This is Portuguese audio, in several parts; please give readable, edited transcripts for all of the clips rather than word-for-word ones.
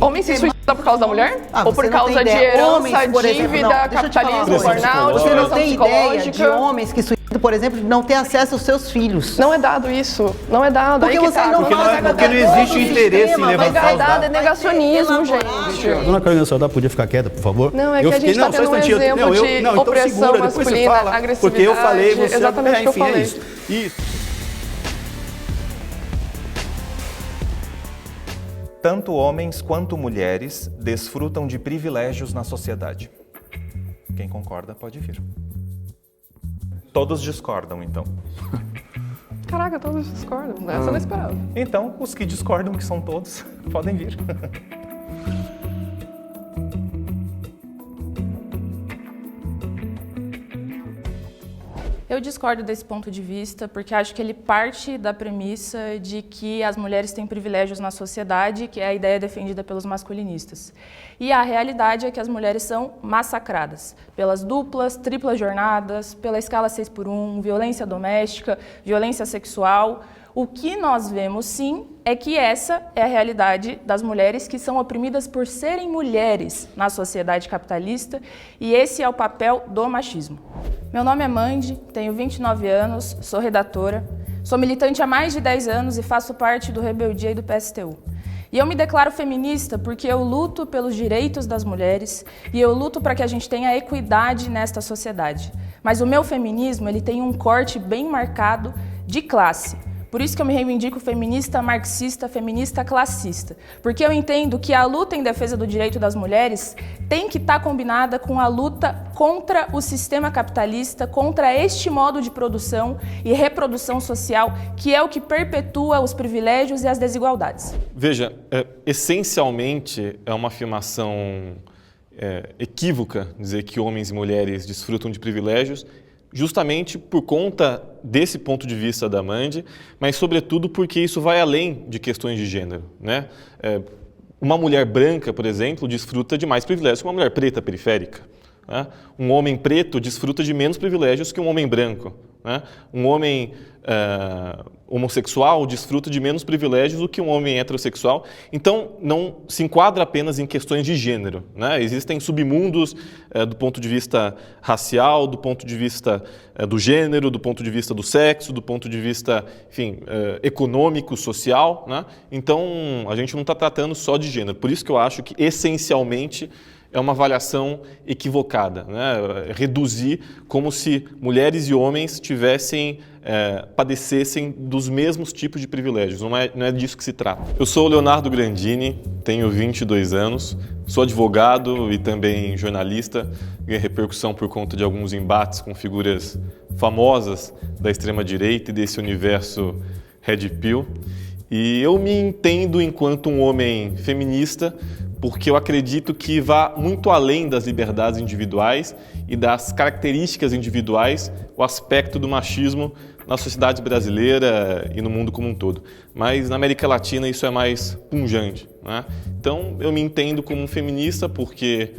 Homem se suicida por causa da mulher? Ou por causa de herança, dívida, capitalismo, burnout, você não tem ideia de psicológica? homens que suicidam, por exemplo, de não ter acesso aos seus filhos. Não é dado isso. Não é dado. Porque Aí que você tá. não Porque não existe interesse em levantar os Não é dado, dados. é negacionismo, gente. Dona Carolina Soldado podia ficar quieta, por favor? Não, é que a gente está tendo um exemplo de opressão masculina, agressividade. Porque eu falei, você... Exatamente o que eu falei. É isso. Tanto homens quanto mulheres desfrutam de privilégios na sociedade. Quem concorda pode vir. Todos discordam, então. Caraca, todos discordam. Essa eu não esperava. Então, os que discordam, que são todos, podem vir. Eu discordo desse ponto de vista, porque acho que ele parte da premissa de que as mulheres têm privilégios na sociedade, que é a ideia defendida pelos masculinistas. E a realidade é que as mulheres são massacradas pelas duplas, triplas jornadas, pela escala 6x1, violência doméstica, violência sexual. O que nós vemos, sim, é que essa é a realidade das mulheres que são oprimidas por serem mulheres na sociedade capitalista, e esse é o papel do machismo. Meu nome é Mandy, tenho 29 anos, sou redatora, sou militante há mais de 10 anos e faço parte do Rebeldia e do PSTU. E eu me declaro feminista porque eu luto pelos direitos das mulheres e eu luto para que a gente tenha equidade nesta sociedade. Mas o meu feminismo, ele tem um corte bem marcado de classe. Por isso que eu me reivindico feminista marxista, feminista classista. Porque eu entendo que a luta em defesa do direito das mulheres tem que estar combinada com a luta contra o sistema capitalista, contra este modo de produção e reprodução social, que é o que perpetua os privilégios e as desigualdades. Veja, essencialmente é uma afirmação equívoca dizer que homens e mulheres desfrutam de privilégios, justamente por conta desse ponto de vista da Mandy, mas sobretudo porque isso vai além de questões de gênero, né? Uma mulher branca, por exemplo, desfruta de mais privilégios que uma mulher preta periférica, né? Um homem preto desfruta de menos privilégios que um homem branco, né? Um homem homossexual desfruta de menos privilégios do que um homem heterossexual. Então, não se enquadra apenas em questões de gênero, né? Existem submundos do ponto de vista racial, do ponto de vista do gênero, do ponto de vista do sexo, do ponto de vista, enfim, econômico, social, né? Então, a gente não está tratando só de gênero. Por isso que eu acho que, essencialmente, é uma avaliação equivocada, né? Reduzir como se mulheres e homens padecessem dos mesmos tipos de privilégios. Não é disso que se trata. Eu sou o Leonardo Grandini, tenho 22 anos, sou advogado e também jornalista, ganhei repercussão por conta de alguns embates com figuras famosas da extrema-direita e desse universo Red Pill. E eu me entendo enquanto um homem feminista, porque eu acredito que vá muito além das liberdades individuais e das características individuais o aspecto do machismo na sociedade brasileira e no mundo como um todo. Mas na América Latina isso é mais pungente, né? Então eu me entendo como um feminista porque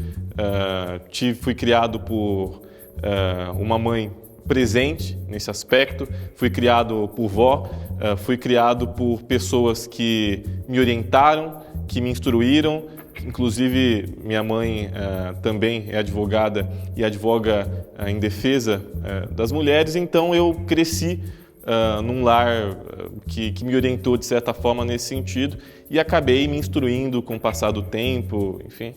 fui criado por uma mãe presente nesse aspecto, fui criado por vó, fui criado por pessoas que me orientaram, que me instruíram. Inclusive, minha mãe também é advogada e advoga em defesa das mulheres, então eu cresci num lar que me orientou de certa forma nesse sentido e acabei me instruindo com o passar do tempo, enfim,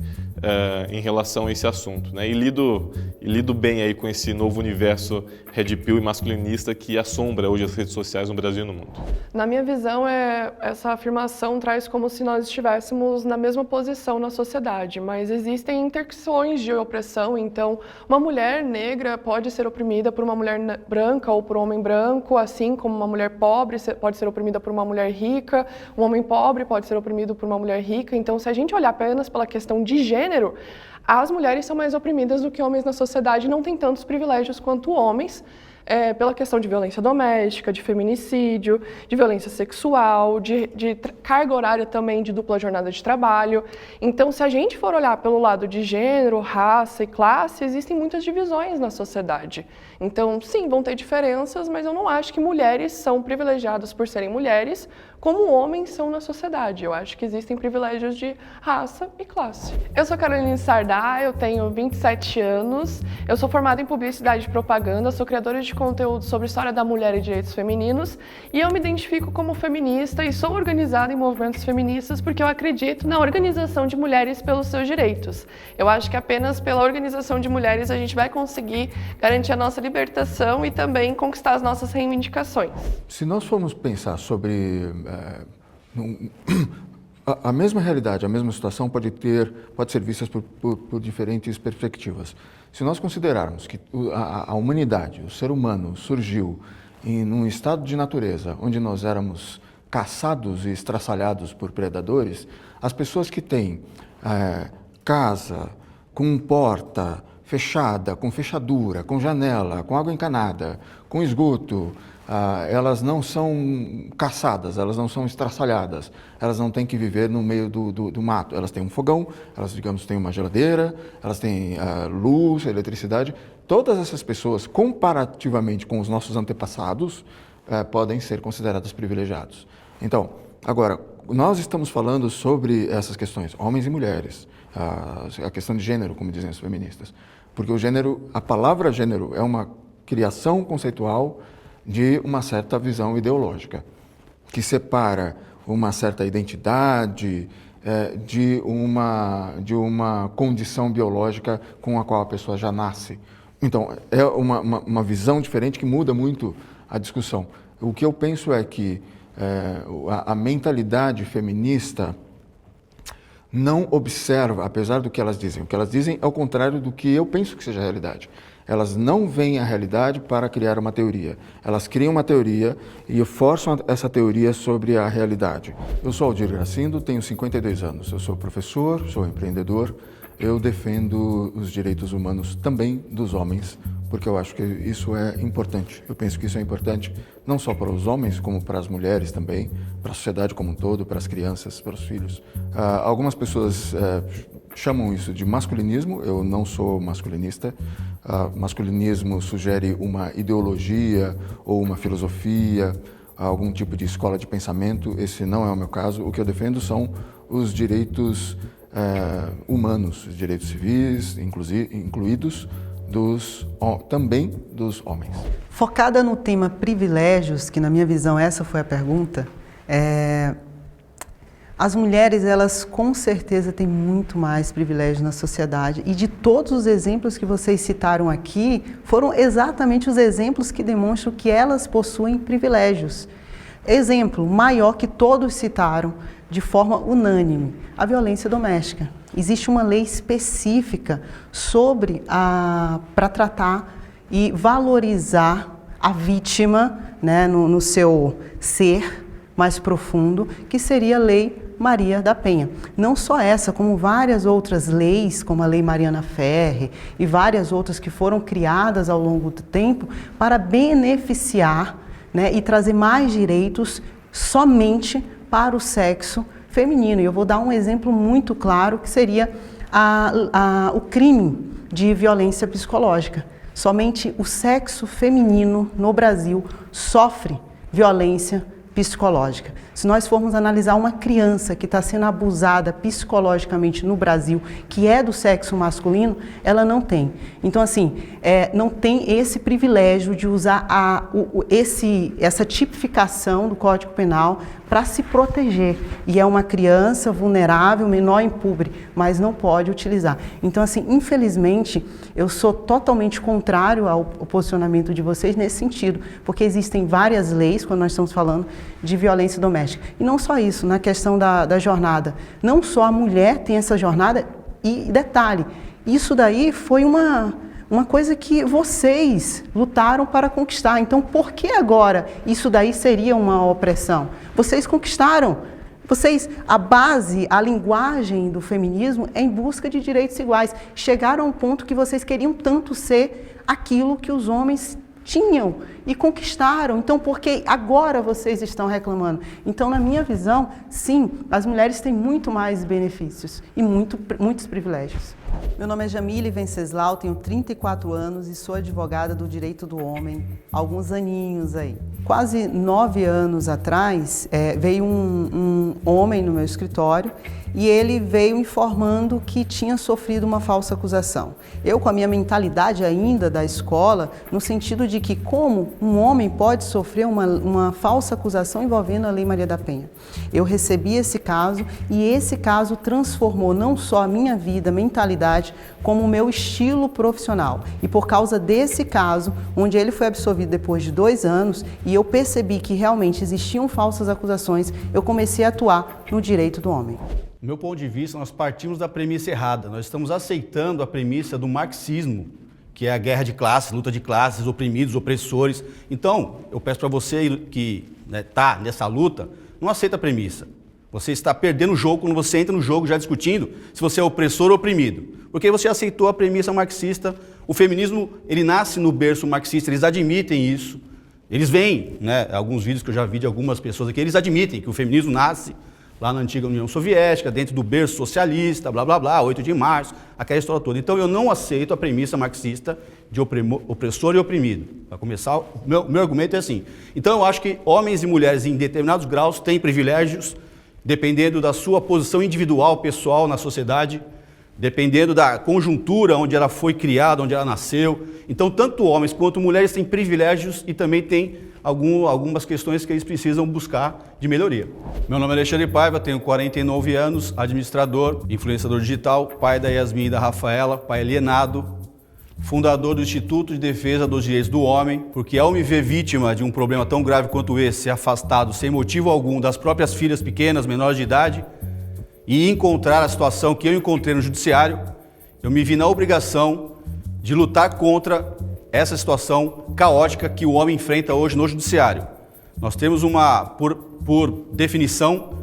em relação a esse assunto, né? E lido bem aí com esse novo universo red pill e masculinista que assombra hoje as redes sociais no Brasil e no mundo. Na minha visão, essa afirmação traz como se nós estivéssemos na mesma posição na sociedade, mas existem intersecções de opressão, então uma mulher negra pode ser oprimida por uma mulher branca ou por um homem branco, assim como uma mulher pobre pode ser oprimida por uma mulher rica, um homem pobre pode ser oprimido por uma mulher rica. Então, se a gente olhar apenas pela questão de gênero, as mulheres são mais oprimidas do que homens na sociedade e não têm tantos privilégios quanto homens, pela questão de violência doméstica, de feminicídio, de violência sexual, de carga horária também, de dupla jornada de trabalho. Então, se a gente for olhar pelo lado de gênero, raça e classe, existem muitas divisões na sociedade. Então, sim, vão ter diferenças, mas eu não acho que mulheres são privilegiadas por serem mulheres, como homens são na sociedade. Eu acho que existem privilégios de raça e classe. Eu sou Caroline Sardá, eu tenho 27 anos, eu sou formada em publicidade e propaganda, sou criadora de conteúdo sobre história da mulher e direitos femininos, e eu me identifico como feminista e sou organizada em movimentos feministas porque eu acredito na organização de mulheres pelos seus direitos. Eu acho que apenas pela organização de mulheres a gente vai conseguir garantir a nossa libertação e também conquistar as nossas reivindicações. Se nós formos pensar sobre a mesma realidade, a mesma situação pode ser vista por diferentes perspectivas. Se nós considerarmos que a humanidade, o ser humano, surgiu num estado de natureza onde nós éramos caçados e estraçalhados por predadores, as pessoas que têm casa com porta fechada, com fechadura, com janela, com água encanada, com esgoto, elas não são caçadas, elas não são estraçalhadas, elas não têm que viver no meio do mato. Elas têm um fogão, elas, digamos, têm uma geladeira, elas têm luz, eletricidade. Todas essas pessoas, comparativamente com os nossos antepassados, podem ser consideradas privilegiados. Então, agora, nós estamos falando sobre essas questões, homens e mulheres, a questão de gênero, como dizem as feministas, porque o gênero, a palavra gênero é uma criação conceitual de uma certa visão ideológica, que separa uma certa identidade de uma condição biológica com a qual a pessoa já nasce. Então, é uma visão diferente que muda muito a discussão. O que eu penso é que a mentalidade feminista não observa, apesar do que elas dizem. O que elas dizem é o contrário do que eu penso que seja a realidade. Elas não veem a realidade para criar uma teoria. Elas criam uma teoria e forçam essa teoria sobre a realidade. Eu sou Aldir Gracindo, tenho 52 anos. Eu sou professor, sou empreendedor. Eu defendo os direitos humanos também dos homens, porque eu acho que isso é importante. Eu penso que isso é importante não só para os homens, como para as mulheres também, para a sociedade como um todo, para as crianças, para os filhos. Algumas pessoas chamam isso de masculinismo. Eu não sou masculinista. Masculinismo sugere uma ideologia ou uma filosofia, algum tipo de escola de pensamento. Esse não é o meu caso. O que eu defendo são os direitos humanos, os direitos civis, incluídos também dos homens. Focada no tema privilégios, que na minha visão essa foi a pergunta, as mulheres, elas com certeza têm muito mais privilégios na sociedade, e de todos os exemplos que vocês citaram aqui, foram exatamente os exemplos que demonstram que elas possuem privilégios. Exemplo maior que todos citaram de forma unânime, a violência doméstica. Existe uma lei específica para tratar e valorizar a vítima, né, no seu ser mais profundo, que seria a Lei Maria da Penha. Não só essa, como várias outras leis, como a Lei Mariana Ferrer e várias outras que foram criadas ao longo do tempo para beneficiar, né, e trazer mais direitos somente para o sexo feminino. E eu vou dar um exemplo muito claro, que seria o crime de violência psicológica. Somente o sexo feminino no Brasil sofre violência psicológica. Se nós formos analisar uma criança que está sendo abusada psicologicamente no Brasil, que é do sexo masculino, ela não tem. Então, assim, não tem esse privilégio de usar essa tipificação do Código Penal para se proteger. E é uma criança vulnerável, menor impúber, mas não pode utilizar. Então, assim, infelizmente, eu sou totalmente contrário ao posicionamento de vocês nesse sentido, porque existem várias leis, quando nós estamos falando de violência doméstica. E não só isso, na questão da jornada. Não só a mulher tem essa jornada, e detalhe, isso daí foi uma coisa que vocês lutaram para conquistar. Então, por que agora isso daí seria uma opressão? Vocês conquistaram. A base, a linguagem do feminismo é em busca de direitos iguais. Chegaram a um ponto que vocês queriam tanto ser aquilo que os homens tinham e conquistaram. Então, por que agora vocês estão reclamando? Então, na minha visão, sim, as mulheres têm muito mais benefícios e muitos privilégios. Meu nome é Jamile Venceslau, tenho 34 anos e sou advogada do direito do homem há alguns aninhos aí. Quase 9 anos atrás, veio um homem no meu escritório e ele veio informando que tinha sofrido uma falsa acusação. Eu, com a minha mentalidade ainda da escola, no sentido de que como um homem pode sofrer uma falsa acusação envolvendo a Lei Maria da Penha. Eu recebi esse caso e esse caso transformou não só a minha vida, mentalidade, como o meu estilo profissional. E por causa desse caso, onde ele foi absolvido depois de 2 anos, e eu percebi que realmente existiam falsas acusações, eu comecei a atuar no direito do homem. Do meu ponto de vista, nós partimos da premissa errada. Nós estamos aceitando a premissa do marxismo, que é a guerra de classes, luta de classes, oprimidos, opressores. Então, eu peço para você que está nessa luta, não aceita a premissa. Você está perdendo o jogo quando você entra no jogo já discutindo se você é opressor ou oprimido. Porque você aceitou a premissa marxista. O feminismo, ele nasce no berço marxista, eles admitem isso. Eles veem, alguns vídeos que eu já vi de algumas pessoas aqui, eles admitem que o feminismo nasce lá na antiga União Soviética, dentro do berço socialista, blá, blá, blá, 8 de março, aquela história toda. Então, eu não aceito a premissa marxista de opressor e oprimido. Para começar, o meu argumento é assim. Então, eu acho que homens e mulheres em determinados graus têm privilégios, dependendo da sua posição individual, pessoal na sociedade, dependendo da conjuntura onde ela foi criada, onde ela nasceu. Então, tanto homens quanto mulheres têm privilégios e também têm algumas questões que eles precisam buscar de melhoria. Meu nome é Alexandre Paiva, tenho 49 anos, administrador, influenciador digital, pai da Yasmin e da Rafaela, pai alienado, fundador do Instituto de Defesa dos Direitos do Homem, porque ao me ver vítima de um problema tão grave quanto esse, afastado sem motivo algum das próprias filhas pequenas, menores de idade, e encontrar a situação que eu encontrei no judiciário, eu me vi na obrigação de lutar contra essa situação caótica que o homem enfrenta hoje no judiciário. Nós temos por definição,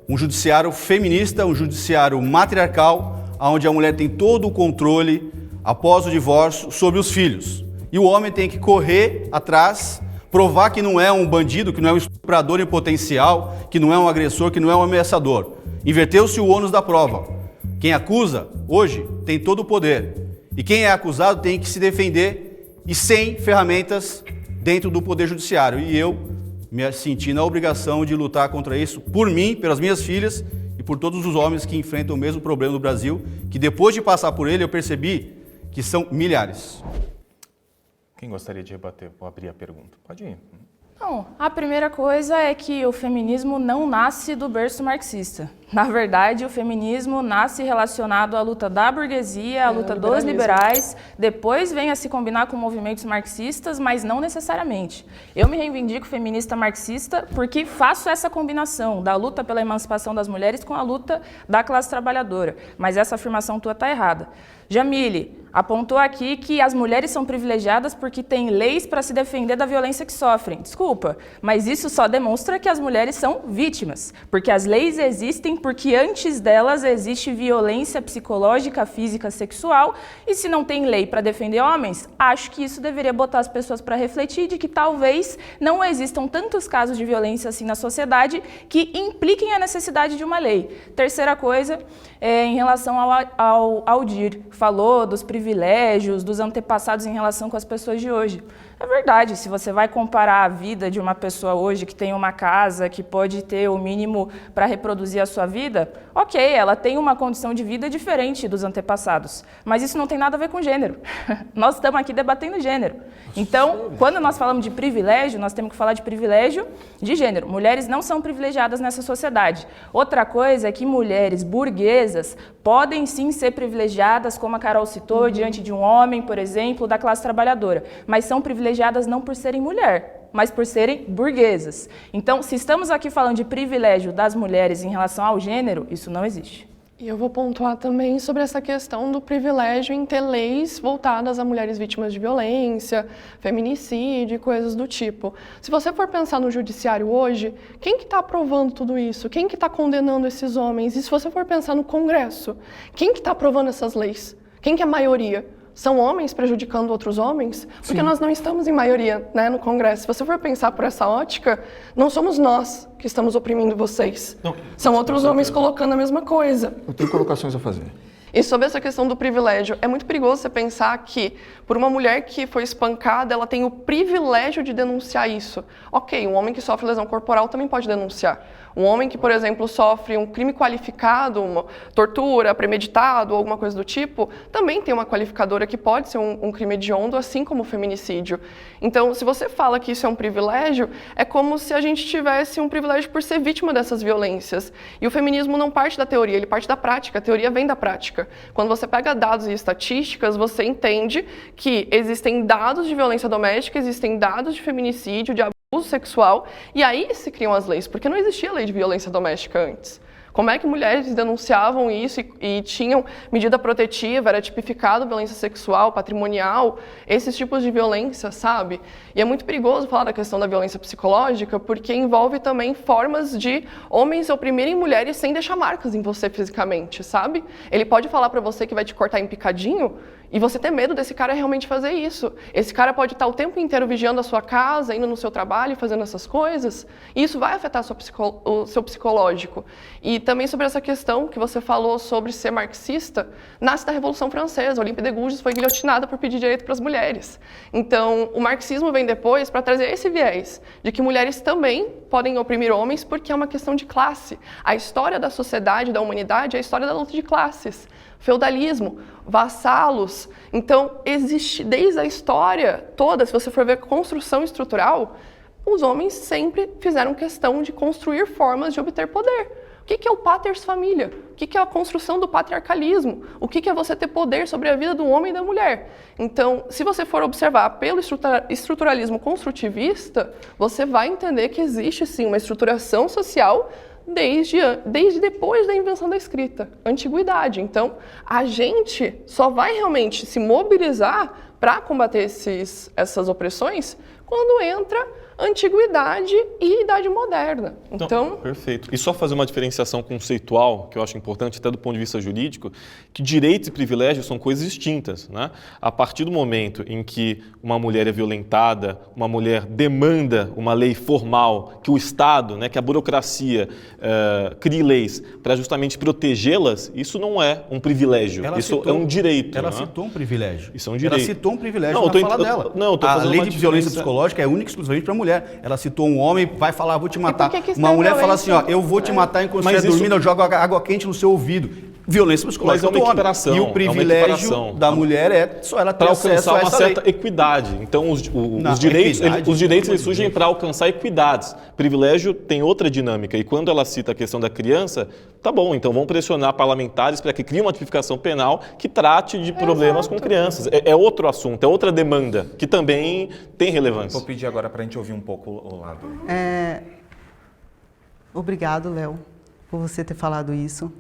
um judiciário feminista, um judiciário matriarcal, onde a mulher tem todo o controle após o divórcio sobre os filhos. E o homem tem que correr atrás, provar que não é um bandido, que não é um estuprador em potencial, que não é um agressor, que não é um ameaçador. Inverteu-se o ônus da prova. Quem acusa, hoje, tem todo o poder. E quem é acusado tem que se defender e sem ferramentas dentro do Poder Judiciário. E eu me senti na obrigação de lutar contra isso por mim, pelas minhas filhas e por todos os homens que enfrentam o mesmo problema no Brasil, que depois de passar por ele eu percebi que são milhares. Quem gostaria de rebater? Vou abrir a pergunta. Pode ir. Bom, a primeira coisa é que o feminismo não nasce do berço marxista. Na verdade, o feminismo nasce relacionado à luta da burguesia, à luta dos liberais, depois vem a se combinar com movimentos marxistas, mas não necessariamente. Eu me reivindico feminista marxista porque faço essa combinação da luta pela emancipação das mulheres com a luta da classe trabalhadora, mas essa afirmação tua está errada. Jamile apontou aqui que as mulheres são privilegiadas porque têm leis para se defender da violência que sofrem. Desculpa, mas isso só demonstra que as mulheres são vítimas, porque as leis existem porque antes delas existe violência psicológica, física, sexual, e se não tem lei para defender homens, acho que isso deveria botar as pessoas para refletir de que talvez não existam tantos casos de violência assim na sociedade que impliquem a necessidade de uma lei. Terceira coisa, em relação ao Aldir, falou dos privilégios, dos antepassados em relação com as pessoas de hoje. É verdade, se você vai comparar a vida de uma pessoa hoje que tem uma casa, que pode ter o mínimo para reproduzir a sua vida, ok, ela tem uma condição de vida diferente dos antepassados, mas isso não tem nada a ver com gênero. Nós estamos aqui debatendo gênero. Então, quando nós falamos de privilégio, nós temos que falar de privilégio de gênero. Mulheres não são privilegiadas nessa sociedade. Outra coisa é que mulheres burguesas podem sim ser privilegiadas, como a Carol citou, diante de um homem, por exemplo, da classe trabalhadora, mas são privilegiadas não por serem mulher, mas por serem burguesas. Então, se estamos aqui falando de privilégio das mulheres em relação ao gênero, isso não existe. E eu vou pontuar também sobre essa questão do privilégio em ter leis voltadas a mulheres vítimas de violência, feminicídio e coisas do tipo. Se você for pensar no judiciário hoje, quem que está aprovando tudo isso? Quem que está condenando esses homens? E se você for pensar no Congresso, quem que está aprovando essas leis? Quem que é a maioria? São homens prejudicando outros homens? Porque nós não estamos em maioria, né, no Congresso. Se você for pensar por essa ótica, não somos nós que estamos oprimindo vocês. Não, são outros homens colocando a mesma coisa. Eu tenho colocações a fazer. E sobre essa questão do privilégio, é muito perigoso você pensar que, por uma mulher que foi espancada, ela tem o privilégio de denunciar isso. Ok, um homem que sofre lesão corporal também pode denunciar. Um homem que, por exemplo, sofre um crime qualificado, uma tortura, premeditado ou alguma coisa do tipo, também tem uma qualificadora que pode ser um crime hediondo, assim como o feminicídio. Então, se você fala que isso é um privilégio, é como se a gente tivesse um privilégio por ser vítima dessas violências. E o feminismo não parte da teoria, ele parte da prática. A teoria vem da prática. Quando você pega dados e estatísticas, você entende que existem dados de violência doméstica, existem dados de feminicídio, de abuso sexual, e aí se criam as leis, porque não existia lei de violência doméstica antes. Como é que mulheres denunciavam isso e tinham medida protetiva, era tipificado violência sexual, patrimonial, esses tipos de violência, sabe? E é muito perigoso falar da questão da violência psicológica, porque envolve também formas de homens oprimirem mulheres sem deixar marcas em você fisicamente, sabe? Ele pode falar pra você que vai te cortar em picadinho, e você ter medo desse cara realmente fazer isso. Esse cara pode estar o tempo inteiro vigiando a sua casa, indo no seu trabalho, fazendo essas coisas, e isso vai afetar o seu psicológico. E também sobre essa questão que você falou sobre ser marxista, nasce da Revolução Francesa. Olympe de Gouges foi guilhotinada por pedir direito para as mulheres. Então, o marxismo vem depois para trazer esse viés de que mulheres também podem oprimir homens porque é uma questão de classe. A história da sociedade, da humanidade, é a história da luta de classes. Feudalismo, vassalos. Então, existe desde a história toda, se você for ver construção estrutural, os homens sempre fizeram questão de construir formas de obter poder. O que é o patersfamilia? O que é a construção do patriarcalismo? O que é você ter poder sobre a vida do homem e da mulher? Então, se você for observar pelo estruturalismo construtivista, você vai entender que existe sim uma estruturação social desde depois da invenção da escrita, antiguidade. Então, a gente só vai realmente se mobilizar para combater essas opressões quando entra antiguidade e idade moderna. Então, perfeito. E só fazer uma diferenciação conceitual, que eu acho importante até do ponto de vista jurídico, que direitos e privilégios são coisas distintas, né? A partir do momento em que uma mulher é violentada, uma mulher demanda uma lei formal, que o Estado, né, que a burocracia crie leis para justamente protegê-las, isso não é um privilégio, é um direito. Ela né? citou um privilégio. Isso é um direito. Ela citou um privilégio na fala dela. A lei de violência psicológica é única e exclusivamente para mulher. Ela citou um homem, vai falar, vou te matar. Uma mulher fala assim, ó, eu vou te matar enquanto você dormindo, eu jogo água quente no seu ouvido. Violência psicológica do homem. E o privilégio da mulher é só ela ter acesso alcançar a uma essa certa lei. equidade. Então, os direitos eles surgem para alcançar equidades. Privilégio tem outra dinâmica. E quando ela cita a questão da criança, tá bom, então vamos pressionar parlamentares para que criem uma tipificação penal que trate de problemas com crianças. É outro assunto, é outra demanda, que também tem relevância. Vou pedir agora para a gente ouvir um pouco o lado. Obrigado, Léo, por você ter falado isso.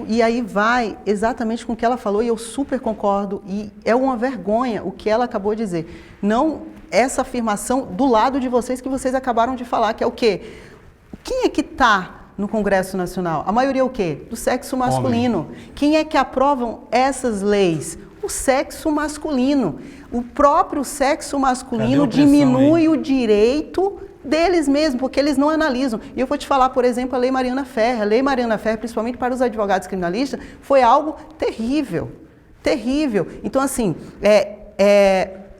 E aí vai exatamente com o que ela falou, e eu super concordo, e é uma vergonha o que ela acabou de dizer. Não essa afirmação do lado de vocês que vocês acabaram de falar, que é o quê? Quem é que está no Congresso Nacional? A maioria é o quê? Do sexo masculino. Homem. Quem é que aprovam essas leis? O sexo masculino. O próprio sexo masculino diminui o direito deles mesmos, porque eles não analisam. E eu vou te falar, por exemplo, a Lei Mariana Ferrer. A Lei Mariana Ferrer, principalmente para os advogados criminalistas, foi algo terrível. Terrível. Então, assim,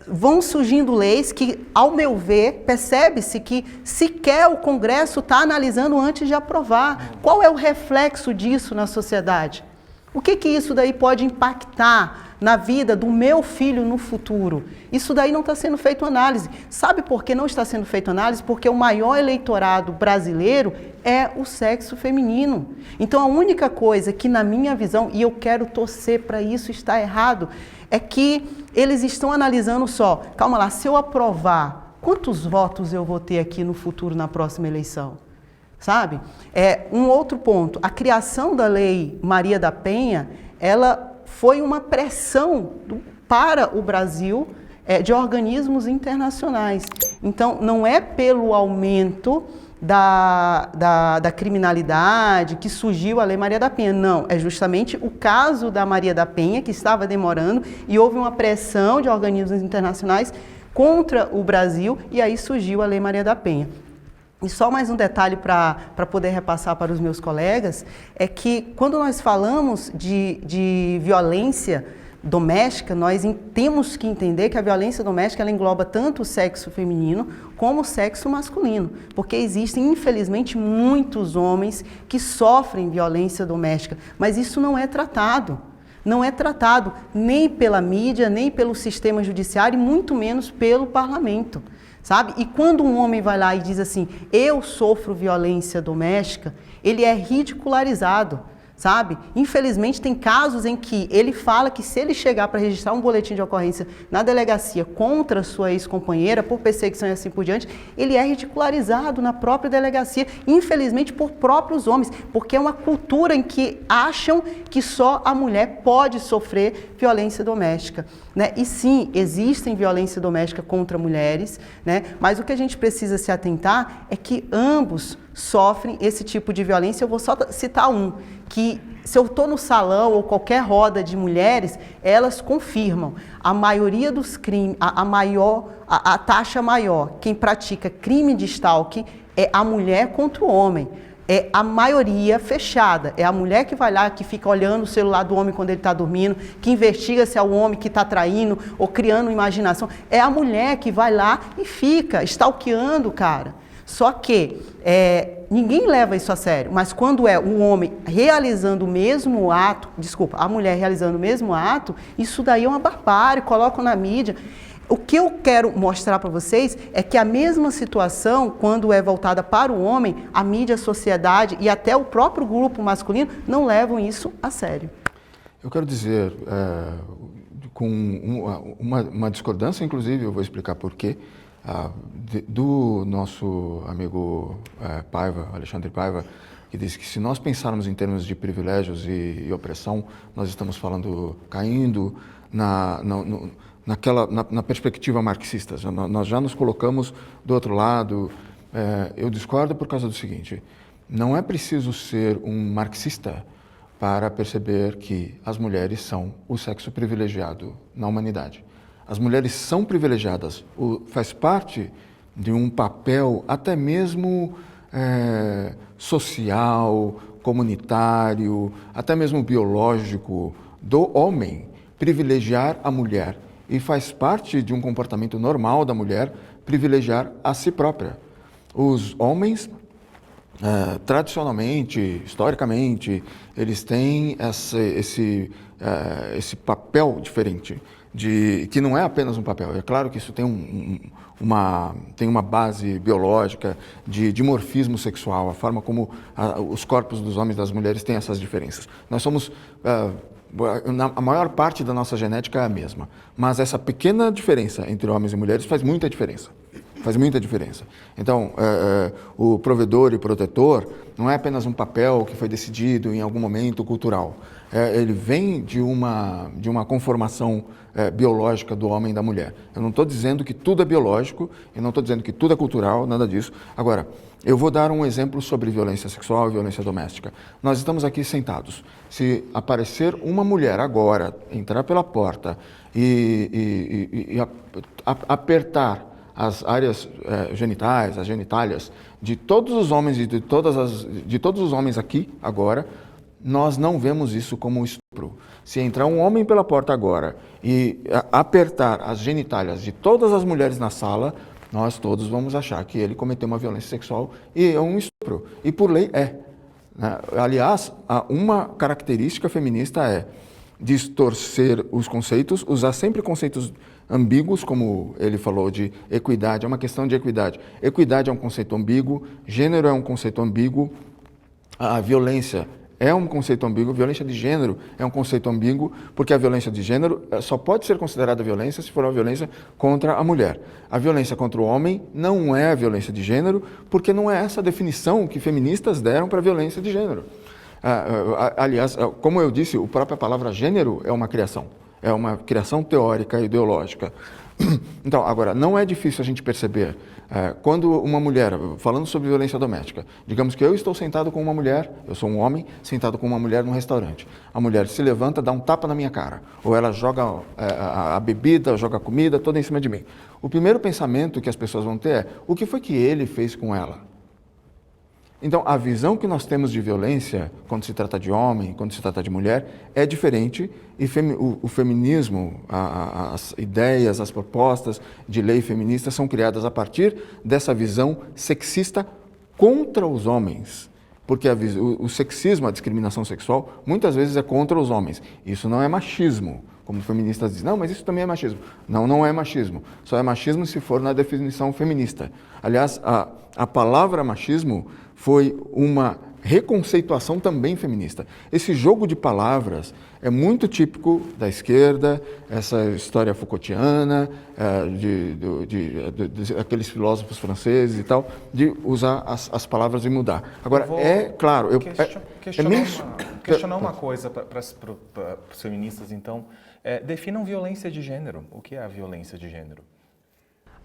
vão surgindo leis que, ao meu ver, percebe-se que sequer o Congresso está analisando antes de aprovar. Qual é o reflexo disso na sociedade? O que isso daí pode impactar na vida do meu filho no futuro? Isso daí não está sendo feito análise. Sabe por que não está sendo feito análise? Porque o maior eleitorado brasileiro é o sexo feminino. Então, a única coisa que, na minha visão, e eu quero torcer para isso estar errado, é que eles estão analisando só, calma lá, se eu aprovar, quantos votos eu vou ter aqui no futuro, na próxima eleição? Sabe? Um outro ponto, a criação da Lei Maria da Penha, ela foi uma pressão para o Brasil de organismos internacionais. Então, não é pelo aumento da criminalidade, que surgiu a Lei Maria da Penha. Não, é justamente o caso da Maria da Penha, que estava demorando, e houve uma pressão de organismos internacionais contra o Brasil, e aí surgiu a Lei Maria da Penha. E só mais um detalhe para poder repassar para os meus colegas, é que quando nós falamos de violência doméstica, nós temos que entender que a violência doméstica ela engloba tanto o sexo feminino como o sexo masculino, porque existem, infelizmente, muitos homens que sofrem violência doméstica, mas isso não é tratado. Não é tratado nem pela mídia, nem pelo sistema judiciário, e muito menos pelo parlamento. Sabe? E quando um homem vai lá e diz assim, eu sofro violência doméstica, ele é ridicularizado, sabe? Infelizmente tem casos em que ele fala que se ele chegar para registrar um boletim de ocorrência na delegacia contra sua ex-companheira por perseguição e assim por diante, ele é ridicularizado na própria delegacia, infelizmente por próprios homens, porque é uma cultura em que acham que só a mulher pode sofrer violência doméstica, né? E sim, existem violência doméstica contra mulheres, né? Mas o que a gente precisa se atentar é que ambos sofrem esse tipo de violência. Eu vou só citar um, que se eu estou no salão ou qualquer roda de mulheres, elas confirmam, a maioria dos crimes, a taxa maior, quem pratica crime de stalking é a mulher contra o homem. É a maioria fechada, é a mulher que vai lá, que fica olhando o celular do homem quando ele está dormindo, que investiga se é o homem que está traindo ou criando imaginação. É a mulher que vai lá e fica stalkeando o cara. Só que ninguém leva isso a sério, mas quando é um homem realizando o mesmo ato, a mulher realizando o mesmo ato, isso daí é uma barbárie, colocam na mídia. O que eu quero mostrar para vocês é que a mesma situação, quando é voltada para o homem, a mídia, a sociedade e até o próprio grupo masculino não levam isso a sério. Eu quero dizer, com uma discordância, inclusive, eu vou explicar por quê, do nosso amigo Paiva, Alexandre Paiva, que diz que se nós pensarmos em termos de privilégios e opressão, nós estamos caindo na perspectiva marxista. Nós já nos colocamos do outro lado. Eu discordo por causa do seguinte, não é preciso ser um marxista para perceber que as mulheres são o sexo privilegiado na humanidade. As mulheres são privilegiadas, faz parte de um papel até mesmo social, comunitário, até mesmo biológico do homem, privilegiar a mulher. E faz parte de um comportamento normal da mulher privilegiar a si própria. Os homens, tradicionalmente, historicamente, eles têm esse papel diferente, que não é apenas um papel. É claro que isso tem uma base biológica de dimorfismo sexual, a forma como os corpos dos homens e das mulheres têm essas diferenças. Nós somos... a maior parte da nossa genética é a mesma, mas essa pequena diferença entre homens e mulheres faz muita diferença. Faz muita diferença. Então, o provedor e protetor não é apenas um papel que foi decidido em algum momento cultural. Ele vem de uma conformação biológica do homem e da mulher. Eu não estou dizendo que tudo é biológico, eu não estou dizendo que tudo é cultural, nada disso. Agora, eu vou dar um exemplo sobre violência sexual e violência doméstica. Nós estamos aqui sentados. Se aparecer uma mulher agora, entrar pela porta e apertar as áreas genitais, as genitálias de todos os homens e de todos os homens aqui agora, nós não vemos isso como estupro. Se entrar um homem pela porta agora e apertar as genitálias de todas as mulheres na sala, nós todos vamos achar que ele cometeu uma violência sexual e é um estupro. E por lei é. Aliás, uma característica feminista é distorcer os conceitos, usar sempre conceitos ambíguos, como ele falou de equidade, é uma questão de equidade. Equidade é um conceito ambíguo, gênero é um conceito ambíguo, a violência é um conceito ambíguo, violência de gênero é um conceito ambíguo, porque a violência de gênero só pode ser considerada violência se for uma violência contra a mulher. A violência contra o homem não é a violência de gênero, porque não é essa definição que feministas deram para a violência de gênero. Aliás, como eu disse, a própria palavra gênero é uma criação teórica e ideológica. Então, agora, não é difícil a gente perceber Quando uma mulher, falando sobre violência doméstica, digamos que eu estou sentado com uma mulher, eu sou um homem sentado com uma mulher num restaurante. A mulher se levanta, dá um tapa na minha cara, ou ela joga a bebida, joga a comida toda em cima de mim. O primeiro pensamento que as pessoas vão ter é: o que foi que ele fez com ela? Então, a visão que nós temos de violência, quando se trata de homem, quando se trata de mulher, é diferente, e o feminismo, as ideias, as propostas de lei feminista são criadas a partir dessa visão sexista contra os homens. Porque o sexismo, a discriminação sexual, muitas vezes é contra os homens. Isso não é machismo, como feministas dizem. Não, mas isso também é machismo. Não, não é machismo. Só é machismo se for na definição feminista. Aliás, a palavra machismo foi uma reconceituação também feminista. Esse jogo de palavras é muito típico da esquerda, essa história Foucaultiana, aqueles filósofos franceses e tal, de usar as palavras e mudar. Agora, é claro... Questionar uma coisa para os feministas, então. Definam violência de gênero. O que é a violência de gênero?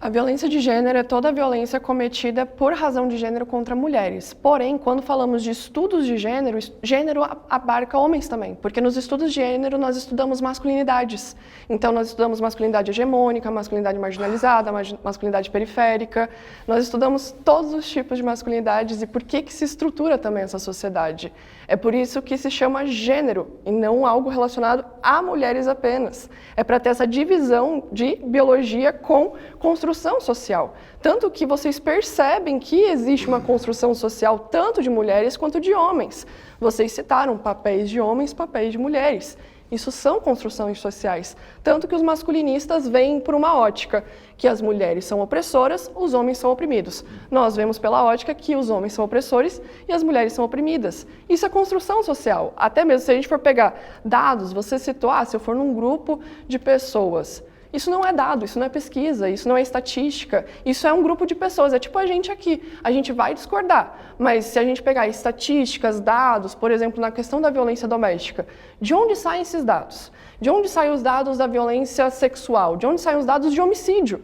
A violência de gênero é toda a violência cometida por razão de gênero contra mulheres. Porém, quando falamos de estudos de gênero, gênero abarca homens também, porque nos estudos de gênero nós estudamos masculinidades. Então, nós estudamos masculinidade hegemônica, masculinidade marginalizada, masculinidade periférica. Nós estudamos todos os tipos de masculinidades e por que se estrutura também essa sociedade. É por isso que se chama gênero e não algo relacionado a mulheres apenas. É para ter essa divisão de biologia com construção social. Tanto que vocês percebem que existe uma construção social tanto de mulheres quanto de homens. Vocês citaram papéis de homens, papéis de mulheres. Isso são construções sociais. Tanto que os masculinistas veem por uma ótica que as mulheres são opressoras, os homens são oprimidos. Nós vemos pela ótica que os homens são opressores e as mulheres são oprimidas. Isso é construção social. Até mesmo se a gente for pegar dados, você citou, se eu for num grupo de pessoas... Isso não é dado, isso não é pesquisa, isso não é estatística, isso é um grupo de pessoas, é tipo a gente aqui. A gente vai discordar, mas se a gente pegar estatísticas, dados, por exemplo, na questão da violência doméstica, de onde saem esses dados? De onde saem os dados da violência sexual? De onde saem os dados de homicídio?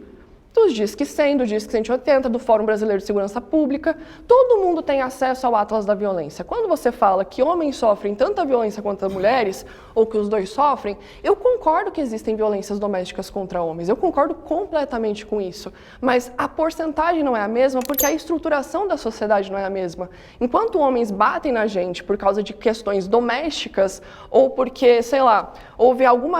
Dos Disque 100, do Disque 180, do Fórum Brasileiro de Segurança Pública, todo mundo tem acesso ao Atlas da Violência. Quando você fala que homens sofrem tanta violência quanto as mulheres, ou que os dois sofrem, eu concordo que existem violências domésticas contra homens, eu concordo completamente com isso, mas a porcentagem não é a mesma porque a estruturação da sociedade não é a mesma. Enquanto homens batem na gente por causa de questões domésticas, ou porque, sei lá, houve alguma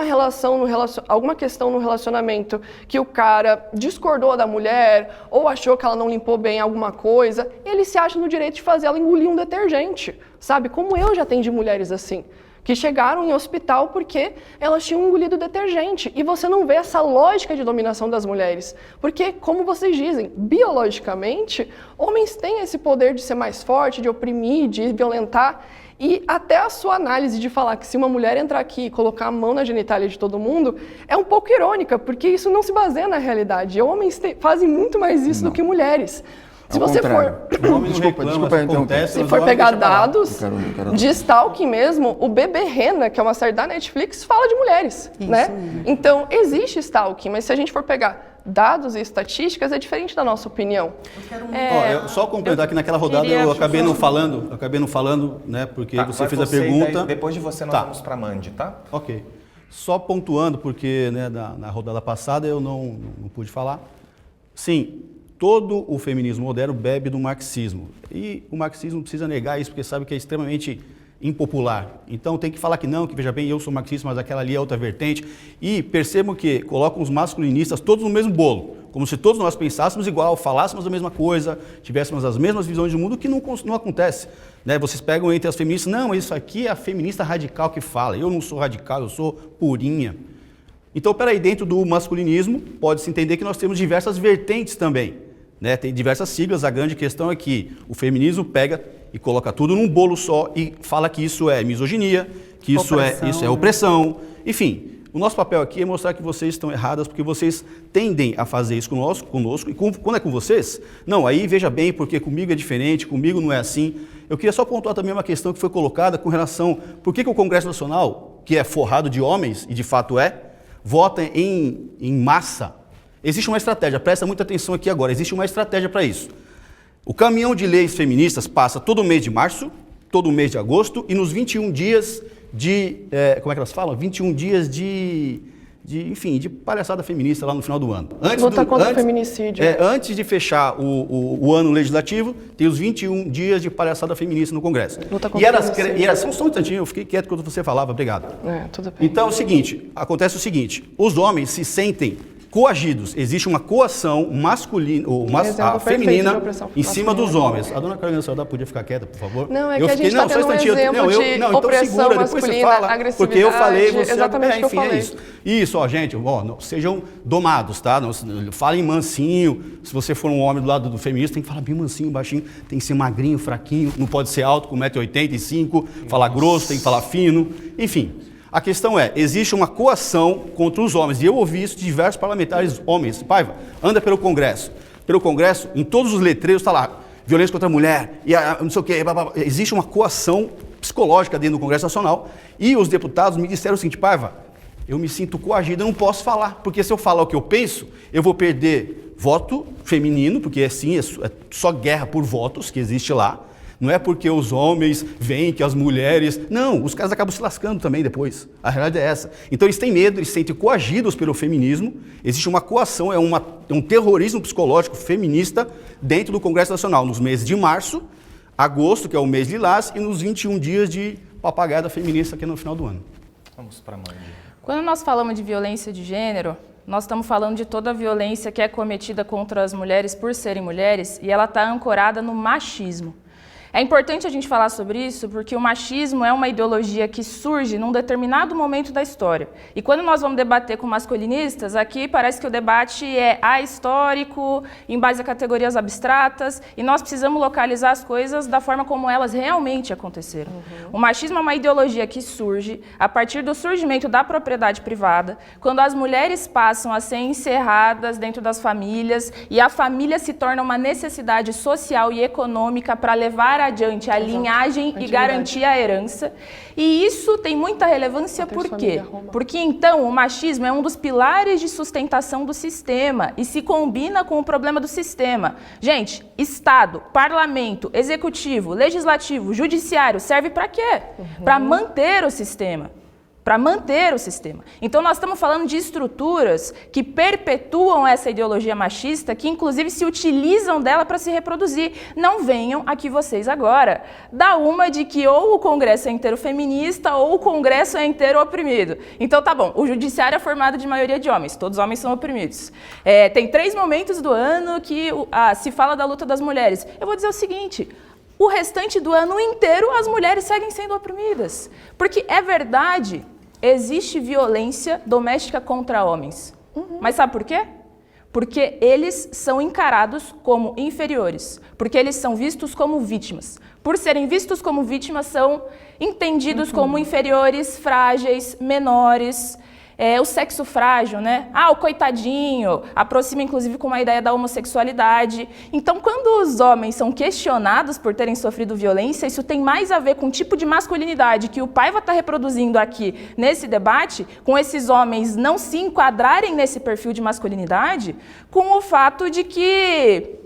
alguma questão no relacionamento que o cara discordou da mulher ou achou que ela não limpou bem alguma coisa, ele se acha no direito de fazer ela engolir um detergente, sabe? Como eu já atendi mulheres assim, que chegaram em hospital porque elas tinham engolido detergente. E você não vê essa lógica de dominação das mulheres. Porque, como vocês dizem, biologicamente, homens têm esse poder de ser mais forte, de oprimir, de violentar. E até a sua análise de falar que se uma mulher entrar aqui e colocar a mão na genitália de todo mundo é um pouco irônica, porque isso não se baseia na realidade. Homens fazem muito mais isso do que mulheres. Se você for pegar dados de stalking mesmo, o Bebê Rena, que é uma série da Netflix, fala de mulheres, né? Então, existe stalking, mas se a gente for pegar dados e estatísticas, é diferente da nossa opinião. Só complementar que naquela rodada eu acabei não falando, né, porque você fez a pergunta. Daí, depois de você nós vamos para a Mandy, tá? Ok. Só pontuando, porque né, na rodada passada eu não pude falar. Sim, todo o feminismo moderno bebe do marxismo. E o marxismo não precisa negar isso, porque sabe que é extremamente impopular. Então tem que falar que não, que veja bem, eu sou marxista, mas aquela ali é outra vertente. E percebam que colocam os masculinistas todos no mesmo bolo, como se todos nós pensássemos igual, falássemos a mesma coisa, tivéssemos as mesmas visões de mundo, que não acontece. Né? Vocês pegam entre as feministas, não, isso aqui é a feminista radical que fala, eu não sou radical, eu sou purinha. Então, peraí, dentro do masculinismo, pode-se entender que nós temos diversas vertentes também. Né? Tem diversas siglas, a grande questão é que o feminismo pega e coloca tudo num bolo só e fala que isso é misoginia, que isso é opressão. Enfim, o nosso papel aqui é mostrar que vocês estão erradas, porque vocês tendem a fazer isso conosco e quando é com vocês, não, aí veja bem, porque comigo é diferente, comigo não é assim. Eu queria só pontuar também uma questão que foi colocada com relação, por que o Congresso Nacional, que é forrado de homens, e de fato vota em massa, Existe uma estratégia, presta muita atenção aqui agora, existe uma estratégia para isso. O caminhão de leis feministas passa todo mês de março, todo mês de agosto e nos 21 dias de, como é que elas falam? 21 dias de palhaçada feminista lá no final do ano. Luta contra o feminicídio. Antes de fechar o ano legislativo, tem os 21 dias de palhaçada feminista no Congresso. Luta contra o feminicídio. Só um instantinho, eu fiquei quieto quando você falava, obrigado. Tudo bem. Então é o seguinte, acontece o seguinte, os homens se sentem coagidos, existe uma coação masculina, feminina em cima dos homens. A dona Carolina, a senhora podia ficar quieta, por favor? Não, é que a gente está tendo um exemplo de opressão masculina, agressividade. Porque eu falei, você... Exatamente o que eu falei. É isso. Isso, ó, gente, não sejam domados, tá? Não, falem mansinho. Se você for um homem do lado do feminista, tem que falar bem mansinho, baixinho. Tem que ser magrinho, fraquinho, não pode ser alto, com 1,85 m, falar grosso, tem que falar fino, enfim. A questão é, existe uma coação contra os homens, e eu ouvi isso de diversos parlamentares homens. Paiva, anda pelo Congresso. Pelo Congresso, em todos os letreiros está lá, violência contra a mulher, e não sei o quê. Existe uma coação psicológica dentro do Congresso Nacional, e os deputados me disseram o seguinte, Paiva, eu me sinto coagido, eu não posso falar, porque se eu falar o que eu penso, eu vou perder voto feminino, porque é só guerra por votos que existe lá. Não é porque os homens veem que as mulheres... Não, os caras acabam se lascando também depois. A realidade é essa. Então eles têm medo, eles se sentem coagidos pelo feminismo. Existe uma coação, é um terrorismo psicológico feminista dentro do Congresso Nacional, nos meses de março, agosto, que é o mês lilás, e nos 21 dias de papagaiada feminista aqui no final do ano. Vamos para a Mandy. Quando nós falamos de violência de gênero, nós estamos falando de toda a violência que é cometida contra as mulheres por serem mulheres, e ela está ancorada no machismo. É importante a gente falar sobre isso porque o machismo é uma ideologia que surge num determinado momento da história. E quando nós vamos debater com masculinistas, aqui parece que o debate é ahistórico, em base a categorias abstratas, e nós precisamos localizar as coisas da forma como elas realmente aconteceram. O machismo é uma ideologia que surge a partir do surgimento da propriedade privada, quando as mulheres passam a ser encerradas dentro das famílias e a família se torna uma necessidade social e econômica para levar adiante a linhagem e garantir a herança. E isso tem muita relevância por quê? Porque então o machismo é um dos pilares de sustentação do sistema e se combina com o problema do sistema. Gente, Estado, Parlamento, Executivo, Legislativo, Judiciário serve para quê? Para manter o sistema. Para manter o sistema. Então nós estamos falando de estruturas que perpetuam essa ideologia machista, que inclusive se utilizam dela para se reproduzir. Não venham aqui vocês agora dar uma de que ou o Congresso é inteiro feminista ou o Congresso é inteiro oprimido. Então tá bom, o judiciário é formado de maioria de homens, todos os homens são oprimidos. Tem 3 momentos do ano que se fala da luta das mulheres. Eu vou dizer o seguinte... O restante do ano inteiro, as mulheres seguem sendo oprimidas. Porque é verdade, existe violência doméstica contra homens. Mas sabe por quê? Porque eles são encarados como inferiores. Porque eles são vistos como vítimas. Por serem vistos como vítimas, são entendidos como inferiores, frágeis, menores... o sexo frágil, né? O coitadinho, aproxima inclusive com uma ideia da homossexualidade. Então, quando os homens são questionados por terem sofrido violência, isso tem mais a ver com o tipo de masculinidade que o Paiva está reproduzindo aqui nesse debate, com esses homens não se enquadrarem nesse perfil de masculinidade, com o fato de que...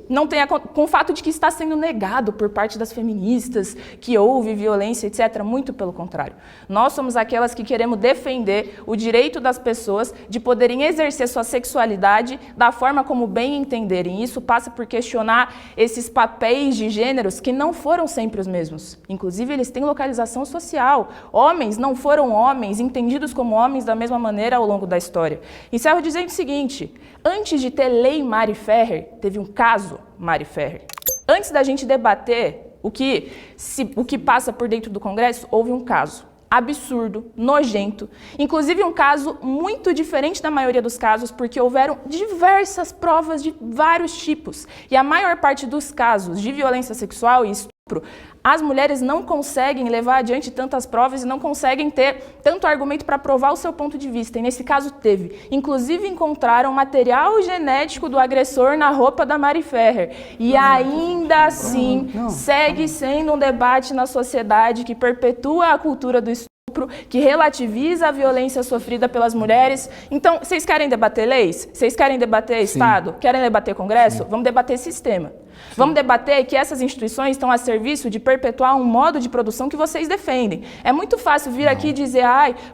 com o fato de que está sendo negado por parte das feministas que houve violência, etc. Muito pelo contrário. Nós somos aquelas que queremos defender o direito das pessoas de poderem exercer sua sexualidade da forma como bem entenderem. Isso passa por questionar esses papéis de gêneros que não foram sempre os mesmos. Inclusive, eles têm localização social. Homens não foram homens, entendidos como homens da mesma maneira ao longo da história. Encerro dizendo o seguinte, antes de ter lei Mari Ferrer, teve um caso Mari Ferrer. Antes da gente debater o que passa por dentro do Congresso, houve um caso absurdo, nojento, inclusive um caso muito diferente da maioria dos casos, porque houveram diversas provas de vários tipos. E a maior parte dos casos de violência sexual e estupro, as mulheres não conseguem levar adiante tantas provas e não conseguem ter tanto argumento para provar o seu ponto de vista. E nesse caso teve. Inclusive encontraram material genético do agressor na roupa da Mari Ferrer. E ainda assim segue sendo um debate na sociedade que perpetua a cultura do estupro estupro, que relativiza a violência sofrida pelas mulheres. Então, vocês querem debater leis? Vocês querem debater Estado? Querem debater Congresso? Vamos debater sistema. Vamos debater que essas instituições estão a serviço de perpetuar um modo de produção que vocês defendem. É muito fácil vir aqui e dizer,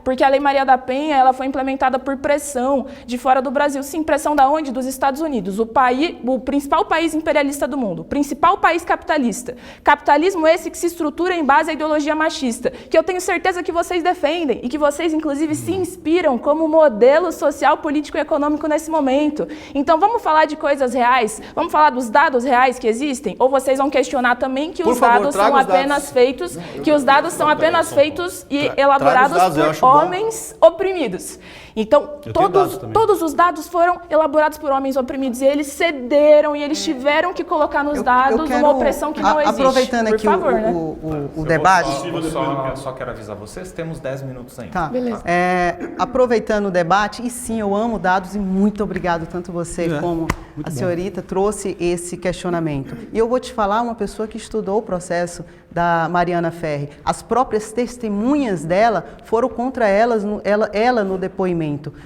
porque a Lei Maria da Penha ela foi implementada por pressão de fora do Brasil. Sim, pressão da onde? Dos Estados Unidos, o principal país imperialista do mundo, o principal país capitalista. Capitalismo esse que se estrutura em base à ideologia machista, que eu tenho certeza que vocês defendem e que vocês, inclusive, se inspiram como modelo social, político e econômico nesse momento. Então, vamos falar de coisas reais? Vamos falar dos dados reais que existem? Ou vocês vão questionar também que os dados são apenas feitos, e elaborados por homens oprimidos? Então, todos os dados foram elaborados por homens oprimidos e eles cederam e eles tiveram que colocar nos dados uma opressão que não existe. Aproveitando aqui o debate... Só quero avisar vocês, temos 10 minutos ainda. Tá. Beleza. Aproveitando o debate, e sim, eu amo dados e muito obrigado, tanto você como a senhorita trouxe esse questionamento. E eu vou te falar, uma pessoa que estudou o processo da Mariana Ferri, as próprias testemunhas dela foram contra ela no depoimento.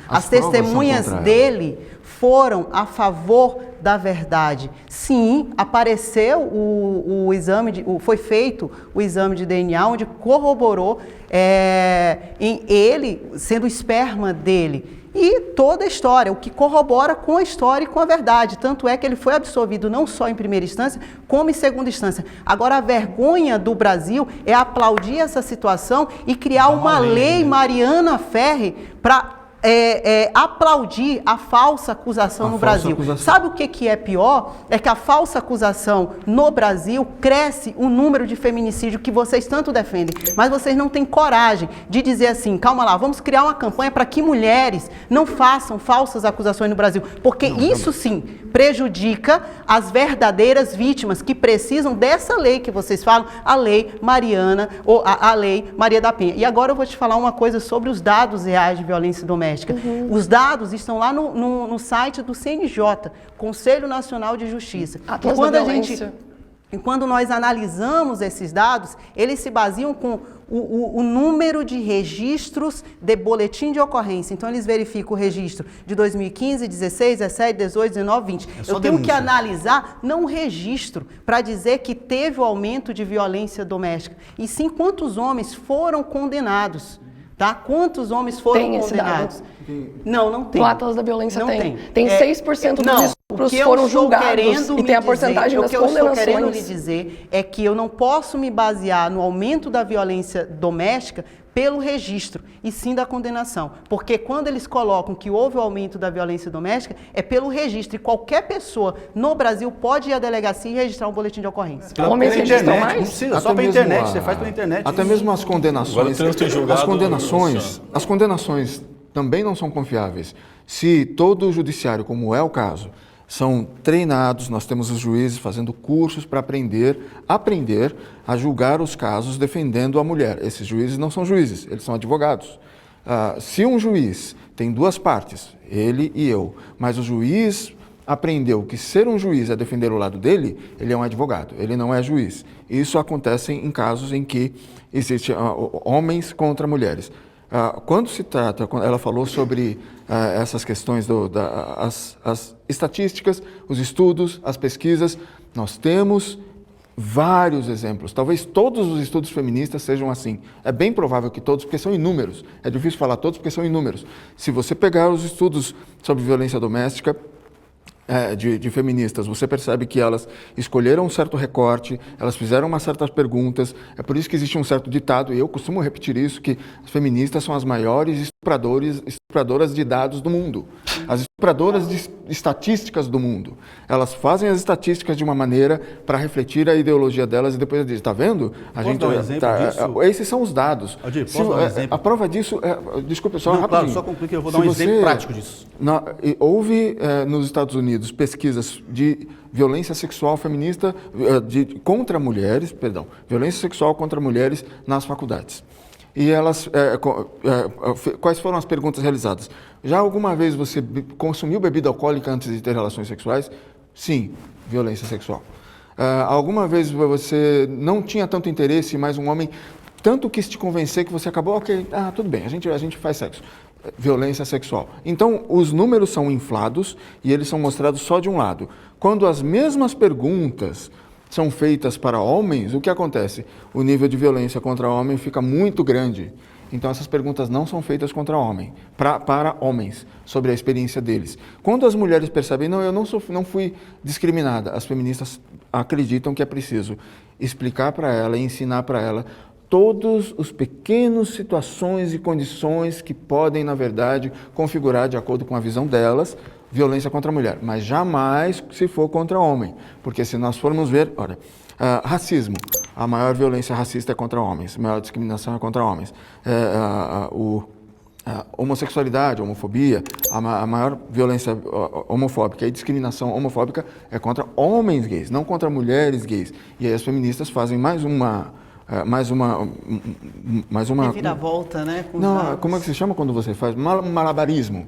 As testemunhas dele foram a favor da verdade. Sim, apareceu o exame, foi feito o exame de DNA, onde corroborou em ele, sendo o esperma dele. E toda a história, o que corrobora com a história e com a verdade. Tanto é que ele foi absolvido não só em primeira instância, como em segunda instância. Agora, a vergonha do Brasil é aplaudir essa situação e criar uma lei Mariana Ferri para aplaudir a falsa acusação no Brasil. Sabe o que é pior? É que a falsa acusação no Brasil cresce o número de feminicídio que vocês tanto defendem, mas vocês não têm coragem de dizer assim, calma lá, vamos criar uma campanha para que mulheres não façam falsas acusações no Brasil, porque isso sim prejudica as verdadeiras vítimas que precisam dessa lei que vocês falam, a Lei Mariana, ou a Lei Maria da Penha. E agora eu vou te falar uma coisa sobre os dados reais de violência doméstica. Os dados estão lá no site do CNJ, Conselho Nacional de Justiça. E quando nós analisamos esses dados, eles se baseiam com o número de registros de boletim de ocorrência. Então, eles verificam o registro de 2015, 16, 17, 18, 19, 20. Eu tenho que analisar não o registro para dizer que teve o aumento de violência doméstica, e sim quantos homens foram condenados. Tá? Quantos homens foram condenados? Não tem. No Atlas da Violência não tem. Tem 6% dos estupros foram julgados e tem a porcentagem das condenações. O que eu estou querendo lhe dizer é que eu não posso me basear no aumento da violência doméstica pelo registro, e sim da condenação. Porque quando eles colocam que houve o aumento da violência doméstica, é pelo registro. E qualquer pessoa no Brasil pode ir à delegacia e registrar um boletim de ocorrência. Pela internet, não precisa, só pela internet, você faz pela internet. Até mesmo as condenações, as condenações também não são confiáveis. Se todo o judiciário, como é o caso, são treinados, nós temos os juízes fazendo cursos para aprender a julgar os casos defendendo a mulher. Esses juízes não são juízes, eles são advogados. Se um juiz tem duas partes, ele e eu, mas o juiz aprendeu que ser um juiz é defender o lado dele, ele é um advogado, ele não é juiz. Isso acontece em casos em que existem homens contra mulheres. Quando se trata, ela falou sobre essas questões, as estatísticas, os estudos, as pesquisas, nós temos vários exemplos. Talvez todos os estudos feministas sejam assim. É bem provável que todos, porque são inúmeros. É difícil falar todos porque são inúmeros. Se você pegar os estudos sobre violência doméstica, de feministas, você percebe que elas escolheram um certo recorte, elas fizeram umas certas perguntas, é por isso que existe um certo ditado, e eu costumo repetir isso, que as feministas são as maiores estupradoras de dados do mundo, as estupradoras de estatísticas do mundo. Elas fazem as estatísticas de uma maneira para refletir a ideologia delas e depois dizem, está vendo? Esses são os dados. Aldir, posso dar um exemplo? A prova disso, desculpe, só rapidinho. Claro, só concluir que eu vou dar um exemplo prático disso. Houve nos Estados Unidos pesquisas de violência sexual feminista contra mulheres, violência sexual contra mulheres nas faculdades. E elas, quais foram as perguntas realizadas? Já alguma vez você consumiu bebida alcoólica antes de ter relações sexuais? Sim, violência sexual. Alguma vez você não tinha tanto interesse, mas um homem tanto quis te convencer que você acabou, ok, tudo bem, a gente faz sexo. Violência sexual. Então, os números são inflados e eles são mostrados só de um lado. Quando as mesmas perguntas são feitas para homens, o que acontece? O nível de violência contra homem fica muito grande. Então, essas perguntas não são feitas contra homem, para homens, sobre a experiência deles. Quando as mulheres percebem, não, eu não fui discriminada, as feministas acreditam que é preciso explicar para ela e ensinar para ela todos os pequenos situações e condições que podem, na verdade, configurar, de acordo com a visão delas, violência contra a mulher, mas jamais se for contra o homem, porque se nós formos ver, olha, racismo, a maior violência racista é contra homens, a maior discriminação é contra homens, homossexualidade, homofobia, a maior violência homofóbica e discriminação homofóbica é contra homens gays, não contra mulheres gays. E aí as feministas fazem mais uma Reviravolta, né? Não, como é que se chama quando você faz malabarismo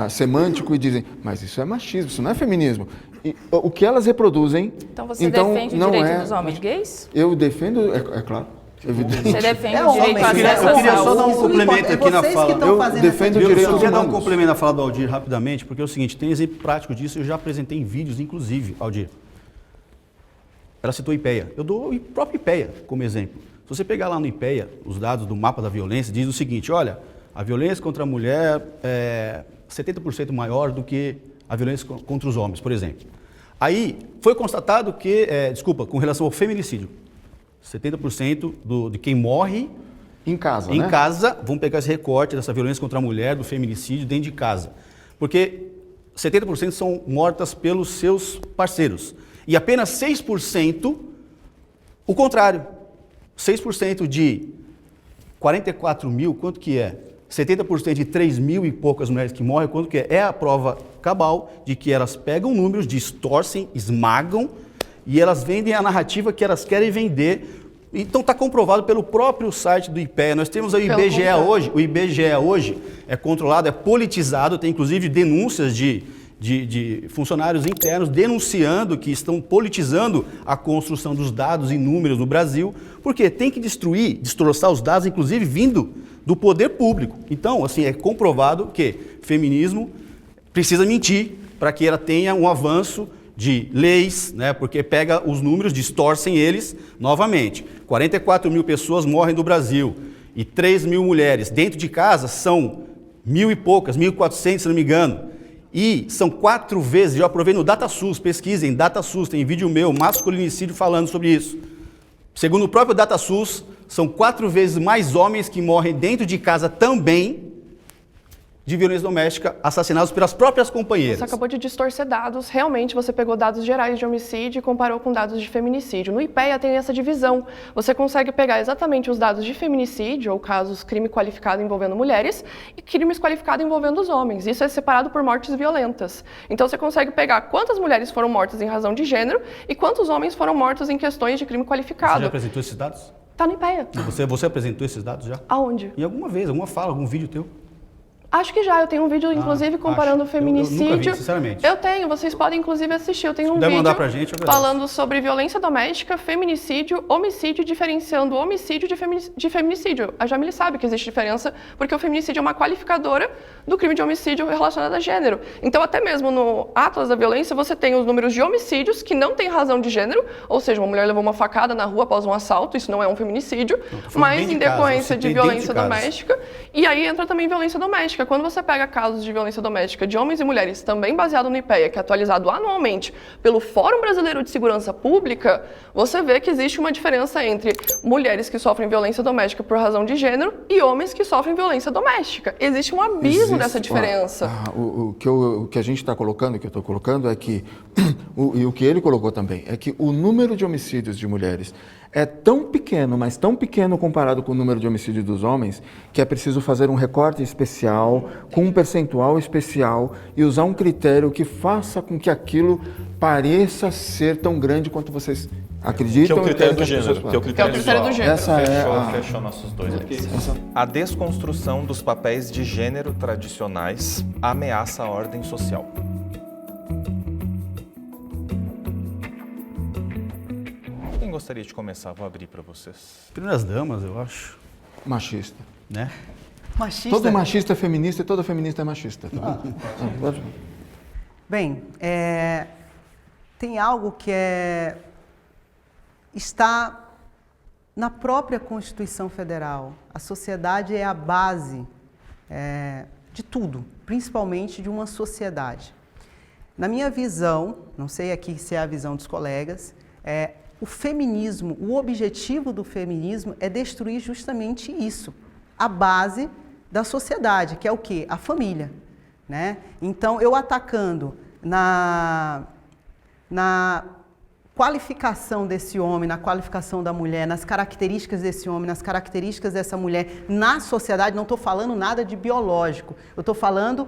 semântico e dizem, mas isso é machismo, isso não é feminismo. E o que elas reproduzem... Então você defende o direito dos homens gays? Eu defendo, é claro. Evidente. Você defende o direito ao acesso Eu à queria só saúde? dar um complemento aqui na fala. Eu defendo o direito Eu só queria dar um humanos. complemento na fala do Aldir rapidamente, porque é o seguinte, tem exemplo prático disso, eu já apresentei em vídeos, inclusive, Aldir. Ela citou IPEA. Eu dou o próprio IPEA como exemplo. Se você pegar lá no IPEA, os dados do mapa da violência, diz o seguinte, olha, a violência contra a mulher é 70% maior do que a violência contra os homens, por exemplo. Aí, foi constatado que, com relação ao feminicídio, 70% de quem morre em casa, em casa, vamos pegar esse recorte dessa violência contra a mulher, do feminicídio dentro de casa. Porque 70% são mortas pelos seus parceiros. E apenas 6% o contrário. 6% de 44 mil, quanto que é? 70% de 3 mil e poucas mulheres que morrem, quanto que é? É a prova cabal de que elas pegam números, distorcem, esmagam e elas vendem a narrativa que elas querem vender. Então está comprovado pelo próprio site do IPEA. Nós temos aí o IBGE hoje. O IBGE hoje é controlado, é politizado, tem inclusive denúncias de funcionários internos denunciando que estão politizando a construção dos dados e números no Brasil, porque tem que destroçar os dados, inclusive vindo do poder público. Então, assim, é comprovado que feminismo precisa mentir para que ela tenha um avanço de leis, né? Porque pega os números, distorcem eles novamente. 44 mil pessoas morrem no Brasil e 3 mil mulheres. Dentro de casa são 1.000 e poucas, 1.400, se não me engano. E são 4 vezes, eu aprovei no DataSUS, pesquisem, DataSUS, tem vídeo meu, masculinicídio, falando sobre isso. Segundo o próprio DataSUS, são 4 vezes mais homens que morrem dentro de casa também de violência doméstica, assassinados pelas próprias companheiras. Você acabou de distorcer dados. Realmente, você pegou dados gerais de homicídio e comparou com dados de feminicídio. No IPEA tem essa divisão. Você consegue pegar exatamente os dados de feminicídio, ou casos crime qualificado envolvendo mulheres, e crimes qualificados envolvendo os homens. Isso é separado por mortes violentas. Então, você consegue pegar quantas mulheres foram mortas em razão de gênero e quantos homens foram mortos em questões de crime qualificado. Você já apresentou esses dados? Tá no IPEA. Você apresentou esses dados já? Aonde? Em alguma vez, alguma fala, algum vídeo teu? Acho que já, eu tenho um vídeo, inclusive, comparando o feminicídio. Eu nunca vi, sinceramente. Eu tenho, vocês podem, inclusive, assistir. Eu tenho um puder vídeo mandar pra gente, eu agradeço. falando sobre violência doméstica, feminicídio, homicídio, diferenciando o homicídio de feminicídio. A Jamile sabe que existe diferença, porque o feminicídio é uma qualificadora do crime de homicídio relacionado a gênero. Então, até mesmo no Atlas da Violência, você tem os números de homicídios que não têm razão de gênero, ou seja, uma mulher levou uma facada na rua após um assalto, isso não é um feminicídio, mas em decorrência de violência doméstica. E aí entra também violência doméstica. Quando você pega casos de violência doméstica de homens e mulheres, também baseado no IPEA, que é atualizado anualmente pelo Fórum Brasileiro de Segurança Pública, você vê que existe uma diferença entre mulheres que sofrem violência doméstica por razão de gênero e homens que sofrem violência doméstica. Existe um abismo dessa diferença. O que a gente está colocando, o que eu estou colocando é que, e o que ele colocou também, é que o número de homicídios de mulheres é tão pequeno, mas tão pequeno comparado com o número de homicídios dos homens, que é preciso fazer um recorte especial, com um percentual especial e usar um critério que faça com que aquilo pareça ser tão grande quanto vocês acreditam. Que é o critério do gênero. Que é o critério do gênero. Fechou nossos dois aqui. A desconstrução dos papéis de gênero tradicionais ameaça a ordem social. Quem gostaria gostaria de começar? Vou abrir para vocês. Primeiras damas, eu acho, Machista. né? Machista. Todo machista é feminista e toda feminista é machista. Tá? Bem, tem algo que está na própria Constituição Federal. A sociedade é a base de tudo, principalmente de uma sociedade. Na minha visão, não sei aqui se é a visão dos colegas, o feminismo, o objetivo do feminismo é destruir justamente isso, a base da sociedade, que é o quê? A família, né? Então, eu atacando na qualificação desse homem, na qualificação da mulher, nas características desse homem, nas características dessa mulher, na sociedade, não estou falando nada de biológico, eu estou falando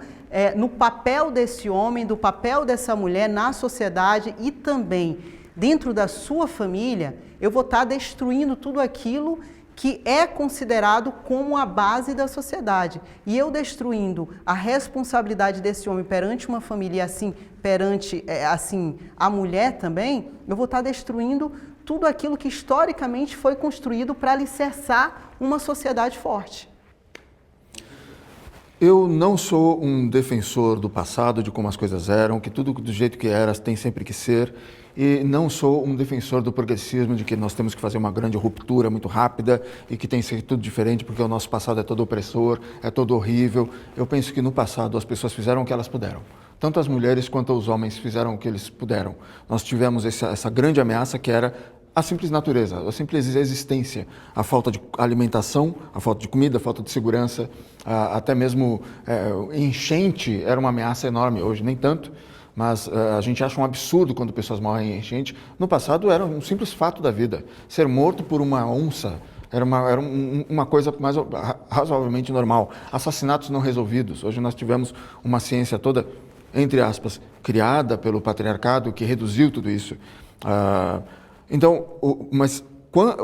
no papel desse homem, do papel dessa mulher na sociedade e também dentro da sua família, eu vou estar destruindo tudo aquilo que é considerado como a base da sociedade. E eu destruindo a responsabilidade desse homem perante uma família e assim, perante a mulher também, eu vou estar destruindo tudo aquilo que historicamente foi construído para alicerçar uma sociedade forte. Eu não sou um defensor do passado, de como as coisas eram, que tudo do jeito que era tem sempre que ser. E não sou um defensor do progressismo, de que nós temos que fazer uma grande ruptura muito rápida e que tem que ser tudo diferente porque o nosso passado é todo opressor, é todo horrível. Eu penso que no passado as pessoas fizeram o que elas puderam. Tanto as mulheres quanto os homens fizeram o que eles puderam. Nós tivemos essa grande ameaça que era a simples natureza, a simples existência, a falta de alimentação, a falta de comida, a falta de segurança, até mesmo enchente era uma ameaça enorme, hoje nem tanto. Mas a gente acha um absurdo quando pessoas morrem em enchente. No passado era um simples fato da vida. Ser morto por uma onça era uma coisa mais razoavelmente normal. Assassinatos não resolvidos. Hoje nós tivemos uma ciência toda, entre aspas, criada pelo patriarcado que reduziu tudo isso. Mas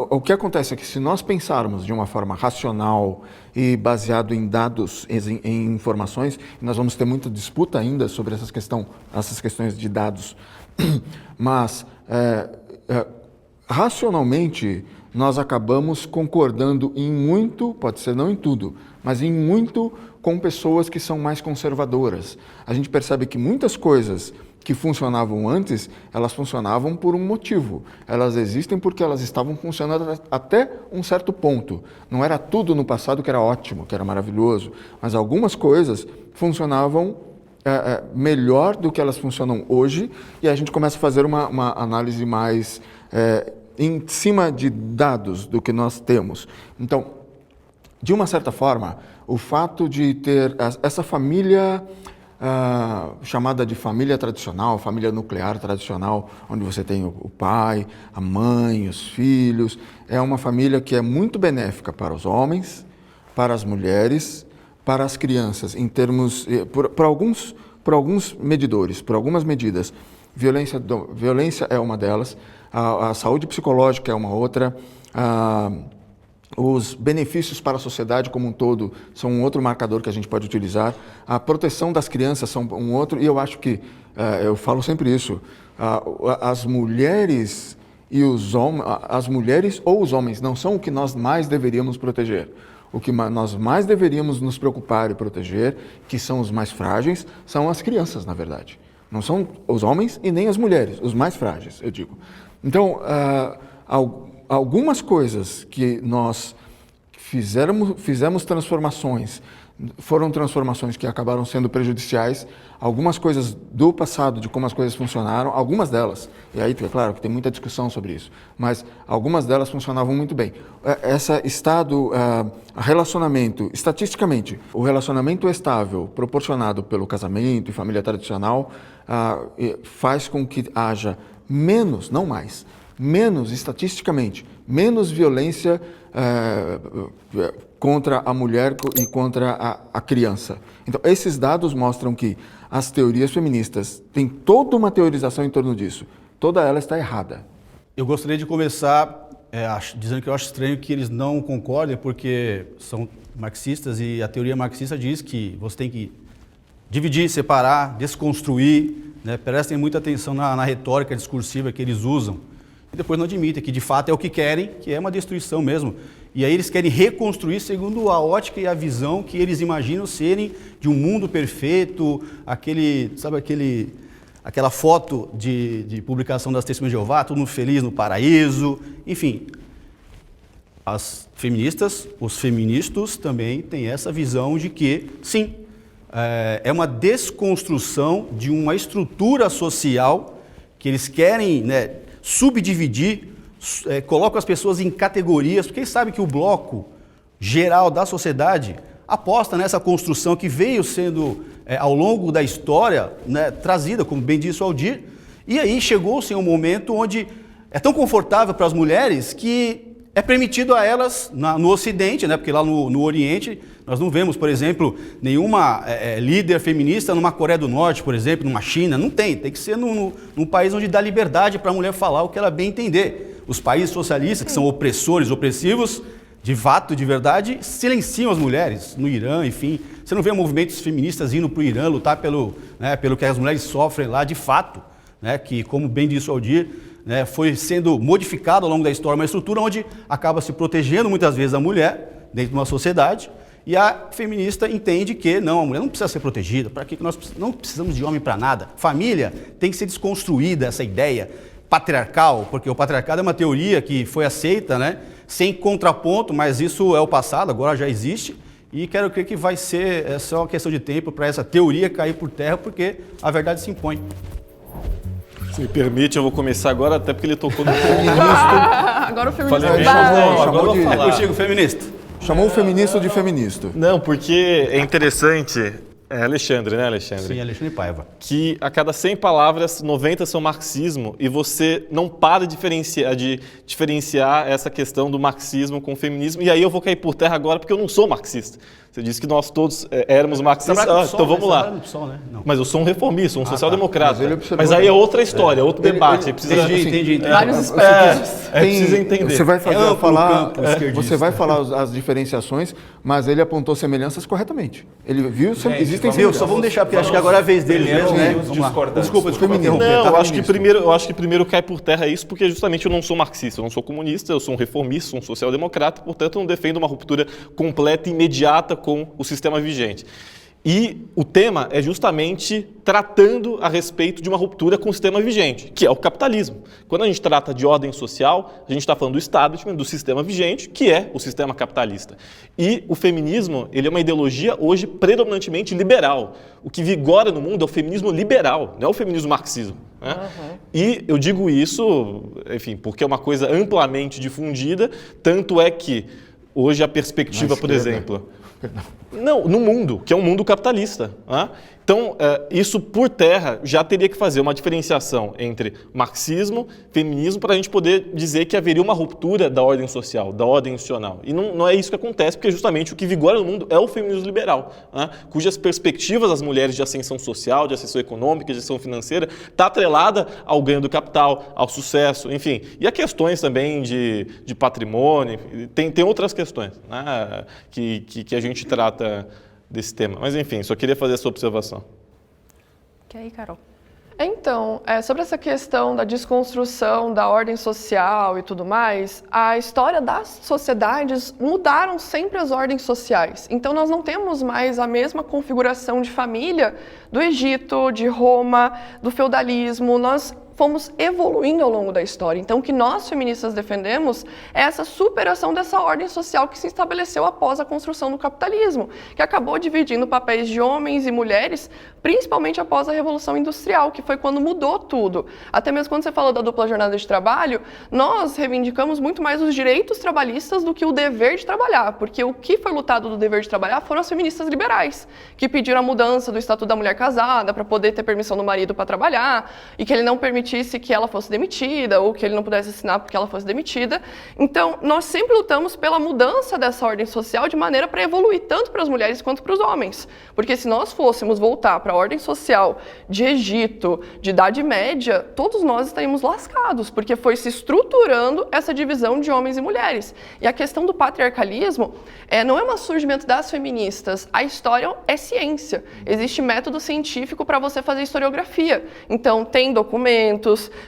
o que acontece é que se nós pensarmos de uma forma racional e baseado em dados, em informações, nós vamos ter muita disputa ainda sobre essas questões de dados, mas racionalmente nós acabamos concordando em muito, pode ser não em tudo, mas em muito com pessoas que são mais conservadoras. A gente percebe que muitas coisas que funcionavam antes, elas funcionavam por um motivo. Elas existem porque elas estavam funcionando até um certo ponto. Não era tudo no passado que era ótimo, que era maravilhoso, mas algumas coisas funcionavam melhor do que elas funcionam hoje, e a gente começa a fazer uma análise mais em cima de dados do que nós temos. Então, de uma certa forma, o fato de ter essa família chamada de família tradicional, família nuclear tradicional, onde você tem o pai, a mãe, os filhos, é uma família que é muito benéfica para os homens, para as mulheres, para as crianças, em termos, por alguns medidores, por algumas medidas. Violência é uma delas, a saúde psicológica é uma outra, os benefícios para a sociedade como um todo são um outro marcador que a gente pode utilizar. A proteção das crianças são um outro, e eu acho que, eu falo sempre isso, as mulheres e as mulheres ou os homens não são o que nós mais deveríamos proteger. O que nós mais deveríamos nos preocupar e proteger, que são os mais frágeis, são as crianças, na verdade. Não são os homens e nem as mulheres, os mais frágeis, eu digo. Então, algumas coisas que nós fizemos transformações, foram transformações que acabaram sendo prejudiciais, algumas coisas do passado, de como as coisas funcionaram, algumas delas, e aí é claro que tem muita discussão sobre isso, mas algumas delas funcionavam muito bem. Relacionamento, estatisticamente, o relacionamento estável proporcionado pelo casamento e família tradicional faz com que haja menos, não mais, menos estatisticamente, menos violência contra a mulher e contra a criança. Então, esses dados mostram que as teorias feministas têm toda uma teorização em torno disso. Toda ela está errada. Eu gostaria de começar dizendo que eu acho estranho que eles não concordem, porque são marxistas e a teoria marxista diz que você tem que dividir, separar, desconstruir, né? Prestem muita atenção na retórica discursiva que eles usam. e depois não admitem que de fato é o que querem, que é uma destruição mesmo. E aí eles querem reconstruir segundo a ótica e a visão que eles imaginam serem de um mundo perfeito, aquela foto de publicação das Testemunhas de Jeová, todo mundo feliz no paraíso, enfim. As feministas, os feministas também têm essa visão de que, sim, é uma desconstrução de uma estrutura social que eles querem, né, subdividir, colocam as pessoas em categorias, porque eles sabem que o bloco geral da sociedade aposta nessa construção que veio sendo, ao longo da história, né, trazida, como bem disse o Aldir, e aí chegou-se um momento onde é tão confortável para as mulheres que é permitido a elas, no Ocidente, né, porque lá no Oriente, nós não vemos, por exemplo, nenhuma líder feminista numa Coreia do Norte, por exemplo, numa China, não tem que ser num país onde dá liberdade para a mulher falar o que ela bem entender. Os países socialistas, que são opressores, opressivos, de fato, de verdade, silenciam as mulheres, no Irã, enfim. Você não vê movimentos feministas indo para o Irã lutar pelo que as mulheres sofrem lá, de fato, né, que, como bem disse o Aldir, né, foi sendo modificado ao longo da história, uma estrutura onde acaba se protegendo muitas vezes a mulher dentro de uma sociedade, e a feminista entende que não, a mulher não precisa ser protegida, para que nós não precisamos de homem para nada. Família tem que ser desconstruída, essa ideia patriarcal, porque o patriarcado é uma teoria que foi aceita, né, sem contraponto, mas isso é o passado, agora já existe, e quero crer que vai ser só uma questão de tempo para essa teoria cair por terra, porque a verdade se impõe. Se me permite, eu vou começar agora, até porque ele tocou no feminista. Agora o feminista Falei, chamou de... É contigo, feminista. Chamou o feminista de feminista. Não, porque é interessante, Alexandre, né, Alexandre? Sim, Alexandre Paiva. Que a cada 100 palavras, 90 são marxismo, e você não para de diferenciar essa questão do marxismo com o feminismo, e aí eu vou cair por terra agora porque eu não sou marxista. Você disse que nós todos éramos marxistas, então vamos lá. Mas eu sou um reformista, um social-democrata. Mas aí é outra história, outro debate. Entendi. Vários aspectos. Precisa entender. Você vai falar as diferenciações, mas ele apontou semelhanças corretamente. Ele viu, existem semelhanças. Só vamos deixar, porque acho que agora é a vez deles mesmo, né? Desculpa interromper. Não, eu acho que primeiro cai por terra isso, porque justamente eu não sou marxista, eu não sou comunista, eu sou um reformista, sou um social-democrata, portanto eu não defendo uma ruptura completa e imediata com o sistema vigente. E o tema é justamente tratando a respeito de uma ruptura com o sistema vigente, que é o capitalismo. Quando a gente trata de ordem social, a gente está falando do establishment, do sistema vigente, que é o sistema capitalista. E o feminismo, ele é uma ideologia hoje predominantemente liberal. O que vigora no mundo é o feminismo liberal, não é o feminismo marxismo. Né? Uhum. E eu digo isso, enfim, porque é uma coisa amplamente difundida, tanto é que hoje a perspectiva, por exemplo... Não, no mundo, que é um mundo capitalista. Né? Então, isso por terra já teria que fazer uma diferenciação entre marxismo, feminismo, para a gente poder dizer que haveria uma ruptura da ordem social, da ordem institucional. E não é isso que acontece, porque justamente o que vigora no mundo é o feminismo liberal, né? Cujas perspectivas das mulheres de ascensão social, de ascensão econômica, de ascensão financeira, está atrelada ao ganho do capital, ao sucesso, enfim. E a questões também de patrimônio, tem outras questões, né? que a gente trata desse tema. Mas, enfim, só queria fazer essa observação. Que aí, Carol? Então, sobre essa questão da desconstrução da ordem social e tudo mais, a história das sociedades mudaram sempre as ordens sociais. Então, nós não temos mais a mesma configuração de família do Egito, de Roma, do feudalismo. Nós fomos evoluindo ao longo da história. Então, o que nós feministas defendemos é essa superação dessa ordem social que se estabeleceu após a construção do capitalismo, que acabou dividindo papéis de homens e mulheres, principalmente após a Revolução Industrial, que foi quando mudou tudo. Até mesmo quando você falou da dupla jornada de trabalho, nós reivindicamos muito mais os direitos trabalhistas do que o dever de trabalhar, porque o que foi lutado do dever de trabalhar foram as feministas liberais, que pediram a mudança do Estatuto da Mulher Casada para poder ter permissão do marido para trabalhar, e que ele não permitisse que ela fosse demitida, ou que ele não pudesse assinar porque ela fosse demitida. Então, nós sempre lutamos pela mudança dessa ordem social de maneira para evoluir tanto para as mulheres quanto para os homens. Porque se nós fôssemos voltar para a ordem social de Egito, de Idade Média, todos nós estaríamos lascados, porque foi se estruturando essa divisão de homens e mulheres. E a questão do patriarcalismo não é um surgimento das feministas. A história é ciência. Existe método científico para você fazer historiografia. Então, tem documentos,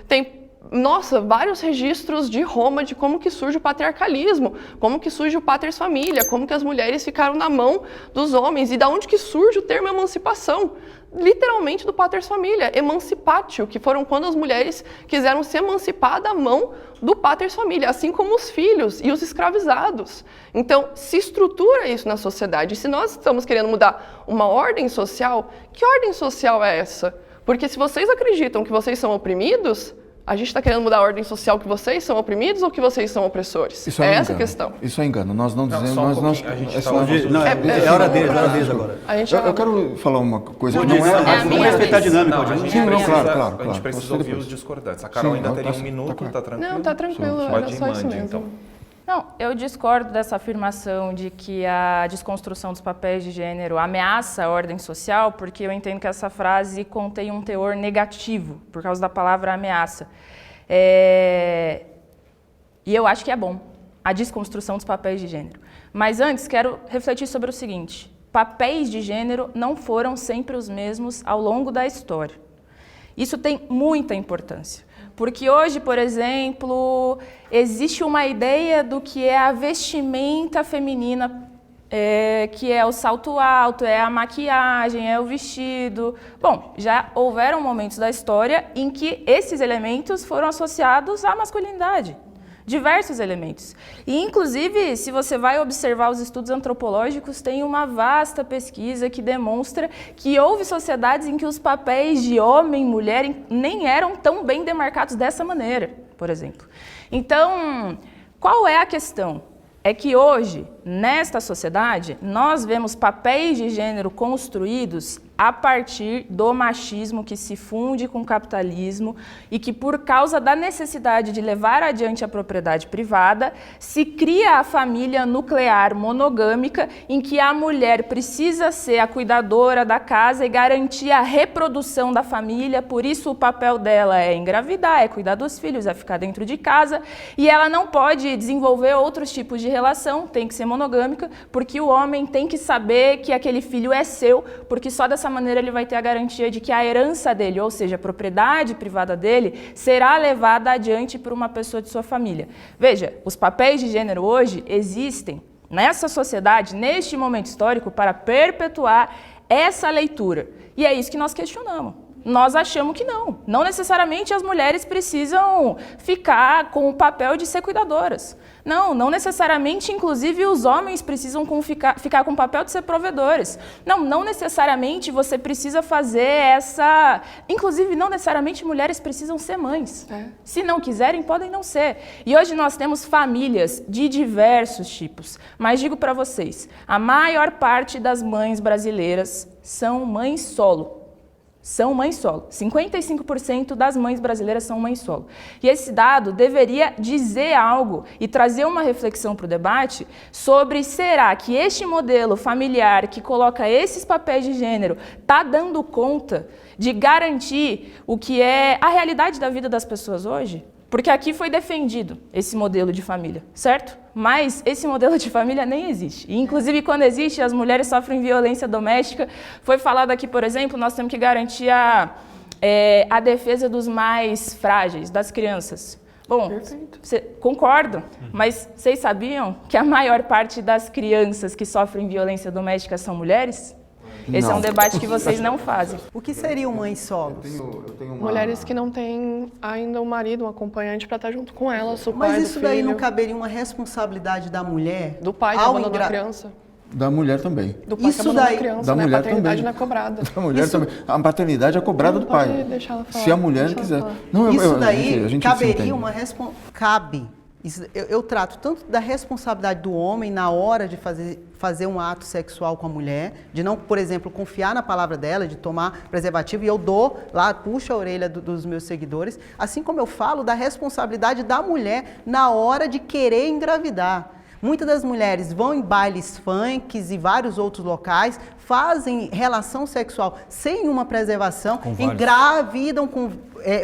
tem nossa, vários registros de Roma de como que surge o patriarcalismo, como que surge o paters familia, como que as mulheres ficaram na mão dos homens e da onde que surge o termo emancipação. Literalmente do paters familia, emancipatio, que foram quando as mulheres quiseram se emancipar da mão do paters familia, assim como os filhos e os escravizados. Então, se estrutura isso na sociedade. E se nós estamos querendo mudar uma ordem social, que ordem social é essa? Porque se vocês acreditam que vocês são oprimidos, a gente está querendo mudar a ordem social que vocês são oprimidos ou que vocês são opressores? Isso é essa a engano. questão. Isso é engano. Nós não dizemos... só um nós, pouquinho, a gente é tá só- ouvindo- Não, é hora deles agora. A gente eu quero falar uma coisa que Vamos não é... vamos respeitar a dinâmica. Não, a pode- gente Sim, não, precisa, claro, a claro. gente precisa Você ouvir depois. os discordantes. A Carol Sim, ainda não, teria tá- um minuto, tá tá tranquilo? Não, tá tranquilo, era Pode ir, só isso mande, mesmo. então. Não, eu discordo dessa afirmação de que a desconstrução dos papéis de gênero ameaça a ordem social, porque eu entendo que essa frase contém um teor negativo, por causa da palavra ameaça. E eu acho que é bom a desconstrução dos papéis de gênero. Mas antes, quero refletir sobre o seguinte: papéis de gênero não foram sempre os mesmos ao longo da história. Isso tem muita importância. Porque hoje, por exemplo, existe uma ideia do que é a vestimenta feminina, que é o salto alto, é a maquiagem, é o vestido. Bom, já houveram momentos da história em que esses elementos foram associados à masculinidade. Diversos elementos. E, inclusive, se você vai observar os estudos antropológicos, tem uma vasta pesquisa que demonstra que houve sociedades em que os papéis de homem e mulher nem eram tão bem demarcados dessa maneira, por exemplo. Então, qual é a questão? É que hoje, nesta sociedade, nós vemos papéis de gênero construídos a partir do machismo que se funde com o capitalismo e que, por causa da necessidade de levar adiante a propriedade privada, se cria a família nuclear monogâmica em que a mulher precisa ser a cuidadora da casa e garantir a reprodução da família, por isso o papel dela é engravidar, é cuidar dos filhos, é ficar dentro de casa, e ela não pode desenvolver outros tipos de relação, tem que ser monogâmica, porque o homem tem que saber que aquele filho é seu, porque só dessa maneira ele vai ter a garantia de que a herança dele, ou seja, a propriedade privada dele, será levada adiante por uma pessoa de sua família. Veja, os papéis de gênero hoje existem nessa sociedade, neste momento histórico, para perpetuar essa leitura. E é isso que nós questionamos. Nós achamos que não. Não necessariamente as mulheres precisam ficar com o papel de ser cuidadoras. Não, não necessariamente, inclusive, os homens precisam ficar com o papel de ser provedores. Não, não necessariamente você precisa fazer essa... Inclusive, não necessariamente mulheres precisam ser mães. Se não quiserem, podem não ser. E hoje nós temos famílias de diversos tipos. Mas digo para vocês, a maior parte das mães brasileiras são mães solo. São mães solo. 55% das mães brasileiras são mães solo. E esse dado deveria dizer algo e trazer uma reflexão para o debate sobre será que este modelo familiar que coloca esses papéis de gênero está dando conta de garantir o que é a realidade da vida das pessoas hoje? Porque aqui foi defendido esse modelo de família, certo? Mas esse modelo de família nem existe. E, inclusive, quando existe, as mulheres sofrem violência doméstica. Foi falado aqui, por exemplo, nós temos que garantir a defesa dos mais frágeis, das crianças. Bom, concordo, mas vocês sabiam que a maior parte das crianças que sofrem violência doméstica são mulheres? Esse é um debate que vocês não fazem. O que seriam mães solos? Mulheres que não têm ainda um marido, um acompanhante para estar junto com elas, o pai Mas do isso daí filho, não caberia uma responsabilidade da mulher? do pai que ao abandonou a engra- criança, Da mulher também. do pai que Isso abandonou daí- a criança, Da né? A mulher paternidade também. não é cobrada. Da mulher também. A paternidade é cobrada Não do pai. pode deixar ela falar, Se a mulher deixa ela quiser. falar. Não, Isso a daí gente se entende. caberia uma cabe. Eu trato tanto da responsabilidade do homem na hora de fazer um ato sexual com a mulher, de não, por exemplo, confiar na palavra dela, de tomar preservativo, e eu dou lá, puxo a orelha dos meus seguidores, assim como eu falo da responsabilidade da mulher na hora de querer engravidar. Muitas das mulheres vão em bailes funks e vários outros locais, fazem relação sexual sem uma preservação, engravidam,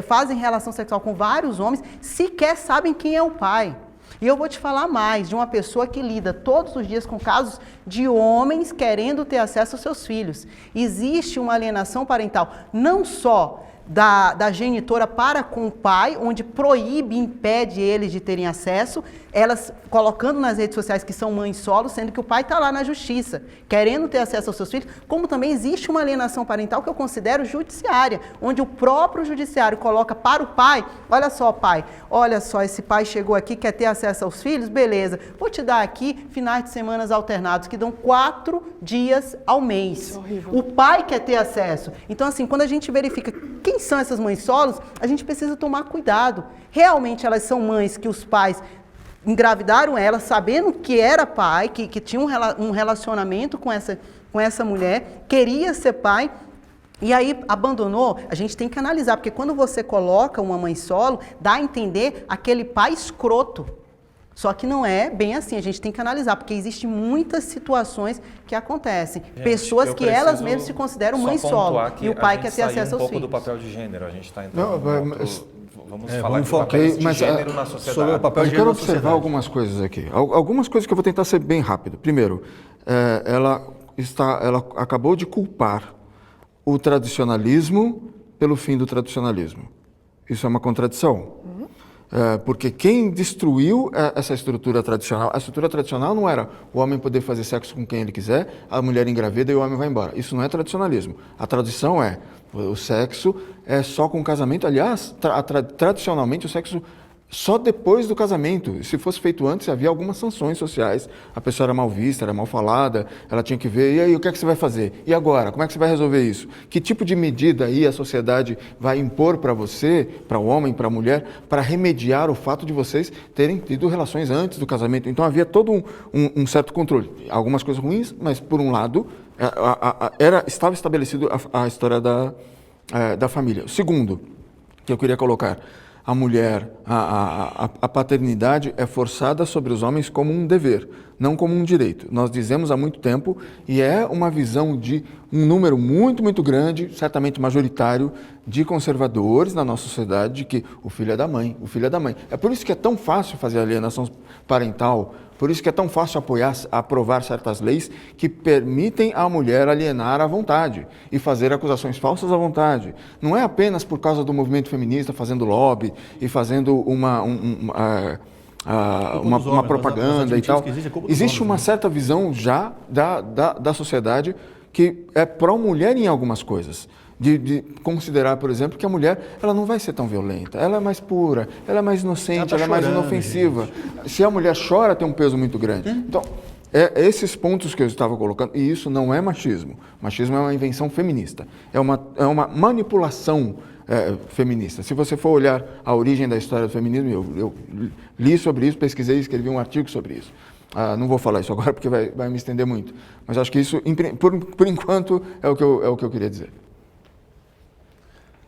fazem relação sexual com vários homens, sequer sabem quem é o pai. E eu vou te falar mais de uma pessoa que lida todos os dias com casos de homens querendo ter acesso aos seus filhos. Existe uma alienação parental, não só da genitora para com o pai, onde proíbe, impede eles de terem acesso, elas colocando nas redes sociais que são mães solo, sendo que o pai está lá na justiça, querendo ter acesso aos seus filhos, como também existe uma alienação parental que eu considero judiciária, onde o próprio judiciário coloca para o pai, olha só pai, olha só, esse pai chegou aqui, quer ter acesso aos filhos, beleza, vou te dar aqui finais de semanas alternados, que dão 4 dias ao mês. O pai quer ter acesso. Então assim, quando a gente verifica quem são essas mães solos, a gente precisa tomar cuidado. Realmente elas são mães que os pais engravidaram elas sabendo que era pai, que tinha um relacionamento com essa mulher, queria ser pai, e aí abandonou. A gente tem que analisar, porque quando você coloca uma mãe solo, dá a entender aquele pai escroto. Só que não é bem assim, a gente tem que analisar, porque existem muitas situações que acontecem. Gente, pessoas que elas mesmas se consideram mãe solo, e o pai quer ter acesso aos filhos. Um pouco do papel de gênero, a gente está entrando vamos falar de focar de gênero na sociedade. Sobre o papel de gênero, eu quero observar algumas coisas aqui. Algumas coisas que eu vou tentar ser bem rápido. Primeiro, ela acabou de culpar o tradicionalismo pelo fim do tradicionalismo. Isso é uma contradição. Porque quem destruiu essa estrutura tradicional, a estrutura tradicional não era o homem poder fazer sexo com quem ele quiser, a mulher engravida e o homem vai embora. Isso não é tradicionalismo. A tradição é o sexo é só com o casamento. Aliás, tradicionalmente o sexo só depois do casamento. Se fosse feito antes, havia algumas sanções sociais. A pessoa era mal vista, era mal falada, ela tinha que ver, e aí, o que é que você vai fazer? E agora? Como é que você vai resolver isso? Que tipo de medida aí a sociedade vai impor para você, para o homem, para a mulher, para remediar o fato de vocês terem tido relações antes do casamento? Então havia todo um certo controle. Algumas coisas ruins, mas por um lado, estava estabelecido a história da família. O segundo que eu queria colocar: a mulher, a paternidade é forçada sobre os homens como um dever, não como um direito. Nós dizemos há muito tempo, e é uma visão de um número muito, muito grande, certamente majoritário, de conservadores na nossa sociedade, de que o filho é da mãe, o filho é da mãe. É por isso que é tão fácil fazer alienação parental, por isso que é tão fácil aprovar certas leis que permitem à mulher alienar à vontade e fazer acusações falsas à vontade. Não é apenas por causa do movimento feminista fazendo lobby e fazendo uma propaganda e tal. Existe uma certa visão já da sociedade que é pró-mulher em algumas coisas. De considerar, por exemplo, que a mulher ela não vai ser tão violenta, ela é mais pura, ela é mais inocente, ela é mais inofensiva. Gente. Se a mulher chora, tem um peso muito grande. Então, esses pontos que eu estava colocando, e isso não é machismo. Machismo é uma invenção feminista, é uma manipulação feminista. Se você for olhar a origem da história do feminismo, eu li sobre isso, pesquisei e escrevi um artigo sobre isso. Não vou falar isso agora porque vai me estender muito, mas acho que isso, por enquanto, é o que eu queria dizer.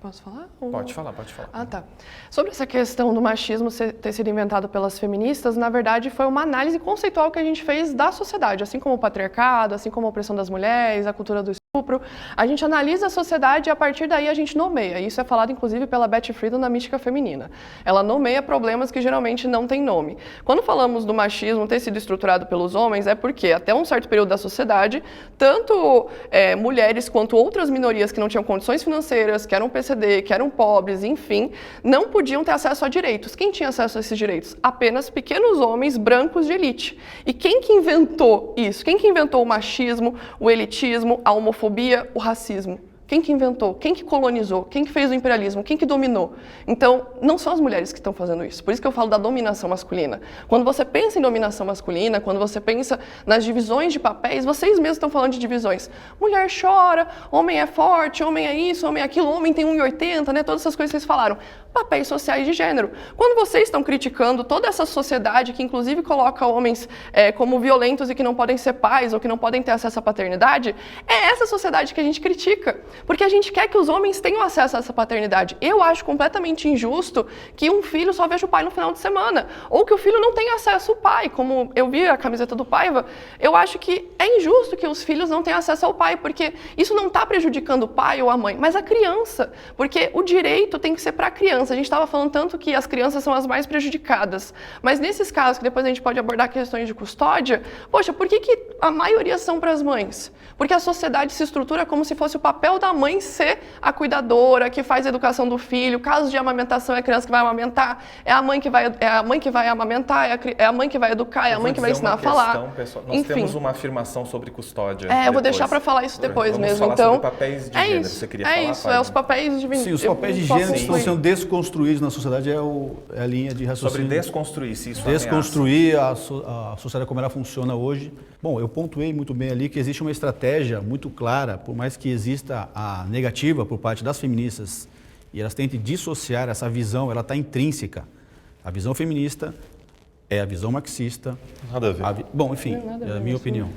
Posso falar? Pode falar. Tá. Sobre essa questão do machismo ter sido inventado pelas feministas, na verdade foi uma análise conceitual que a gente fez da sociedade, assim como o patriarcado, assim como a opressão das mulheres, a cultura do estupro. A gente analisa a sociedade e a partir daí a gente nomeia. Isso é falado inclusive pela Betty Friedan na Mística Feminina. Ela nomeia problemas que geralmente não têm nome. Quando falamos do machismo ter sido estruturado pelos homens, é porque até um certo período da sociedade, tanto mulheres quanto outras minorias que não tinham condições financeiras, que eram PCD, que eram pobres, enfim, não podiam ter acesso a direitos. Quem tinha acesso a esses direitos? Apenas pequenos homens brancos de elite. E quem que inventou isso? Quem que inventou o machismo, o elitismo, a homofobia, o racismo? Quem que inventou? Quem que colonizou? Quem que fez o imperialismo? Quem que dominou? Então, não são as mulheres que estão fazendo isso. Por isso que eu falo da dominação masculina. Quando você pensa em dominação masculina, quando você pensa nas divisões de papéis, vocês mesmos estão falando de divisões. Mulher chora, homem é forte, homem é isso, homem é aquilo, homem tem 1,80, né? Todas essas coisas que vocês falaram. Papéis sociais de gênero. Quando vocês estão criticando toda essa sociedade que inclusive coloca homens como violentos e que não podem ser pais ou que não podem ter acesso à paternidade, é essa sociedade que a gente critica. Porque a gente quer que os homens tenham acesso a essa paternidade. Eu acho completamente injusto que um filho só veja o pai no final de semana. Ou que o filho não tenha acesso ao pai. Como eu vi a camiseta do Paiva, eu acho que é injusto que os filhos não tenham acesso ao pai, porque isso não está prejudicando o pai ou a mãe, mas a criança. Porque o direito tem que ser para a criança. criança, a gente estava falando tanto que as crianças são as mais prejudicadas, mas nesses casos, que depois a gente pode abordar questões de custódia, poxa, por que a maioria são para as mães? Porque a sociedade se estrutura como se fosse o papel da mãe ser a cuidadora, que faz a educação do filho, casos de amamentação é a criança que vai amamentar, é a mãe que vai amamentar, é a mãe que vai educar, é a mãe que vai ensinar a falar. Pessoal, nós temos uma afirmação sobre custódia. Eu vou deixar para falar isso depois Vamos mesmo. falar Então, sobre papéis de gênero. Você queria falar, isso, os papéis de Sim, os papéis de gênero estão sendo desconstruídos na sociedade, é a linha de raciocínio. Sobre desconstruir, se isso desconstruir a sociedade como ela funciona hoje. Bom, eu pontuei muito bem ali que existe uma estratégia muito clara, por mais que exista a negativa por parte das feministas, e elas tentem dissociar essa visão, ela está intrínseca. A visão feminista é a visão marxista. Nada a ver. Bom, enfim, é a minha opinião.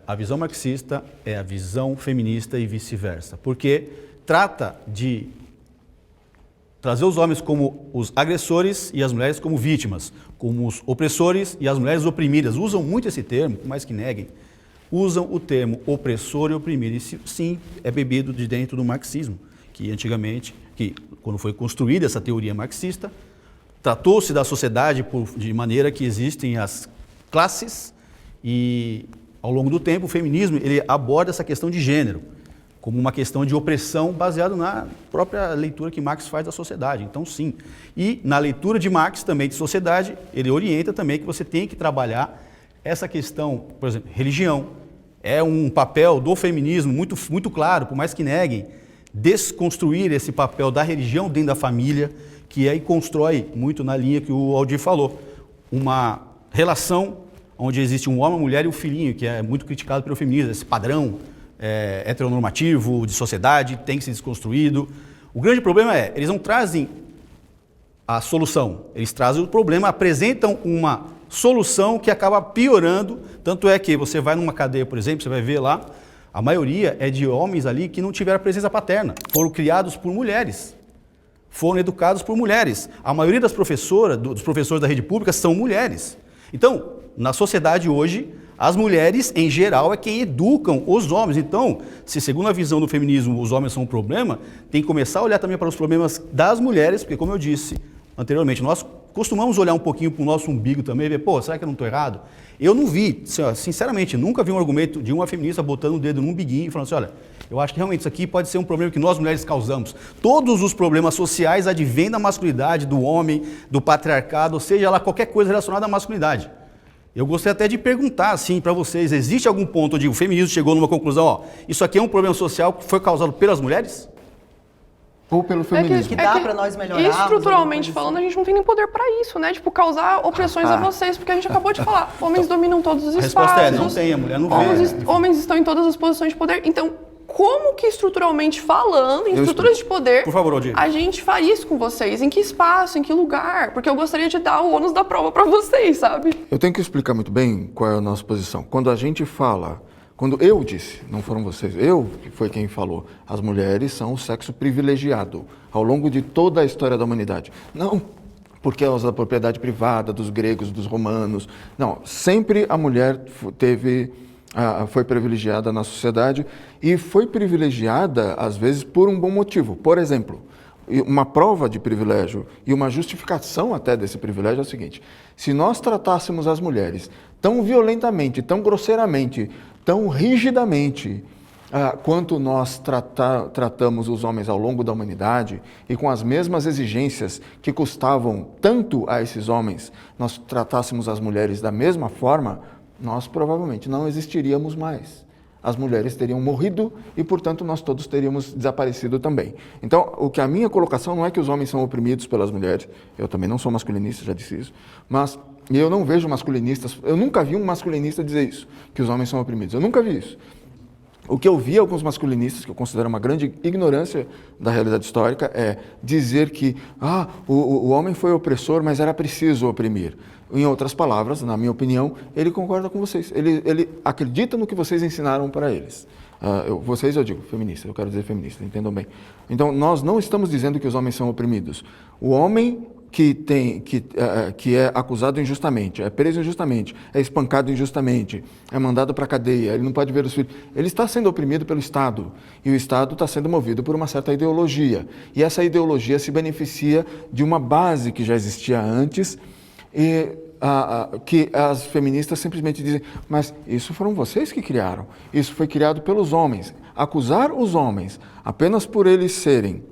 A visão marxista é a visão feminista e vice-versa, porque trata de trazer os homens como os agressores e as mulheres como vítimas, como os opressores e as mulheres oprimidas. Usam muito esse termo, por mais que neguem, usam o termo opressor e oprimido. E sim, é bebido de dentro do marxismo, que antigamente, quando foi construída essa teoria marxista, tratou-se da sociedade de maneira que existem as classes e, ao longo do tempo, o feminismo ele aborda essa questão de gênero como uma questão de opressão baseado na própria leitura que Marx faz da sociedade. Então, sim. E na leitura de Marx também de sociedade, ele orienta também que você tem que trabalhar essa questão, por exemplo, religião. É um papel do feminismo muito, muito claro, por mais que neguem, desconstruir esse papel da religião dentro da família, que aí constrói muito na linha que o Aldir falou. Uma relação onde existe um homem, uma mulher e um filhinho, que é muito criticado pelo feminismo, esse padrão heteronormativo de sociedade, tem que ser desconstruído. O grande problema é, eles não trazem a solução, eles trazem o problema, apresentam uma solução que acaba piorando, tanto é que você vai numa cadeia, por exemplo, você vai ver lá, a maioria é de homens ali que não tiveram a presença paterna, foram criados por mulheres, foram educados por mulheres. A maioria das professoras, dos professores da rede pública são mulheres. Então, na sociedade hoje, as mulheres, em geral, é quem educam os homens. Então, se segundo a visão do feminismo os homens são um problema, tem que começar a olhar também para os problemas das mulheres, porque, como eu disse anteriormente, nós costumamos olhar um pouquinho para o nosso umbigo também e ver, pô, será que eu não estou errado? Eu não vi, sinceramente, nunca vi um argumento de uma feminista botando o dedo no umbiguinho e falando assim, olha, eu acho que realmente isso aqui pode ser um problema que nós mulheres causamos. Todos os problemas sociais advêm da masculinidade, do homem, do patriarcado, ou seja lá qualquer coisa relacionada à masculinidade. Eu gostaria até de perguntar assim para vocês, existe algum ponto onde o feminismo chegou numa conclusão, ó, isso aqui é um problema social que foi causado pelas mulheres? Ou pelo feminismo? Que dá para nós melhorarmos. Estruturalmente falando, a gente não tem nem poder para isso, né? Tipo, causar opressões a vocês, porque a gente acabou de falar, homens dominam todos os espaços. A resposta é, não tem, a mulher não vê. Homens estão em todas as posições de poder, então como que estruturalmente falando, em estruturas de poder, por favor, Aldir, a gente faria isso com vocês? Em que espaço, em que lugar? Porque eu gostaria de dar o ônus da prova para vocês, sabe? Eu tenho que explicar muito bem qual é a nossa posição. Quando a gente fala, quando eu disse, não foram vocês, eu que foi quem falou, as mulheres são o sexo privilegiado ao longo de toda a história da humanidade. Não porque causa da propriedade privada, dos gregos, dos romanos. Não, sempre a mulher foi privilegiada na sociedade e foi privilegiada, às vezes, por um bom motivo. Por exemplo, uma prova de privilégio e uma justificação até desse privilégio é o seguinte: se nós tratássemos as mulheres tão violentamente, tão grosseiramente, tão rigidamente, quanto nós tratamos os homens ao longo da humanidade e com as mesmas exigências que custavam tanto a esses homens, nós tratássemos as mulheres da mesma forma, nós provavelmente não existiríamos mais. As mulheres teriam morrido e, portanto, nós todos teríamos desaparecido também. Então, a minha colocação não é que os homens são oprimidos pelas mulheres, eu também não sou masculinista, já disse isso, mas eu não vejo masculinistas, eu nunca vi um masculinista dizer isso, que os homens são oprimidos, eu nunca vi isso. O que eu vi alguns masculinistas, que eu considero uma grande ignorância da realidade histórica, é dizer que o homem foi opressor, mas era preciso oprimir. Em outras palavras, na minha opinião, ele concorda com vocês. Ele acredita no que vocês ensinaram para eles. Eu digo feminista, eu quero dizer feminista, entendam bem. Então, nós não estamos dizendo que os homens são oprimidos. O homem que é acusado injustamente, é preso injustamente, é espancado injustamente, é mandado para a cadeia, ele não pode ver os filhos, ele está sendo oprimido pelo Estado, e o Estado está sendo movido por uma certa ideologia, e essa ideologia se beneficia de uma base que já existia antes, e que as feministas simplesmente dizem, mas isso foram vocês que criaram, isso foi criado pelos homens. Acusar os homens apenas por eles serem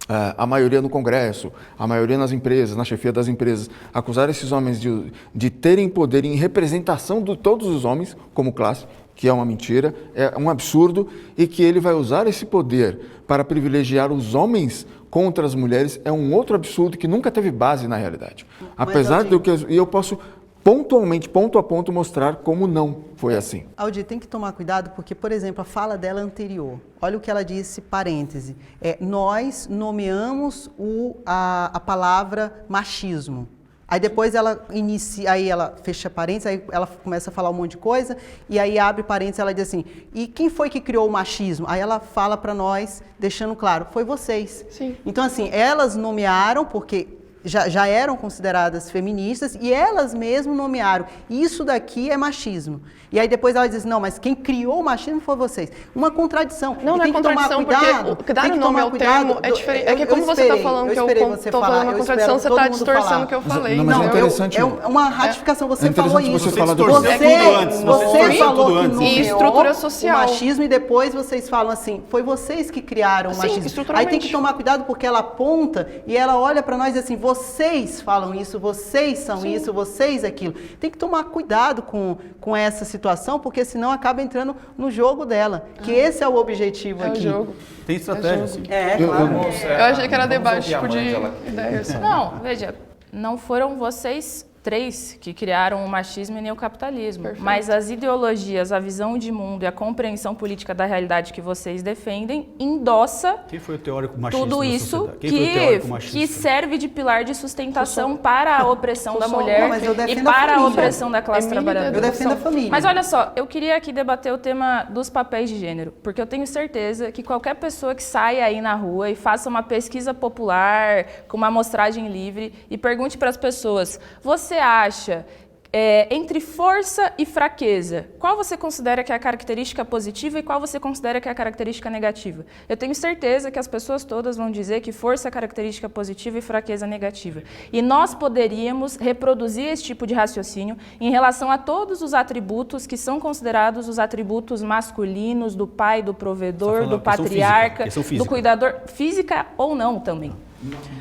a maioria no Congresso, a maioria nas empresas, na chefia das empresas, acusar esses homens de terem poder em representação de todos os homens como classe, que é uma mentira, é um absurdo, e que ele vai usar esse poder para privilegiar os homens contra as mulheres, é um outro absurdo que nunca teve base na realidade. Apesar do que eu posso pontualmente, ponto a ponto, mostrar como não foi assim. Aldir, tem que tomar cuidado porque, por exemplo, a fala dela anterior, olha o que ela disse, parêntese, nós nomeamos a palavra machismo. Aí depois ela inicia, aí ela fecha parênteses, aí ela começa a falar um monte de coisa, e aí abre parênteses, ela diz assim, e quem foi que criou o machismo? Aí ela fala para nós, deixando claro, foi vocês. Sim. Então, assim, elas nomearam, porque já eram consideradas feministas, e elas mesmas nomearam, isso daqui é machismo. E aí depois ela diz, não, mas quem criou o machismo foi vocês. Uma contradição. Não é contradição, porque dar o nome ao termo é diferente. É que como você está falando que eu estou falando uma contradição, você está distorcendo o que eu falei. Não, mas é interessante. É uma ratificação, você falou isso. Você falou que nomeou e estrutura social. o machismo, e depois vocês falam assim, foi vocês que criaram o machismo. Aí tem que tomar cuidado, porque ela aponta e ela olha para nós e diz assim, vocês falam isso, vocês são isso, vocês aquilo. Tem que tomar cuidado com essa situação, porque senão acaba entrando no jogo dela, que esse é o objetivo aqui. O jogo. Tem estratégia, sim. Claro. Eu achei que era debate tipo de ideias. Não, veja, não foram vocês três que criaram o machismo e nem o capitalismo. Perfeito. Mas as ideologias, a visão de mundo e a compreensão política da realidade que vocês defendem endossa Quem foi o teórico machista tudo na isso sociedade? Quem foi o teórico machista? que serve de pilar de sustentação para a opressão da mulher mas eu e defendo a para a família. opressão da classe trabalhadora. Eu defendo a família. Mas olha só, eu queria aqui debater o tema dos papéis de gênero, porque eu tenho certeza que qualquer pessoa que saia aí na rua e faça uma pesquisa popular com uma amostragem livre e pergunte para as pessoas, você acha entre força e fraqueza, qual você considera que é a característica positiva e qual você considera que é a característica negativa? Eu tenho certeza que as pessoas todas vão dizer que força é característica positiva e fraqueza negativa. E nós poderíamos reproduzir esse tipo de raciocínio em relação a todos os atributos que são considerados os atributos masculinos do pai, do provedor, do patriarca, do cuidador, física ou não também.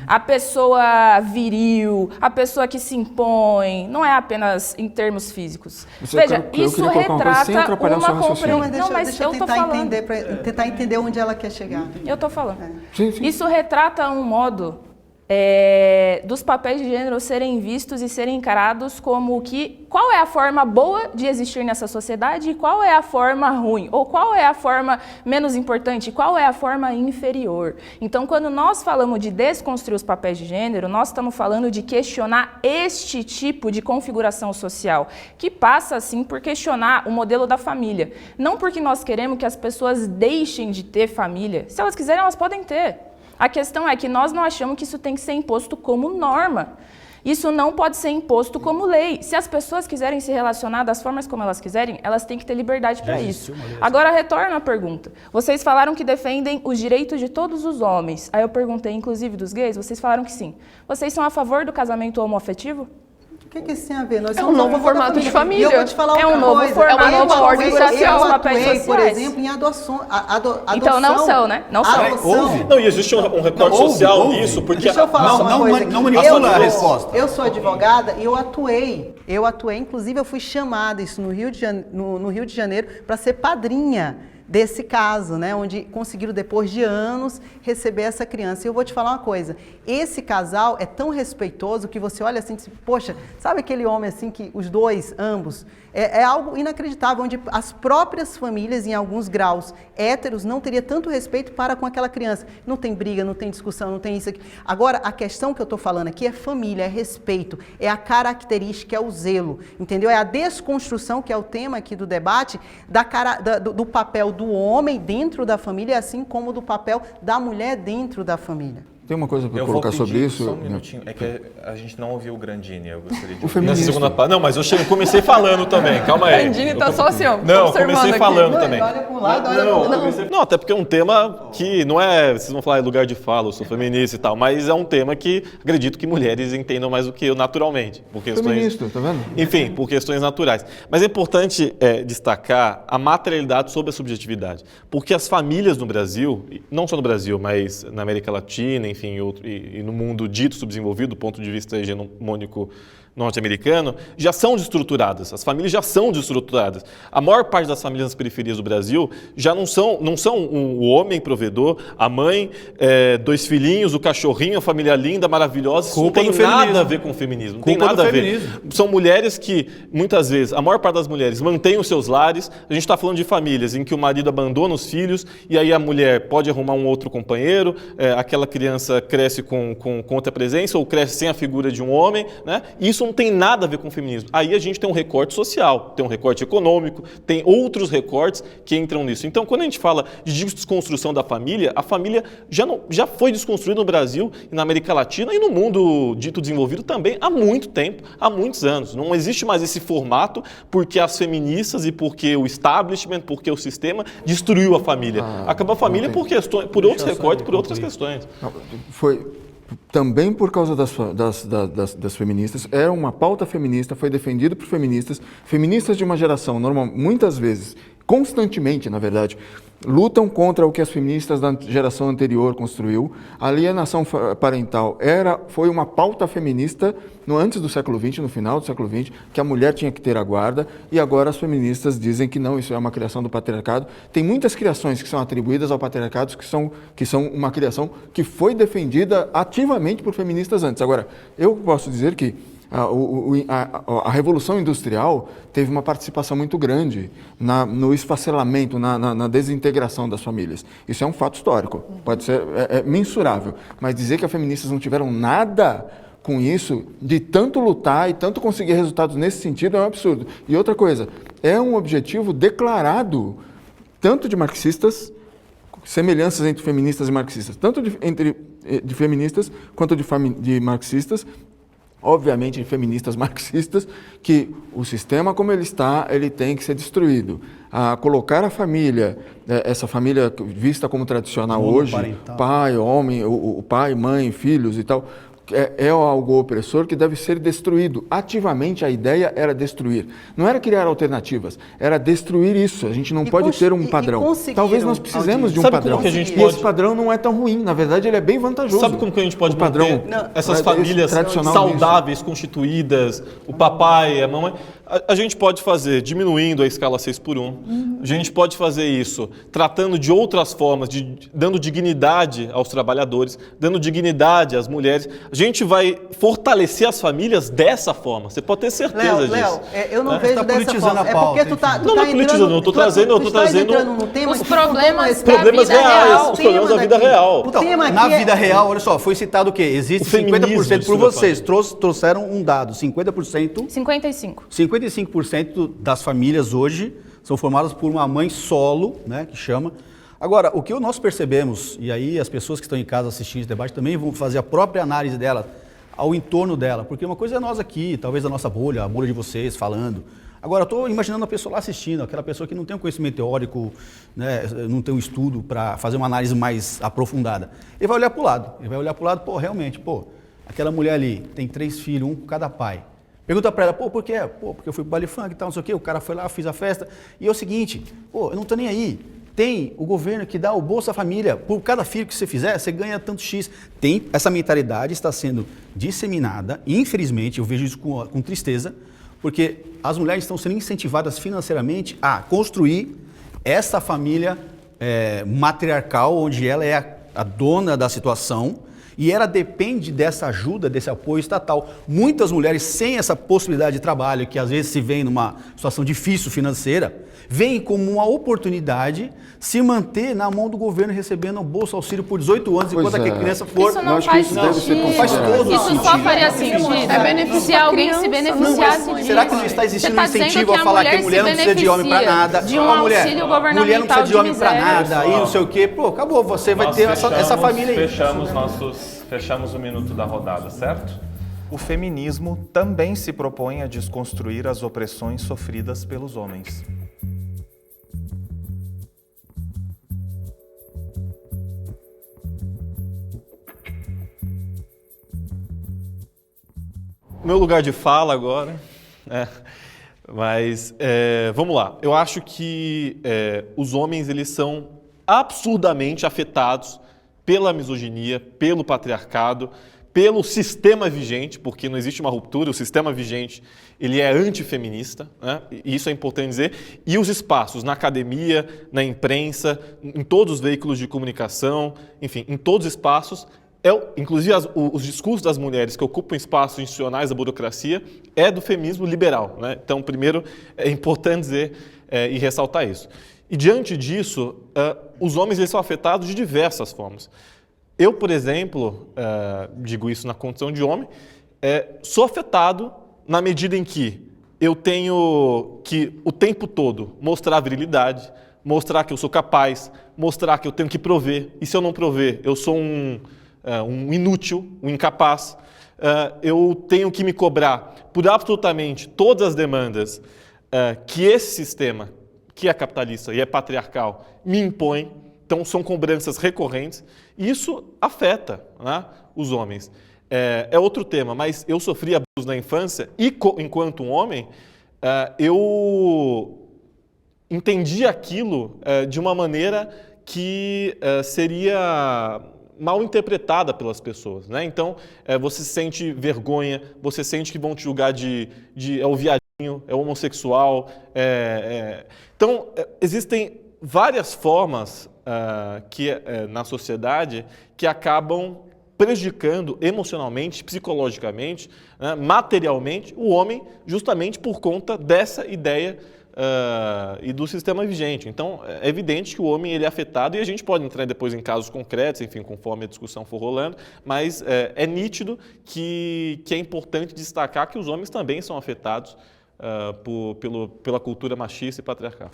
A pessoa viril, a pessoa que se impõe, não é apenas em termos físicos. Veja, isso retrata uma compreensão. Não, mas deixa eu tentar entender onde ela quer chegar. Eu estou falando. Sim. Isso retrata um modo dos papéis de gênero serem vistos e serem encarados como qual é a forma boa de existir nessa sociedade e qual é a forma ruim, ou qual é a forma menos importante, qual é a forma inferior. Então, quando nós falamos de desconstruir os papéis de gênero, nós estamos falando de questionar este tipo de configuração social, que passa, assim, por questionar o modelo da família. Não porque nós queremos que as pessoas deixem de ter família. Se elas quiserem, elas podem ter. A questão é que nós não achamos que isso tem que ser imposto como norma. Isso não pode ser imposto como lei. Se as pessoas quiserem se relacionar das formas como elas quiserem, elas têm que ter liberdade para isso. Agora, retorno à pergunta. Vocês falaram que defendem os direitos de todos os homens. Aí eu perguntei, inclusive dos gays, vocês falaram que sim. Vocês são a favor do casamento homoafetivo? O que isso tem a ver? Nós um novo formato de família. E eu vou te falar outra coisa. É uma nova ordem social, eu papéis atuei, sociais. por exemplo, em adoção. Então não são, né? Não são. Não, e existe um recorte social nisso, porque... Deixa eu falar uma coisa. Não manipula a resposta. Eu sou advogada e eu atuei, inclusive eu fui chamada isso no Rio de Janeiro para ser padrinha desse caso, né, onde conseguiram, depois de anos, receber essa criança. E eu vou te falar uma coisa, esse casal é tão respeitoso que você olha assim e diz, poxa, sabe aquele homem assim que os dois, ambos, é algo inacreditável, onde as próprias famílias, em alguns graus héteros, não teriam tanto respeito para com aquela criança. Não tem briga, não tem discussão, não tem isso aqui. Agora, a questão que eu estou falando aqui é família, é respeito, é a característica, é o zelo, entendeu? É a desconstrução, que é o tema aqui do debate, do papel do homem dentro da família, assim como do papel da mulher dentro da família. Tem uma coisa para Eu colocar vou pedir sobre isso? só um minutinho. É que a gente não ouviu o Grandini, eu gostaria de O ouvir. Na feminista. segunda parte. Não, mas eu comecei falando também, calma aí. Andini tá só assim, ó, Não, eu observando comecei aqui. falando também. Olha para um lado, olha para o outro. Não, até porque é um tema que não é, vocês vão falar em lugar de fala, eu sou feminista e tal, mas é um tema que acredito que mulheres entendam mais do que eu naturalmente. Por questões, Feminista, tá vendo? enfim, por questões naturais. Mas é importante destacar a materialidade sobre a subjetividade. Porque as famílias no Brasil, não só no Brasil, mas na América Latina, enfim, e no mundo dito subdesenvolvido, do ponto de vista hegemônico norte-americano, já são desestruturadas. As famílias já são desestruturadas. A maior parte das famílias nas periferias do Brasil já não são o homem provedor, a mãe, 2 filhinhos, o cachorrinho, a família linda, maravilhosa. Isso não Culpa tem do feminismo. nada a ver com o feminismo. Não tem Culpa nada do a ver. feminismo. São mulheres que, muitas vezes, a maior parte das mulheres mantém os seus lares. A gente está falando de famílias em que o marido abandona os filhos e aí a mulher pode arrumar um outro companheiro, aquela criança cresce com outra presença ou cresce sem a figura de um homem, né? Isso não tem nada a ver com o feminismo. Aí a gente tem um recorte social, tem um recorte econômico, tem outros recortes que entram nisso. Então, quando a gente fala de desconstrução da família, a família já foi desconstruída no Brasil e na América Latina e no mundo dito desenvolvido também há muito tempo, há muitos anos. Não existe mais esse formato porque as feministas e porque o establishment, porque o sistema destruiu a família. Acabou a família por outros recortes, por outras questões. Não, foi também por causa das feministas, era uma pauta feminista, foi defendido por feministas de uma geração, muitas vezes, constantemente, na verdade, lutam contra o que as feministas da geração anterior construiu. A alienação parental foi uma pauta feminista antes do século XX, no final do século XX, que a mulher tinha que ter a guarda, e agora as feministas dizem que não, isso é uma criação do patriarcado. Tem muitas criações que são atribuídas ao patriarcado que são uma criação que foi defendida ativamente por feministas antes. Agora, eu posso dizer que a Revolução Industrial teve uma participação muito grande no esfacelamento, na desintegração das famílias. Isso é um fato histórico, pode ser mensurável, mas dizer que as feministas não tiveram nada com isso, de tanto lutar e tanto conseguir resultados nesse sentido, é um absurdo. E outra coisa, é um objetivo declarado tanto de marxistas, semelhanças entre feministas e marxistas, tanto de feministas quanto de marxistas, obviamente de feministas marxistas, que o sistema como ele está, ele tem que ser destruído. Colocar a família, essa família vista como tradicional hoje, pai, homem, o pai, mãe, filhos e tal, é algo opressor que deve ser destruído. Ativamente a ideia era destruir. Não era criar alternativas, era destruir isso. A gente não pode ter um padrão. Talvez nós precisemos de um padrão. Como que a gente E pode... esse padrão não é tão ruim. Na verdade, ele é bem vantajoso. Sabe como que a gente pode padrão essas famílias saudáveis, constituídas, o papai, a mamãe? A gente pode fazer diminuindo a escala 6x1. A gente pode fazer isso tratando de outras formas, dando dignidade aos trabalhadores, dando dignidade às mulheres. A gente vai fortalecer as famílias dessa forma. Você pode ter certeza disso. Léo, eu não vejo dessa forma. É porque tu tá não é politizando, eu estou trazendo no tema os que problemas da problemas vida reais, real. os problemas da vida real. Então, na vida real, olha só, foi citado o quê? Existe 50% por vocês. Trouxeram um dado, 50%. 55% das famílias hoje são formadas por uma mãe solo, né, que chama. Agora, o que nós percebemos, e aí as pessoas que estão em casa assistindo esse debate também vão fazer a própria análise dela, ao entorno dela, porque uma coisa é nós aqui, talvez a nossa bolha, a bolha de vocês falando. Agora, eu estou imaginando a pessoa lá assistindo, aquela pessoa que não tem um conhecimento teórico, né, não tem um estudo para fazer uma análise mais aprofundada. Ele vai olhar para o lado, pô, realmente, aquela mulher ali tem 3 filhos, um com cada pai. Pergunta para ela, por quê? Porque eu fui pro baile funk e tal, não sei o quê, o cara foi lá, fiz a festa. E é o seguinte, eu não tô nem aí. Tem o governo que dá o Bolsa Família, por cada filho que você fizer, você ganha tanto X. Tem, essa mentalidade está sendo disseminada, e infelizmente, eu vejo isso com tristeza, porque as mulheres estão sendo incentivadas financeiramente a construir essa família matriarcal, onde ela é a dona da situação, e ela depende dessa ajuda, desse apoio estatal. Muitas mulheres sem essa possibilidade de trabalho, que às vezes se veem numa situação difícil financeira, veem como uma oportunidade se manter na mão do governo recebendo o Bolsa Auxílio por 18 anos, enquanto a criança for... Isso não faz sentido. Não faz todo isso sentido. Só faria sentido se alguém se beneficiasse disso. Será que não está existindo um incentivo a falar que a mulher não precisa de homem para nada? De um auxílio governamental mulher não precisa de homem para nada, e não sei o quê. Acabou, você vai ter essa família aí. Fechamos nossos nós fechamos o minuto da rodada, certo? O feminismo também se propõe a desconstruir as opressões sofridas pelos homens. Meu lugar de fala agora, vamos lá. Eu acho que os homens eles são absurdamente afetados pela misoginia, pelo patriarcado, pelo sistema vigente, porque não existe uma ruptura, o sistema vigente ele é antifeminista, né? E isso é importante dizer, e os espaços na academia, na imprensa, em todos os veículos de comunicação, enfim, em todos os espaços, inclusive os discursos das mulheres que ocupam espaços institucionais da burocracia é do feminismo liberal, né? Então, primeiro, é importante dizer e ressaltar isso. E diante disso, os homens eles são afetados de diversas formas. Eu, por exemplo, digo isso na condição de homem, sou afetado na medida em que eu tenho que o tempo todo mostrar virilidade, mostrar que eu sou capaz, mostrar que eu tenho que prover, e se eu não prover, eu sou um inútil, um incapaz. Eu tenho que me cobrar por absolutamente todas as demandas que esse sistema, que é capitalista e é patriarcal, me impõe. Então, são cobranças recorrentes e isso afeta, né, os homens. É outro tema, mas eu sofri abuso na infância e, enquanto um homem, eu entendi aquilo de uma maneira que seria mal interpretada pelas pessoas, né? Então, você sente vergonha, você sente que vão te julgar de é o viadinho, é o homossexual. Então, existem várias formas na sociedade que acabam prejudicando emocionalmente, psicologicamente, né, materialmente, o homem justamente por conta dessa ideia e do sistema vigente. Então, é evidente que o homem ele é afetado e a gente pode entrar depois em casos concretos, enfim, conforme a discussão for rolando, mas é nítido que é importante destacar que os homens também são afetados pela cultura machista e patriarcal.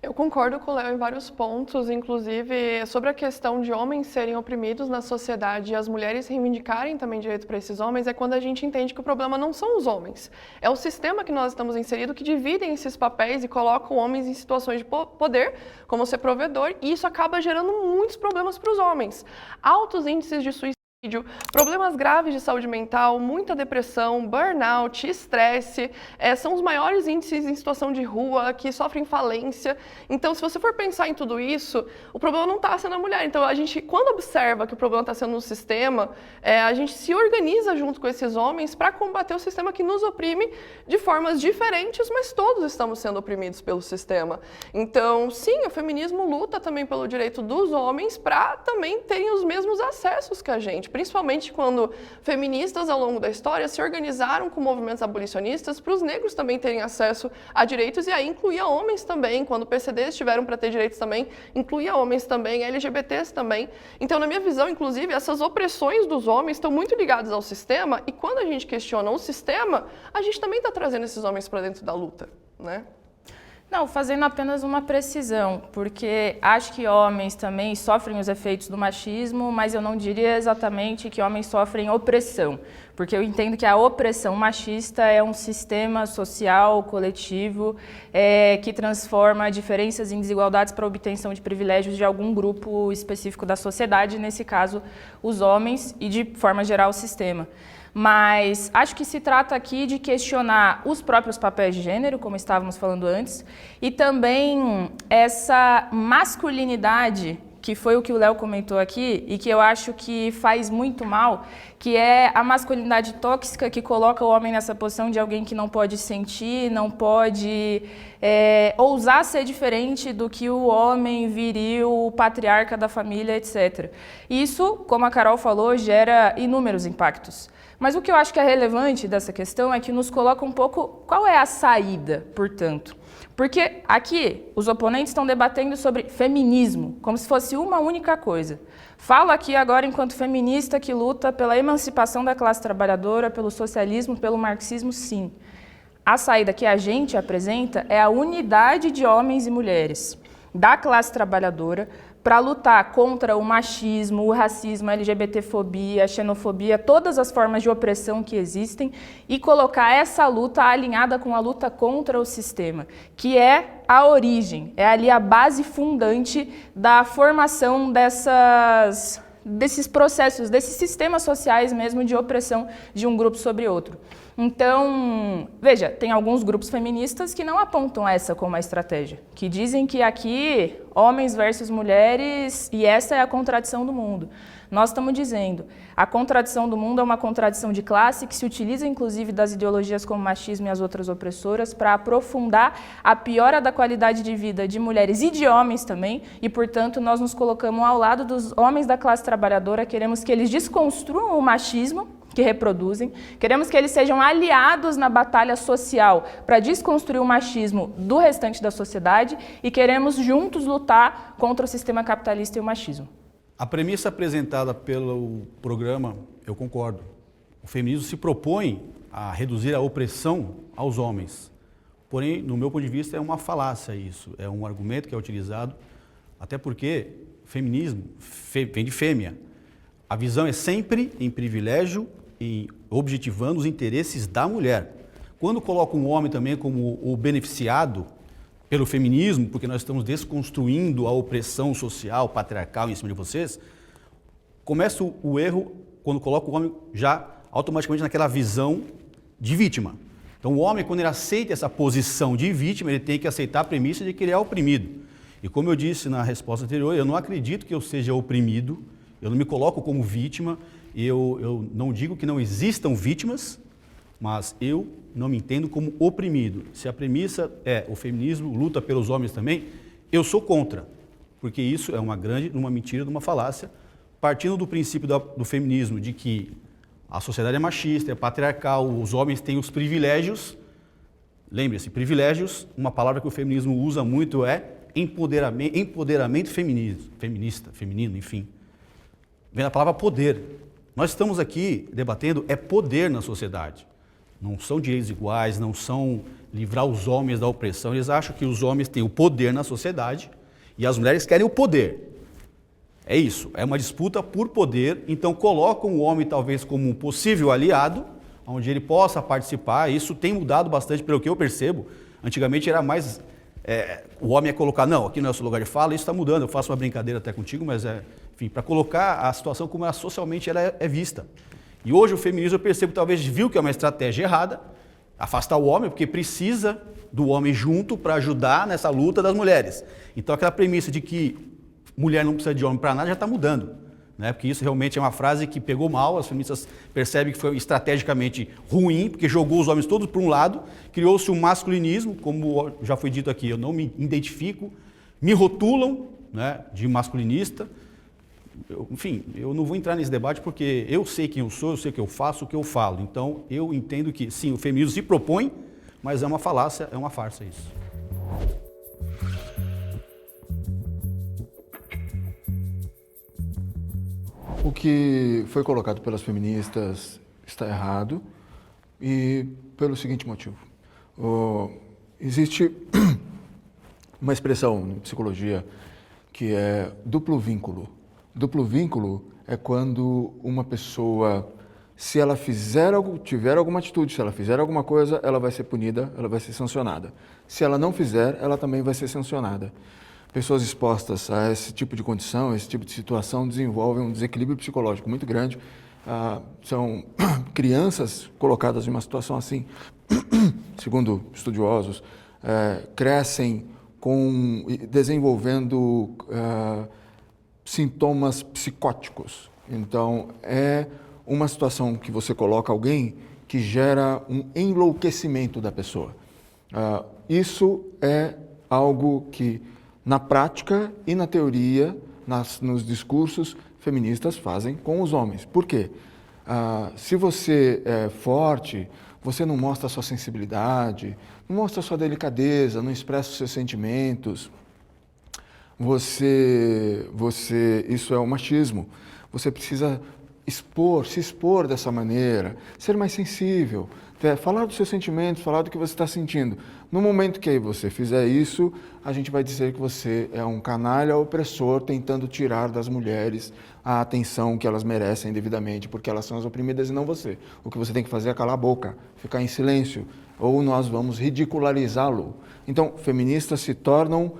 Eu concordo com o Léo em vários pontos, inclusive sobre a questão de homens serem oprimidos na sociedade e as mulheres reivindicarem também direito para esses homens, é quando a gente entende que o problema não são os homens. É o sistema que nós estamos inseridos que dividem esses papéis e colocam homens em situações de poder, como ser provedor, e isso acaba gerando muitos problemas para os homens. Altos índices de suicídio, problemas graves de saúde mental, muita depressão, burnout, estresse, são os maiores índices em situação de rua, que sofrem falência. Então, se você for pensar em tudo isso, o problema não está sendo a mulher. Então, a gente, quando observa que o problema está sendo no sistema, a gente se organiza junto com esses homens para combater o sistema que nos oprime de formas diferentes, mas todos estamos sendo oprimidos pelo sistema. Então, sim, o feminismo luta também pelo direito dos homens para também terem os mesmos acessos que a gente. Principalmente quando feministas ao longo da história se organizaram com movimentos abolicionistas para os negros também terem acesso a direitos e aí incluía homens também, quando PCDs tiveram para ter direitos também, incluía homens também, LGBTs também. Então, na minha visão, inclusive, essas opressões dos homens estão muito ligadas ao sistema e quando a gente questiona o sistema, a gente também está trazendo esses homens para dentro da luta, né? Não, fazendo apenas uma precisão, porque acho que homens também sofrem os efeitos do machismo, mas eu não diria exatamente que homens sofrem opressão, porque eu entendo que a opressão machista é um sistema social, coletivo, que transforma diferenças em desigualdades para a obtenção de privilégios de algum grupo específico da sociedade, nesse caso, os homens e, de forma geral, o sistema. Mas acho que se trata aqui de questionar os próprios papéis de gênero, como estávamos falando antes, e também essa masculinidade, que foi o que o Léo comentou aqui, e que eu acho que faz muito mal, que é a masculinidade tóxica que coloca o homem nessa posição de alguém que não pode sentir, não pode ousar ser diferente do que o homem viril, o patriarca da família, etc. Isso, como a Carol falou, gera inúmeros impactos. Mas o que eu acho que é relevante dessa questão é que nos coloca um pouco qual é a saída, portanto. Porque aqui os oponentes estão debatendo sobre feminismo, como se fosse uma única coisa. Falo aqui agora enquanto feminista que luta pela emancipação da classe trabalhadora, pelo socialismo, pelo marxismo, sim. A saída que a gente apresenta é a unidade de homens e mulheres da classe trabalhadora para lutar contra o machismo, o racismo, a LGBTfobia, a xenofobia, todas as formas de opressão que existem e colocar essa luta alinhada com a luta contra o sistema, que é a origem, é ali a base fundante da formação desses processos, desses sistemas sociais mesmo de opressão de um grupo sobre outro. Então, veja, tem alguns grupos feministas que não apontam essa como uma estratégia, que dizem que aqui, homens versus mulheres, e essa é a contradição do mundo. Nós estamos dizendo, a contradição do mundo é uma contradição de classe que se utiliza inclusive das ideologias como machismo e as outras opressoras para aprofundar a piora da qualidade de vida de mulheres e de homens também, e portanto nós nos colocamos ao lado dos homens da classe trabalhadora, queremos que eles desconstruam o machismo que reproduzem, queremos que eles sejam aliados na batalha social para desconstruir o machismo do restante da sociedade e queremos juntos lutar contra o sistema capitalista e o machismo. A premissa apresentada pelo programa, eu concordo. O feminismo se propõe a reduzir a opressão aos homens. Porém, no meu ponto de vista, é uma falácia isso. É um argumento que é utilizado, até porque feminismo vem de fêmea. A visão é sempre em privilégio e objetivando os interesses da mulher. Quando coloca um homem também como o beneficiado pelo feminismo, porque nós estamos desconstruindo a opressão social, patriarcal em cima de vocês, começa o erro quando coloca o homem já automaticamente naquela visão de vítima. Então o homem, quando ele aceita essa posição de vítima, ele tem que aceitar a premissa de que ele é oprimido. E como eu disse na resposta anterior, eu não acredito que eu seja oprimido, eu não me coloco como vítima, eu não digo que não existam vítimas, mas eu não me entendo como oprimido. Se a premissa é o feminismo luta pelos homens também, eu sou contra, porque isso é uma mentira, uma falácia, partindo do princípio do feminismo de que a sociedade é machista, é patriarcal, os homens têm os privilégios. Lembre-se, privilégios, uma palavra que o feminismo usa muito é empoderamento feminista, feminino, enfim. Vem a palavra poder. Nós estamos aqui debatendo poder na sociedade. Não são direitos iguais, não são livrar os homens da opressão. Eles acham que os homens têm o poder na sociedade e as mulheres querem o poder. É isso, é uma disputa por poder, então colocam o homem talvez como um possível aliado, onde ele possa participar. Isso tem mudado bastante pelo que eu percebo. Antigamente era mais... o homem ia colocar, não, aqui não é o seu lugar de fala, isso está mudando, eu faço uma brincadeira até contigo, mas enfim, para colocar a situação como ela socialmente ela é vista. E hoje o feminismo, eu percebo, talvez viu que é uma estratégia errada, afastar o homem, porque precisa do homem junto para ajudar nessa luta das mulheres. Então aquela premissa de que mulher não precisa de homem para nada já está mudando, né? Porque isso realmente é uma frase que pegou mal, as feministas percebem que foi estrategicamente ruim, porque jogou os homens todos para um lado, criou-se um masculinismo, como já foi dito aqui, eu não me identifico, me rotulam, né, de masculinista. Enfim, eu não vou entrar nesse debate porque eu sei quem eu sou, eu sei o que eu faço, o que eu falo. Então, eu entendo que, sim, o feminismo se propõe, mas é uma falácia, é uma farsa isso. O que foi colocado pelas feministas está errado e pelo seguinte motivo. Existe uma expressão em psicologia que é duplo vínculo. Duplo vínculo é quando uma pessoa, se ela tiver alguma atitude, se ela fizer alguma coisa, ela vai ser punida, ela vai ser sancionada. Se ela não fizer, ela também vai ser sancionada. Pessoas expostas a esse tipo de condição, a esse tipo de situação, desenvolvem um desequilíbrio psicológico muito grande. São crianças colocadas em uma situação assim, segundo estudiosos, crescem desenvolvendo sintomas psicóticos. Então, é uma situação que você coloca alguém que gera um enlouquecimento da pessoa. Isso é algo que, na prática e na teoria, nos discursos feministas fazem com os homens. Por quê? Se você é forte, você não mostra a sua sensibilidade, não mostra a sua delicadeza, não expressa os seus sentimentos. Isso é o machismo. Você precisa se expor dessa maneira, ser mais sensível, falar dos seus sentimentos, falar do que você está sentindo. No momento que aí você fizer isso, a gente vai dizer que você é um canalha opressor tentando tirar das mulheres a atenção que elas merecem devidamente, porque elas são as oprimidas e não você. O que você tem que fazer é calar a boca, ficar em silêncio, ou nós vamos ridicularizá-lo. Então, feministas se tornam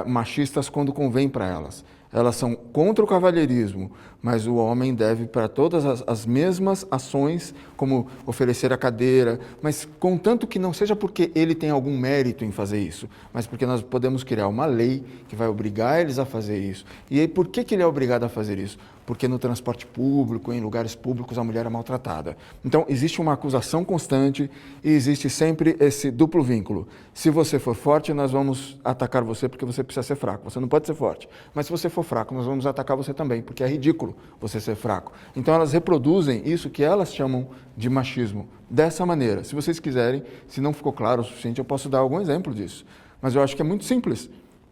machistas quando convém para elas. Elas são contra o cavalheirismo, mas o homem deve para todas as mesmas ações, como oferecer a cadeira, mas contanto que não seja porque ele tem algum mérito em fazer isso, mas porque nós podemos criar uma lei que vai obrigar eles a fazer isso. E aí, por que ele é obrigado a fazer isso? Porque no transporte público, em lugares públicos, a mulher é maltratada. Então, existe uma acusação constante e existe sempre esse duplo vínculo. Se você for forte, nós vamos atacar você porque você precisa ser fraco. Você não pode ser forte. Mas se você for fraco, nós vamos atacar você também, porque é ridículo você ser fraco. Então, elas reproduzem isso que elas chamam de machismo dessa maneira. Se vocês quiserem, se não ficou claro o suficiente, eu posso dar algum exemplo disso. Mas eu acho que é muito simples.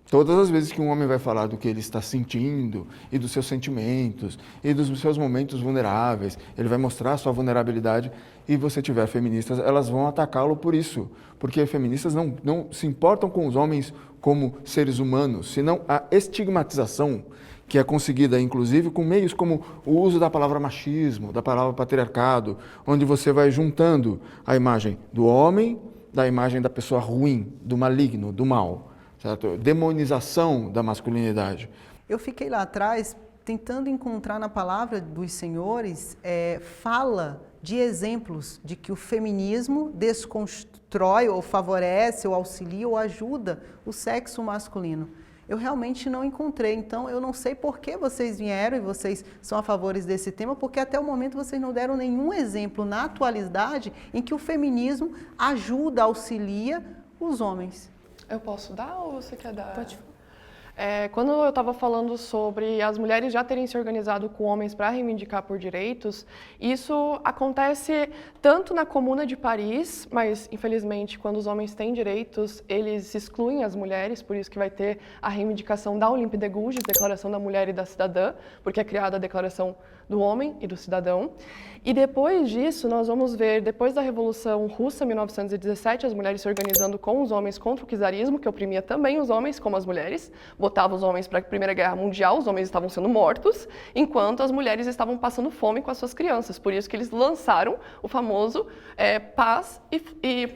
Todas as vezes que um homem vai falar do que ele está sentindo e dos seus sentimentos e dos seus momentos vulneráveis, ele vai mostrar a sua vulnerabilidade e você tiver feministas, elas vão atacá-lo por isso. Porque feministas não se importam com os homens como seres humanos, senão a estigmatização que é conseguida, inclusive, com meios como o uso da palavra machismo, da palavra patriarcado, onde você vai juntando a imagem do homem, da imagem da pessoa ruim, do maligno, do mal. Certo? Demonização da masculinidade. Eu fiquei lá atrás tentando encontrar na palavra dos senhores fala de exemplos de que o feminismo desconstrói ou favorece ou auxilia ou ajuda o sexo masculino. Eu realmente não encontrei, então eu não sei por que vocês vieram e vocês são a favor desse tema, porque até o momento vocês não deram nenhum exemplo na atualidade em que o feminismo ajuda, auxilia os homens. Eu posso dar ou você quer dar? Pode. Quando eu estava falando sobre as mulheres já terem se organizado com homens para reivindicar por direitos, isso acontece tanto na Comuna de Paris, mas infelizmente quando os homens têm direitos, eles excluem as mulheres, por isso que vai ter a reivindicação da Olympe de Gouges, Declaração da Mulher e da Cidadã, porque é criada a Declaração do Homem e do Cidadão. E depois disso, nós vamos ver, depois da Revolução Russa, 1917, as mulheres se organizando com os homens contra o czarismo, que oprimia também os homens, como as mulheres, botava os homens para a Primeira Guerra Mundial, os homens estavam sendo mortos, enquanto as mulheres estavam passando fome com as suas crianças. Por isso que eles lançaram o famoso paz e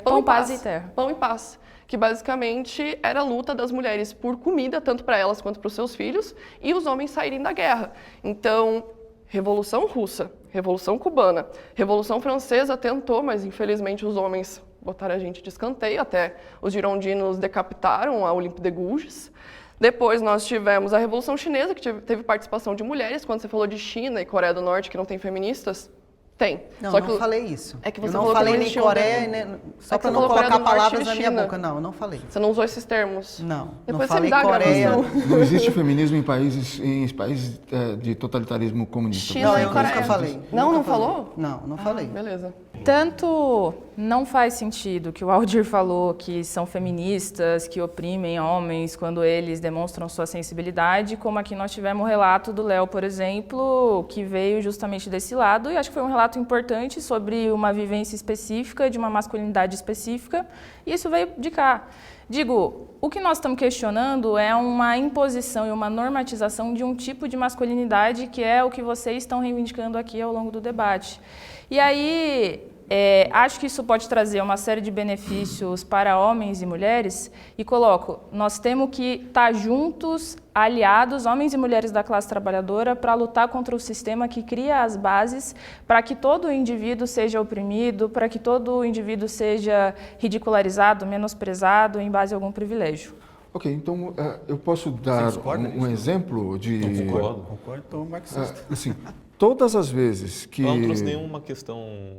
pão, paz e terra. Pão e paz, que basicamente era a luta das mulheres por comida, tanto para elas quanto para os seus filhos, e os homens saírem da guerra. Então, Revolução Russa, Revolução Cubana, Revolução Francesa tentou, mas infelizmente os homens botaram a gente de escanteio, até os girondinos decapitaram a Olympe de Gouges. Depois nós tivemos a Revolução Chinesa, que teve participação de mulheres. Quando você falou de China e Coreia do Norte, que não tem feministas, tem. Não, Só não que falei isso. É que você eu não falou falei que nem existia Coreia, né, só para não colocar palavras na minha boca. Não, eu não falei. Você não usou esses termos? Não, Depois não falei você me dá a Coreia. gravação. Não existe feminismo em países de totalitarismo comunista. China Não, e eu Coreia. nunca falei. Não, Nunca não falei. falou? Não falei. Beleza. Tanto não faz sentido que o Aldir falou que são feministas, que oprimem homens quando eles demonstram sua sensibilidade, como aqui nós tivemos o relato do Léo, por exemplo, que veio justamente desse lado, e acho que foi um relato importante sobre uma vivência específica, de uma masculinidade específica, e isso veio de cá. Digo, o que nós estamos questionando é uma imposição e uma normatização de um tipo de masculinidade que é o que vocês estão reivindicando aqui ao longo do debate. E aí, acho que isso pode trazer uma série de benefícios para homens e mulheres, e coloco, nós temos que estar juntos, aliados, homens e mulheres da classe trabalhadora, para lutar contra o sistema que cria as bases para que todo indivíduo seja oprimido, para que todo indivíduo seja ridicularizado, menosprezado em base a algum privilégio. Ok, então eu posso dar um exemplo de... Concordo, então marxista. Assim, todas as vezes que... Não trouxe nenhuma questão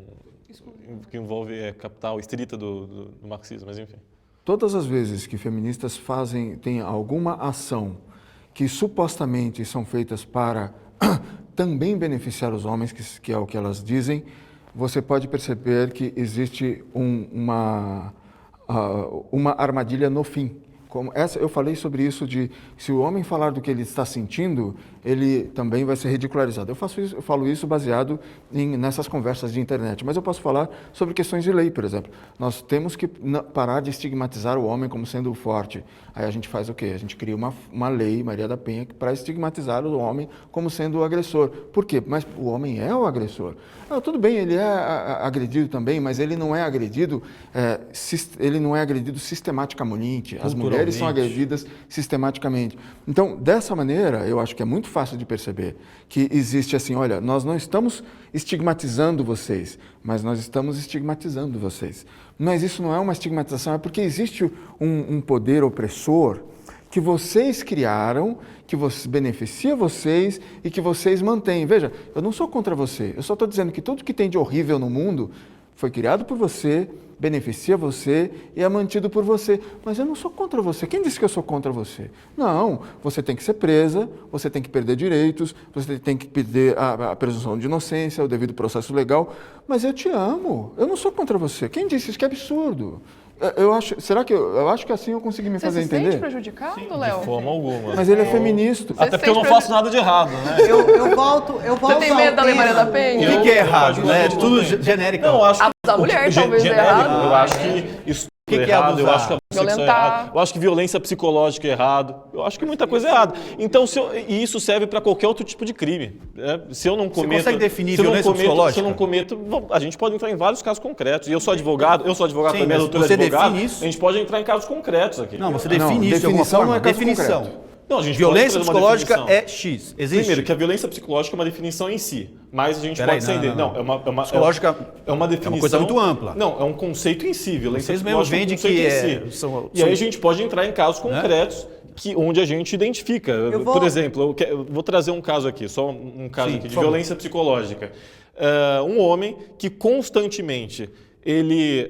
que envolve capital estrita do marxismo, mas enfim. Todas as vezes que feministas têm alguma ação que supostamente são feitas para também beneficiar os homens, que é o que elas dizem, você pode perceber que existe uma armadilha no fim. eu falei sobre isso de se o homem falar do que ele está sentindo, ele também vai ser ridicularizado. Eu falo isso baseado nessas conversas de internet, mas eu posso falar sobre questões de lei, por exemplo. Nós temos que parar de estigmatizar o homem como sendo forte. Aí a gente faz o quê? A gente cria uma lei, Maria da Penha, para estigmatizar o homem como sendo o agressor. Por quê? Mas o homem é o agressor. Tudo bem, ele é agredido também, mas ele não é agredido, sistematicamente. As mulheres são agredidas sistematicamente. Então, dessa maneira, eu acho que é muito fácil de perceber que existe assim, olha, nós não estamos estigmatizando vocês, mas nós estamos estigmatizando vocês. Mas isso não é uma estigmatização, é porque existe um poder opressor que vocês criaram, que beneficia vocês e que vocês mantêm. Veja, eu não sou contra você, eu só estou dizendo que tudo que tem de horrível no mundo foi criado por você, beneficia você e é mantido por você. Mas eu não sou contra você. Quem disse que eu sou contra você? Não, você tem que ser presa, você tem que perder direitos, você tem que perder a presunção de inocência, o devido processo legal, mas eu te amo, eu não sou contra você. Quem disse isso? Que absurdo. Eu acho que assim eu consegui me fazer entender? Você se sente prejudicado, Léo? De forma alguma. Mas ele é feminista. Até porque eu não faço nada de errado, né? Eu volto Você tem medo da Lei Maria da Penha? O que é errado, né? De tudo genérico. Não, eu acho que da mulher talvez é genérico, errado. eu acho que isso que é errado, eu abusar? acho que abuso sexual é Violentar. errado, eu acho que violência psicológica é errado, eu acho que muita coisa é errada. Então, e isso serve para qualquer outro tipo de crime. Né? Se eu não cometo, consegue definir se eu não violência cometo, psicológica? Se eu não cometo, a gente pode entrar em vários casos concretos. E eu sou advogado Sim, também, a mas doutora é você advogada, define isso? a gente pode entrar em casos concretos aqui. Não, você define isso de alguma definição forma. não é caso definição. concreto. Não, a gente Violência pode trazer uma psicológica definição. é X. Existe? Primeiro, que a violência psicológica é uma definição em si, mas a gente Peraí, pode estender. não. É uma Psicológica é uma definição. é uma coisa muito ampla. Não, é um conceito em si. Violência Vocês mesmos psicológica vendem é um conceito que em si. são E aí a gente pode entrar em casos concretos onde a gente identifica. Por exemplo, eu vou trazer um caso aqui, só um caso Sim, aqui de por favor. violência psicológica. Um homem que constantemente ele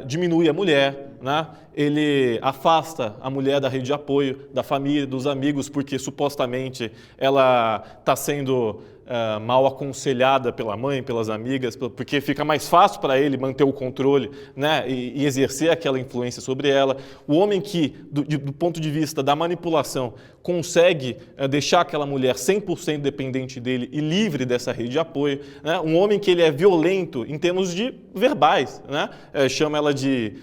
diminui a mulher, né? Ele afasta a mulher da rede de apoio, da família, dos amigos, porque supostamente ela está sendo mal aconselhada pela mãe, pelas amigas, porque fica mais fácil para ele manter o controle, né? E exercer aquela influência sobre ela. O homem que, do ponto de vista da manipulação, consegue deixar aquela mulher 100% dependente dele e livre dessa rede de apoio. Né? Um homem que ele é violento em termos de verbais, né? Chama ela de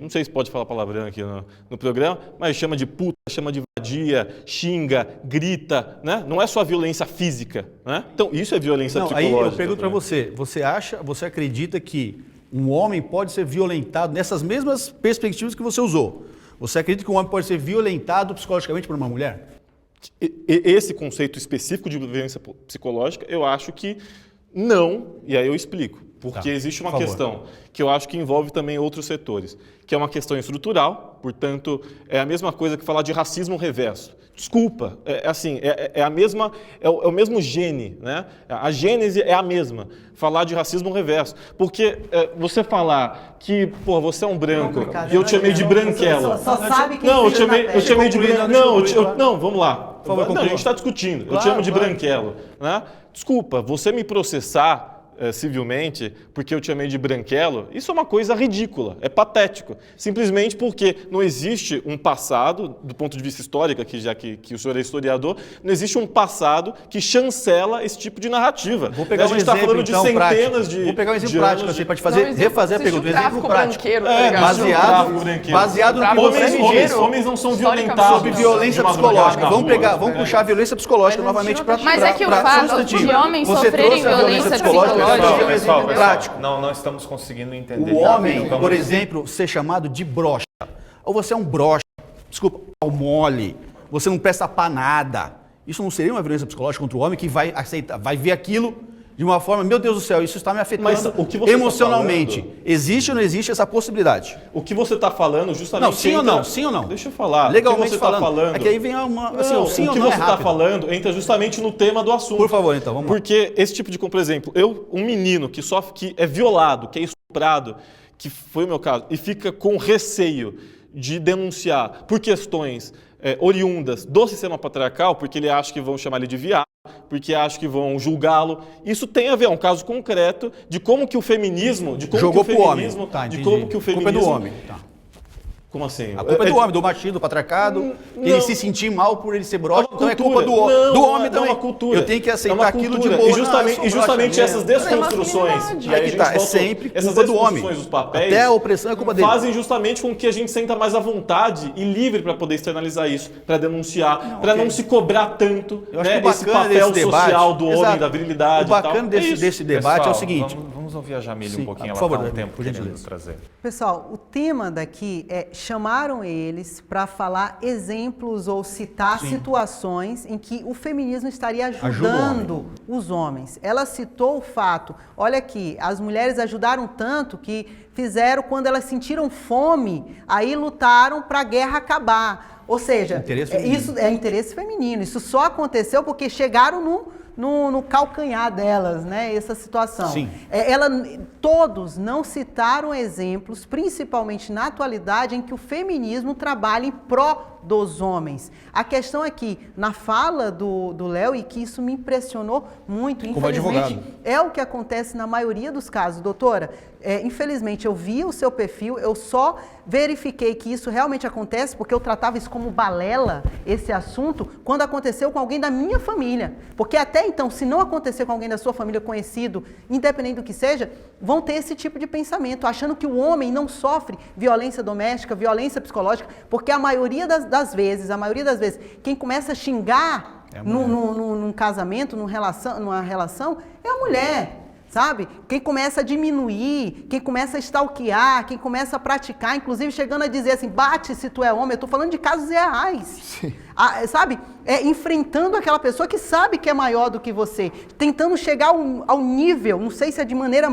não sei se pode falar palavrão aqui no programa, mas chama de puta, chama de vadia, xinga, grita, né? Não é só violência física, né? Então isso é violência psicológica. Aí eu pergunto para você, você acredita que um homem pode ser violentado nessas mesmas perspectivas que você usou? Você acredita que um homem pode ser violentado psicologicamente por uma mulher? Esse conceito específico de violência psicológica, eu acho que não, e aí eu explico. Porque existe uma questão que eu acho que envolve também outros setores, que é uma questão estrutural, portanto, é a mesma coisa que falar de racismo reverso. Desculpa, é o mesmo gene, né? A gênese é a mesma, falar de racismo reverso. Porque você falar que, pô, você é um branco e eu te chamei de branquelo. Só sabe quem Não, fez eu chamei de branquelo. Não, Não, vamos lá. Não, a gente está discutindo. Eu te chamo de branquelo, né? Desculpa, você me processar civilmente, porque eu te chamei de branquelo, isso é uma coisa ridícula, é patético. Simplesmente porque não existe um passado, do ponto de vista histórico, aqui, já que o senhor é historiador, não existe um passado que chancela esse tipo de narrativa. Vou pegar a gente está falando de centenas prático. de Vou pegar um exemplo de prático, anos assim, para te refazer a pergunta. Um exemplo prático. Baseado no que você me disse. Homens não são violentados. Sobre violência psicológica. Vamos pegar a violência psicológica novamente para Mas é que o fato de homens sofrerem violência psicológica... Prático. Não estamos conseguindo entender. O homem, por exemplo, ser chamado de broxa. Ou você é um broxa, desculpa, pau mole, você não presta pra nada. Isso não seria uma violência psicológica contra o homem que vai aceitar, vai ver aquilo de uma forma, meu Deus do céu, isso está me afetando emocionalmente. Existe ou não existe essa possibilidade? O que você está falando justamente... Não, sim ou não? Deixa eu falar. Legalmente o que você está falando. É que aí vem uma... Assim, não, sim o ou que não você está falando entra justamente no tema do assunto. Por favor, então, vamos lá. Porque esse tipo de... Por exemplo, um menino que sofre, que é violado, que é estuprado, que foi o meu caso, e fica com receio de denunciar por questões oriundas do sistema patriarcal, porque ele acha que vão chamar ele de viado, porque acha que vão julgá-lo. Isso tem a ver, é um caso concreto de como que o feminismo... Jogou pro homem. De como que o feminismo... Culpa é do homem. Tá. Como assim? A culpa é do homem, do machismo, do patriarcado. Ele se sentir mal por ele ser broxa, então é culpa do homem também. É uma cultura. Eu tenho que aceitar aquilo de boa. E justamente essas desconstruções, e aí a gente é volta, sempre essas culpa do homem. desconstruções dos papéis, até a opressão é culpa dele. Fazem justamente com que a gente sinta mais à vontade e livre para poder externalizar isso, para denunciar, para não se cobrar tanto, Eu acho né, que o esse bacana papel desse debate, social do homem, exato, da virilidade o bacana e tal. desse debate Pessoal, é o seguinte. Vamos ouvir a Jamile Sim, um pouquinho, por ela favor, tá há um tempo por querendo gentileza. trazer. Pessoal, o tema daqui é chamaram eles para falar exemplos ou citar situações em que o feminismo estaria ajudando os homens. Ela citou o fato, olha aqui, as mulheres ajudaram tanto que fizeram quando elas sentiram fome, aí lutaram para a guerra acabar. Ou seja, isso é interesse feminino. Isso só aconteceu porque chegaram no calcanhar delas, né? Essa situação. Sim. Todos não citaram exemplos, principalmente na atualidade, em que o feminismo trabalha em pró dos homens. A questão aqui, na fala do Léo, e que isso me impressionou muito, infelizmente, é o que acontece na maioria dos casos. Doutora, infelizmente eu vi o seu perfil, eu só verifiquei que isso realmente acontece porque eu tratava isso como balela, esse assunto, quando aconteceu com alguém da minha família. Porque até então, se não acontecer com alguém da sua família conhecido, independente do que seja, vão ter esse tipo de pensamento, achando que o homem não sofre violência doméstica, violência psicológica, porque a maioria das vezes, quem começa a xingar num casamento, numa relação, é a mulher. Sabe? Quem começa a diminuir, quem começa a stalkear, quem começa a praticar, inclusive chegando a dizer assim, bate se tu é homem, eu estou falando de casos reais. Sabe? Enfrentando aquela pessoa que sabe que é maior do que você, tentando chegar ao nível, não sei se é de maneira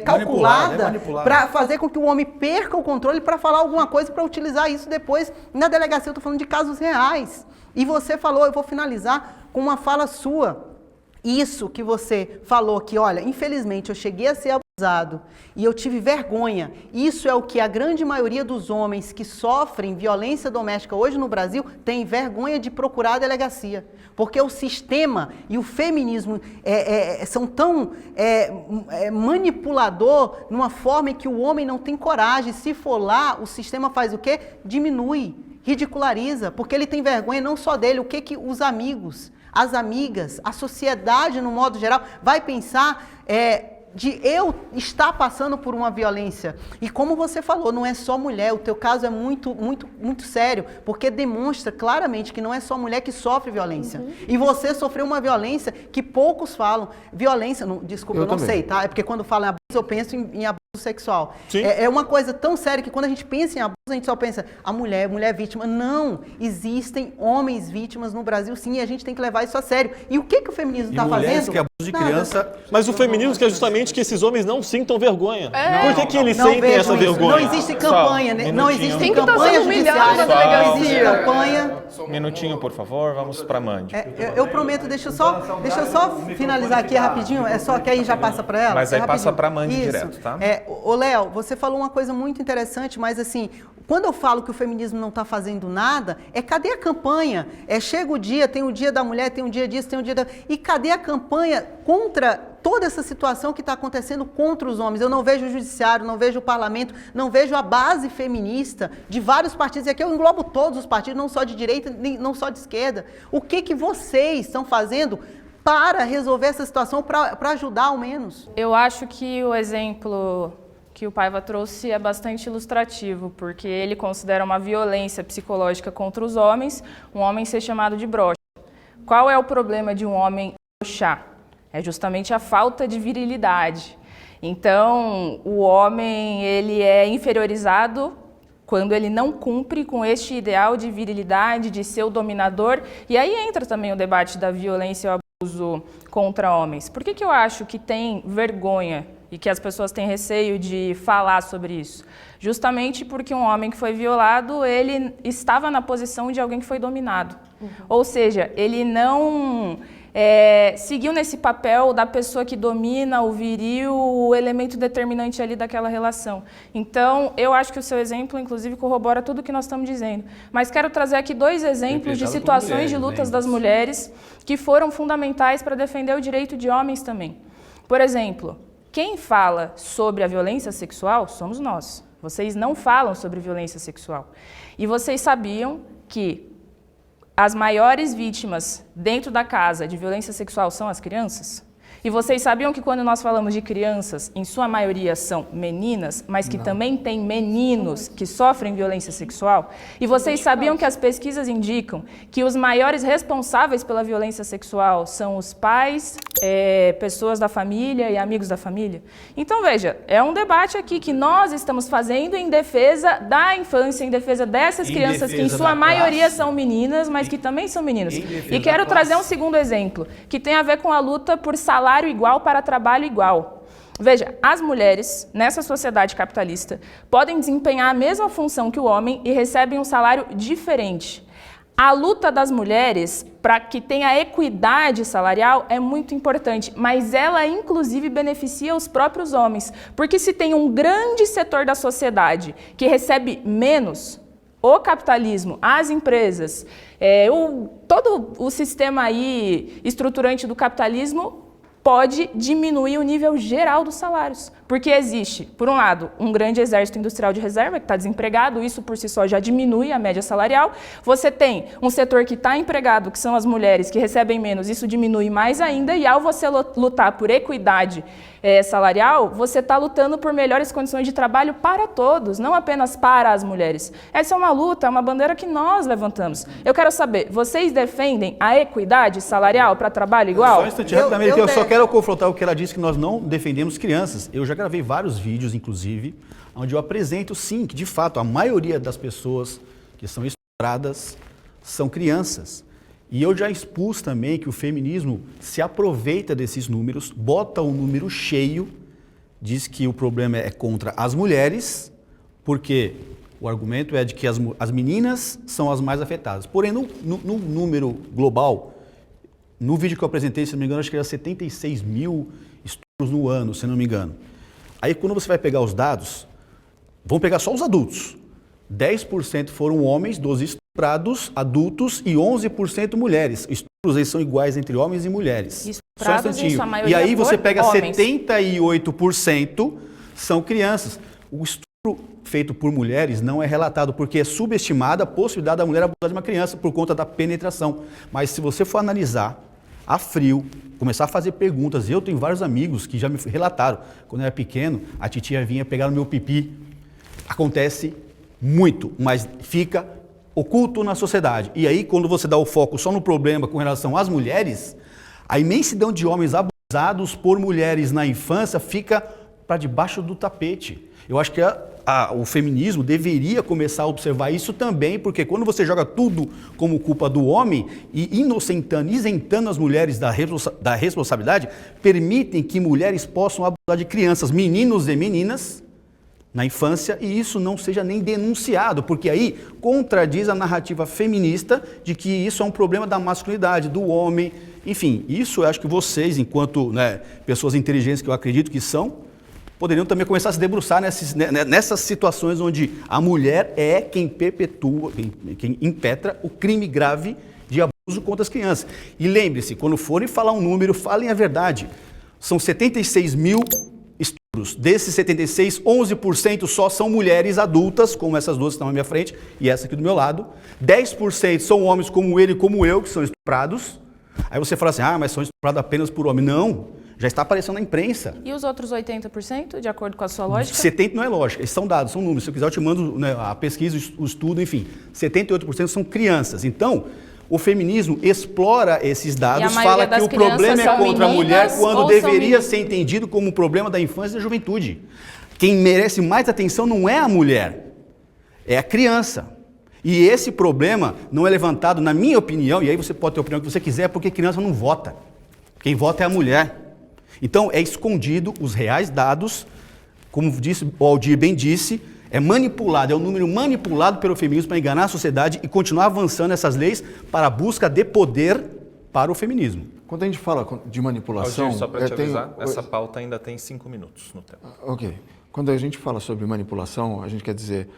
calculada, para fazer com que o homem perca o controle para falar alguma coisa, para utilizar isso depois na delegacia. Eu estou falando de casos reais. E você falou, eu vou finalizar com uma fala sua. Isso que você falou que, olha, infelizmente eu cheguei a ser abusado e eu tive vergonha. Isso é o que a grande maioria dos homens que sofrem violência doméstica hoje no Brasil tem vergonha de procurar a delegacia. Porque o sistema e o feminismo são tão manipulador numa forma em que o homem não tem coragem. Se for lá, o sistema faz o quê? Diminui, ridiculariza, porque ele tem vergonha não só dele, o que os amigos, as amigas, a sociedade no modo geral vai pensar de eu estar passando por uma violência. E como você falou, não é só mulher, o teu caso é muito, muito, muito sério, porque demonstra claramente que não é só mulher que sofre violência. E você sofreu uma violência que poucos falam. Violência, desculpa, eu não sei, tá? É porque quando falam em abuso, eu penso em abuso sexual. É uma coisa tão séria que quando a gente pensa em abuso, a gente só pensa a mulher vítima. Não, existem homens vítimas no Brasil, sim, e a gente tem que levar isso a sério. E o que o feminismo está fazendo? Que abuso de criança. Mas o feminismo quer justamente que esses homens não sintam vergonha. Por que eles sentem essa vergonha? Não existe campanha, né? Não existe campanha campanha judiciária, não existe campanha. campanha. Um minutinho, por favor, vamos para a Mandy. Eu prometo, deixa eu só finalizar aqui rapidinho, só que aí já passa para ela. Mas aí passa para a Mandy Isso. direto, tá? Ô Léo, você falou uma coisa muito interessante, mas assim, quando eu falo que o feminismo não está fazendo nada, cadê a campanha? Chega o dia, tem o dia da mulher, tem o dia disso, tem o dia da... E cadê a campanha contra toda essa situação que está acontecendo contra os homens? Eu não vejo o judiciário, não vejo o parlamento, não vejo a base feminista de vários partidos. E aqui eu englobo todos os partidos, não só de direita, nem não só de esquerda. O que vocês estão fazendo para resolver essa situação, para ajudar ao menos? Eu acho que o exemplo que o Paiva trouxe é bastante ilustrativo, porque ele considera uma violência psicológica contra os homens, um homem ser chamado de broxa. Qual é o problema de um homem broxar? É justamente a falta de virilidade. Então, o homem ele é inferiorizado quando ele não cumpre com este ideal de virilidade, de ser o dominador. E aí entra também o debate da violência e o abuso contra homens. Por que eu acho que tem vergonha e que as pessoas têm receio de falar sobre isso? Justamente porque um homem que foi violado, ele estava na posição de alguém que foi dominado. Ou seja, ele não seguiu nesse papel da pessoa que domina, o viril, o elemento determinante ali daquela relação. Então, eu acho que o seu exemplo, inclusive, corrobora tudo o que nós estamos dizendo. Mas quero trazer aqui 2 exemplos de situações de lutas das mulheres que foram fundamentais para defender o direito de homens também. Por exemplo, quem fala sobre a violência sexual somos nós. Vocês não falam sobre violência sexual. E vocês sabiam que as maiores vítimas dentro da casa de violência sexual são as crianças? E vocês sabiam que quando nós falamos de crianças, em sua maioria são meninas, mas que também tem meninos que sofrem violência sexual? E vocês sabiam que as pesquisas indicam que os maiores responsáveis pela violência sexual são os pais, pessoas da família e amigos da família? Então, veja, é um debate aqui que nós estamos fazendo em defesa da infância, em defesa dessas crianças que em sua maioria são meninas, mas que também são meninos. E quero trazer um segundo exemplo, que tem a ver com a luta por salário igual para trabalho igual. Veja, as mulheres, nessa sociedade capitalista, podem desempenhar a mesma função que o homem e recebem um salário diferente. A luta das mulheres para que tenha equidade salarial é muito importante, mas ela, inclusive, beneficia os próprios homens. Porque se tem um grande setor da sociedade que recebe menos, o capitalismo, as empresas, todo o sistema aí estruturante do capitalismo pode diminuir o nível geral dos salários. Porque existe, por um lado, um grande exército industrial de reserva que está desempregado, isso por si só já diminui a média salarial. Você tem um setor que está empregado, que são as mulheres, que recebem menos, isso diminui mais ainda. E ao você lutar por equidade salarial, você está lutando por melhores condições de trabalho para todos, não apenas para as mulheres. Essa é uma luta, é uma bandeira que nós levantamos. Eu quero saber, vocês defendem a equidade salarial para trabalho igual? Só um instante, rapidamente, eu só quero confrontar o que ela disse, que nós não defendemos crianças. Eu já gravei vários vídeos, inclusive, onde eu apresento, sim, que de fato a maioria das pessoas que são estupradas são crianças. E eu já expus também que o feminismo se aproveita desses números, bota o número cheio, diz que o problema é contra as mulheres, porque o argumento é de que as meninas são as mais afetadas. Porém, no número global, no vídeo que eu apresentei, se não me engano, acho que era 76 mil estupros no ano, se não me engano. Aí, quando você vai pegar os dados, vamos pegar só os adultos. 10% foram homens dos estuprados adultos e 11% mulheres. Estupros eles são iguais entre homens e mulheres. Estuprados, só um instantinho. em sua maioria, e aí você pega homens. 78% são crianças. O estupro feito por mulheres não é relatado, porque é subestimada a possibilidade da mulher abusar de uma criança por conta da penetração. Mas se você for analisar a frio, começar a fazer perguntas, eu tenho vários amigos que já me relataram, quando eu era pequeno, a titia vinha pegar no meu pipi. Acontece muito, mas fica oculto na sociedade. E aí, quando você dá o foco só no problema com relação às mulheres, a imensidão de homens abusados por mulheres na infância fica para debaixo do tapete. Eu acho que o feminismo deveria começar a observar isso também, porque quando você joga tudo como culpa do homem e isentando as mulheres da responsabilidade, permitem que mulheres possam abusar de crianças, meninos e meninas, na infância, e isso não seja nem denunciado, porque aí contradiz a narrativa feminista de que isso é um problema da masculinidade, do homem. Enfim, isso eu acho que vocês, enquanto pessoas inteligentes que eu acredito que são, poderiam também começar a se debruçar nessas situações onde a mulher é quem perpetua, quem impetra o crime grave de abuso contra as crianças. E lembre-se, quando forem falar um número, falem a verdade. São 76 mil estupros. Desses 76, 11% só são mulheres adultas, como essas duas que estão à minha frente e essa aqui do meu lado. 10% são homens como ele e como eu, que são estuprados. Aí você fala assim, mas são estuprados apenas por homem. Não, já está aparecendo na imprensa. E os outros 80%, de acordo com a sua lógica? 70% não é lógica, são dados, são números. Se eu quiser eu te mando a pesquisa, o estudo, enfim. 78% são crianças. Então, o feminismo explora esses dados, fala que o problema é contra a mulher quando deveria ser entendido como um problema da infância e da juventude. Quem merece mais atenção não é a mulher, é a criança. E esse problema não é levantado, na minha opinião, e aí você pode ter a opinião que você quiser, porque criança não vota. Quem vota é a mulher. Então, é escondido os reais dados, como disse, o Aldir bem disse, é manipulado, é um número manipulado pelo feminismo para enganar a sociedade e continuar avançando essas leis para a busca de poder para o feminismo. Quando a gente fala de manipulação... Aldir, só para te avisar, essa pauta ainda tem 5 minutos no tempo. Ok. Quando a gente fala sobre manipulação, a gente quer dizer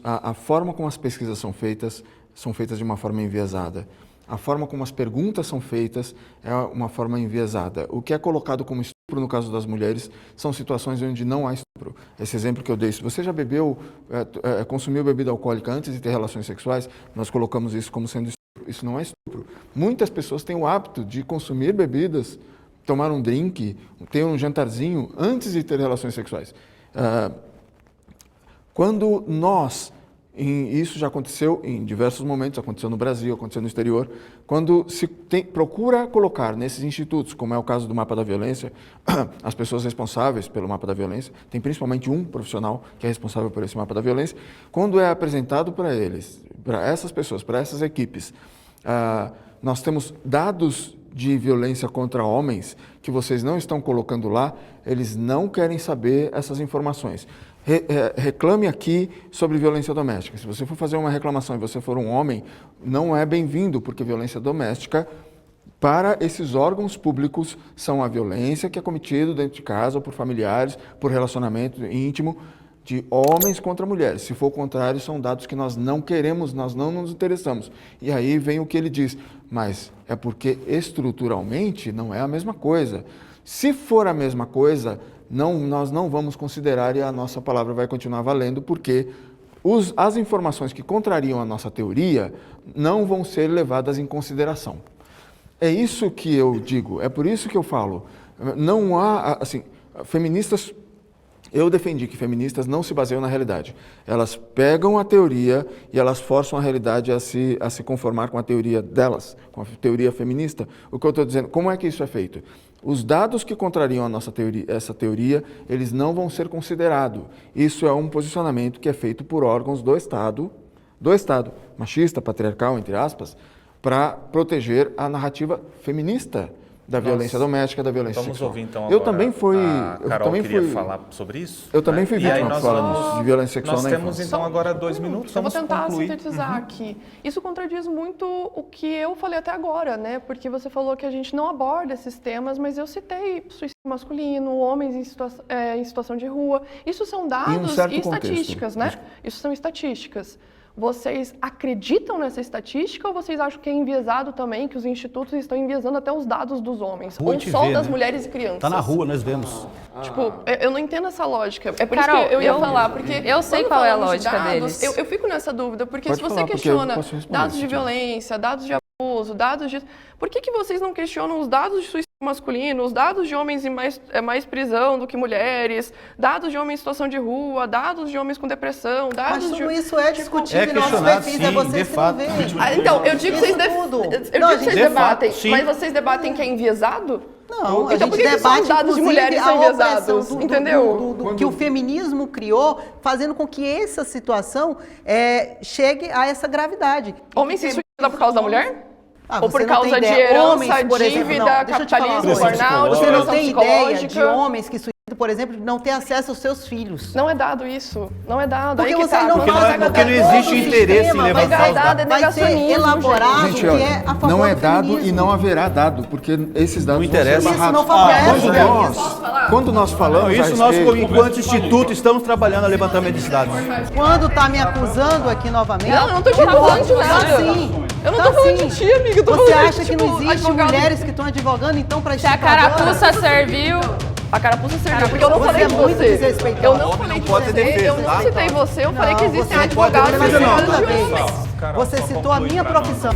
a forma como as pesquisas são feitas de uma forma enviesada. A forma como as perguntas são feitas é uma forma enviesada. O que é colocado como no caso das mulheres, são situações onde não há estupro. Esse exemplo que eu dei, se você já bebeu, consumiu bebida alcoólica antes de ter relações sexuais, nós colocamos isso como sendo estupro. Isso não é estupro. Muitas pessoas têm o hábito de consumir bebidas, tomar um drink, ter um jantarzinho antes de ter relações sexuais. Quando nós, isso já aconteceu em diversos momentos, aconteceu no Brasil, aconteceu no exterior, quando se procura colocar nesses institutos, como é o caso do Mapa da Violência, as pessoas responsáveis pelo Mapa da Violência, tem principalmente um profissional que é responsável por esse Mapa da Violência, quando é apresentado para eles, para essas pessoas, para essas equipes, nós temos dados de violência contra homens que vocês não estão colocando lá, eles não querem saber essas informações. Reclame aqui sobre violência doméstica. Se você for fazer uma reclamação e você for um homem, não é bem-vindo, porque violência doméstica, para esses órgãos públicos, são a violência que é cometida dentro de casa, ou por familiares, por relacionamento íntimo, de homens contra mulheres. Se for o contrário, são dados que nós não queremos, nós não nos interessamos. E aí vem o que ele diz, mas é porque estruturalmente não é a mesma coisa. Se for a mesma coisa, nós não vamos considerar e a nossa palavra vai continuar valendo, porque as informações que contrariam a nossa teoria não vão ser levadas em consideração. É isso que eu digo, é por isso que eu falo. Não há, assim, feministas... Eu defendi que feministas não se baseiam na realidade. Elas pegam a teoria e elas forçam a realidade a se conformar com a teoria delas, com a teoria feminista. O que eu estou dizendo, como é que isso é feito? Os dados que contrariam a nossa teoria, essa teoria, eles não vão ser considerados. Isso é um posicionamento que é feito por órgãos do Estado, machista, patriarcal, entre aspas, para proteger a narrativa feminista da violência doméstica, da violência sexual. Vamos ouvir então agora. A Carol queria falar sobre isso. Eu também fui vítima falando de violência sexual na infância. Nós temos então agora 2 minutos. Eu vou tentar sintetizar aqui. Isso contradiz muito o que eu falei até agora, né? Porque você falou que a gente não aborda esses temas, mas eu citei suicídio masculino, homens em situação de rua. Isso são dados e estatísticas, né? Isso são estatísticas. Vocês acreditam nessa estatística ou vocês acham que é enviesado também, que os institutos estão enviesando até os dados dos homens? Ou só das mulheres e crianças? Tá na rua, nós vemos. Tipo, eu não entendo essa lógica. É por Carol, isso que eu ia falar, porque... Eu sei qual é a lógica deles. Eu fico nessa dúvida, porque se você questiona dados de violência, dados de abuso, dados de... Por que vocês não questionam os dados de suicídio masculino, os dados de homens em mais prisão do que mulheres, dados de homens em situação de rua, dados de homens com depressão, dados mas tudo de... isso é discutido em nossos questionado, perfis, sim, é vocês de que fato. não veem. Então, eu digo que vocês, vocês debatem, sim. mas vocês debatem que é enviesado? Não, então por que debate, só os dados de mulheres são enviesados? Entendeu? Que o feminismo criou, fazendo com que essa situação chegue a essa gravidade. Homem se suicida por causa da mulher? Ou por você não causa tem de ideia. herança, Homens, por exemplo, dívida, não, deixa eu te falar uma capitalismo, coisa. burnout, Você não depressão tem ideia de psicológica? homens que suicidam, por exemplo, de não ter acesso aos seus filhos. Não é dado isso. Não é dado. Porque Aí que você tá. não Quando faz pega porque não existe todo o interesse em sistema, levantar Mas é os dado, é vai ser negacionismo, elaborado, Gente, que olha, é a favor não é do dado feminismo. e não haverá dado, porque esses dados Não interessa. vão ser Isso barrados. não favorece o feminismo. Quando nós falamos Isso nós, enquanto instituto, estamos trabalhando no levantamento de dados. Quando tá me acusando aqui novamente... Não, eu não tô te falando de Tá nada. sim. Eu não Tá tô falando sim. de ti, amiga. Eu tô Você falando acha que não existe advogado. mulheres que estão advogando, então, para Se a carapuça serviu, A carapuça serviu, porque eu não Você falei é de muito você. desrespeitoso. Eu não falei de pode ter você, defesa, eu não tá? citei você, eu falei que Não, existem você pode advogados ter defesa, advogados de não. homens. Carol, Você só citou a conclui minha pra nós. profissão.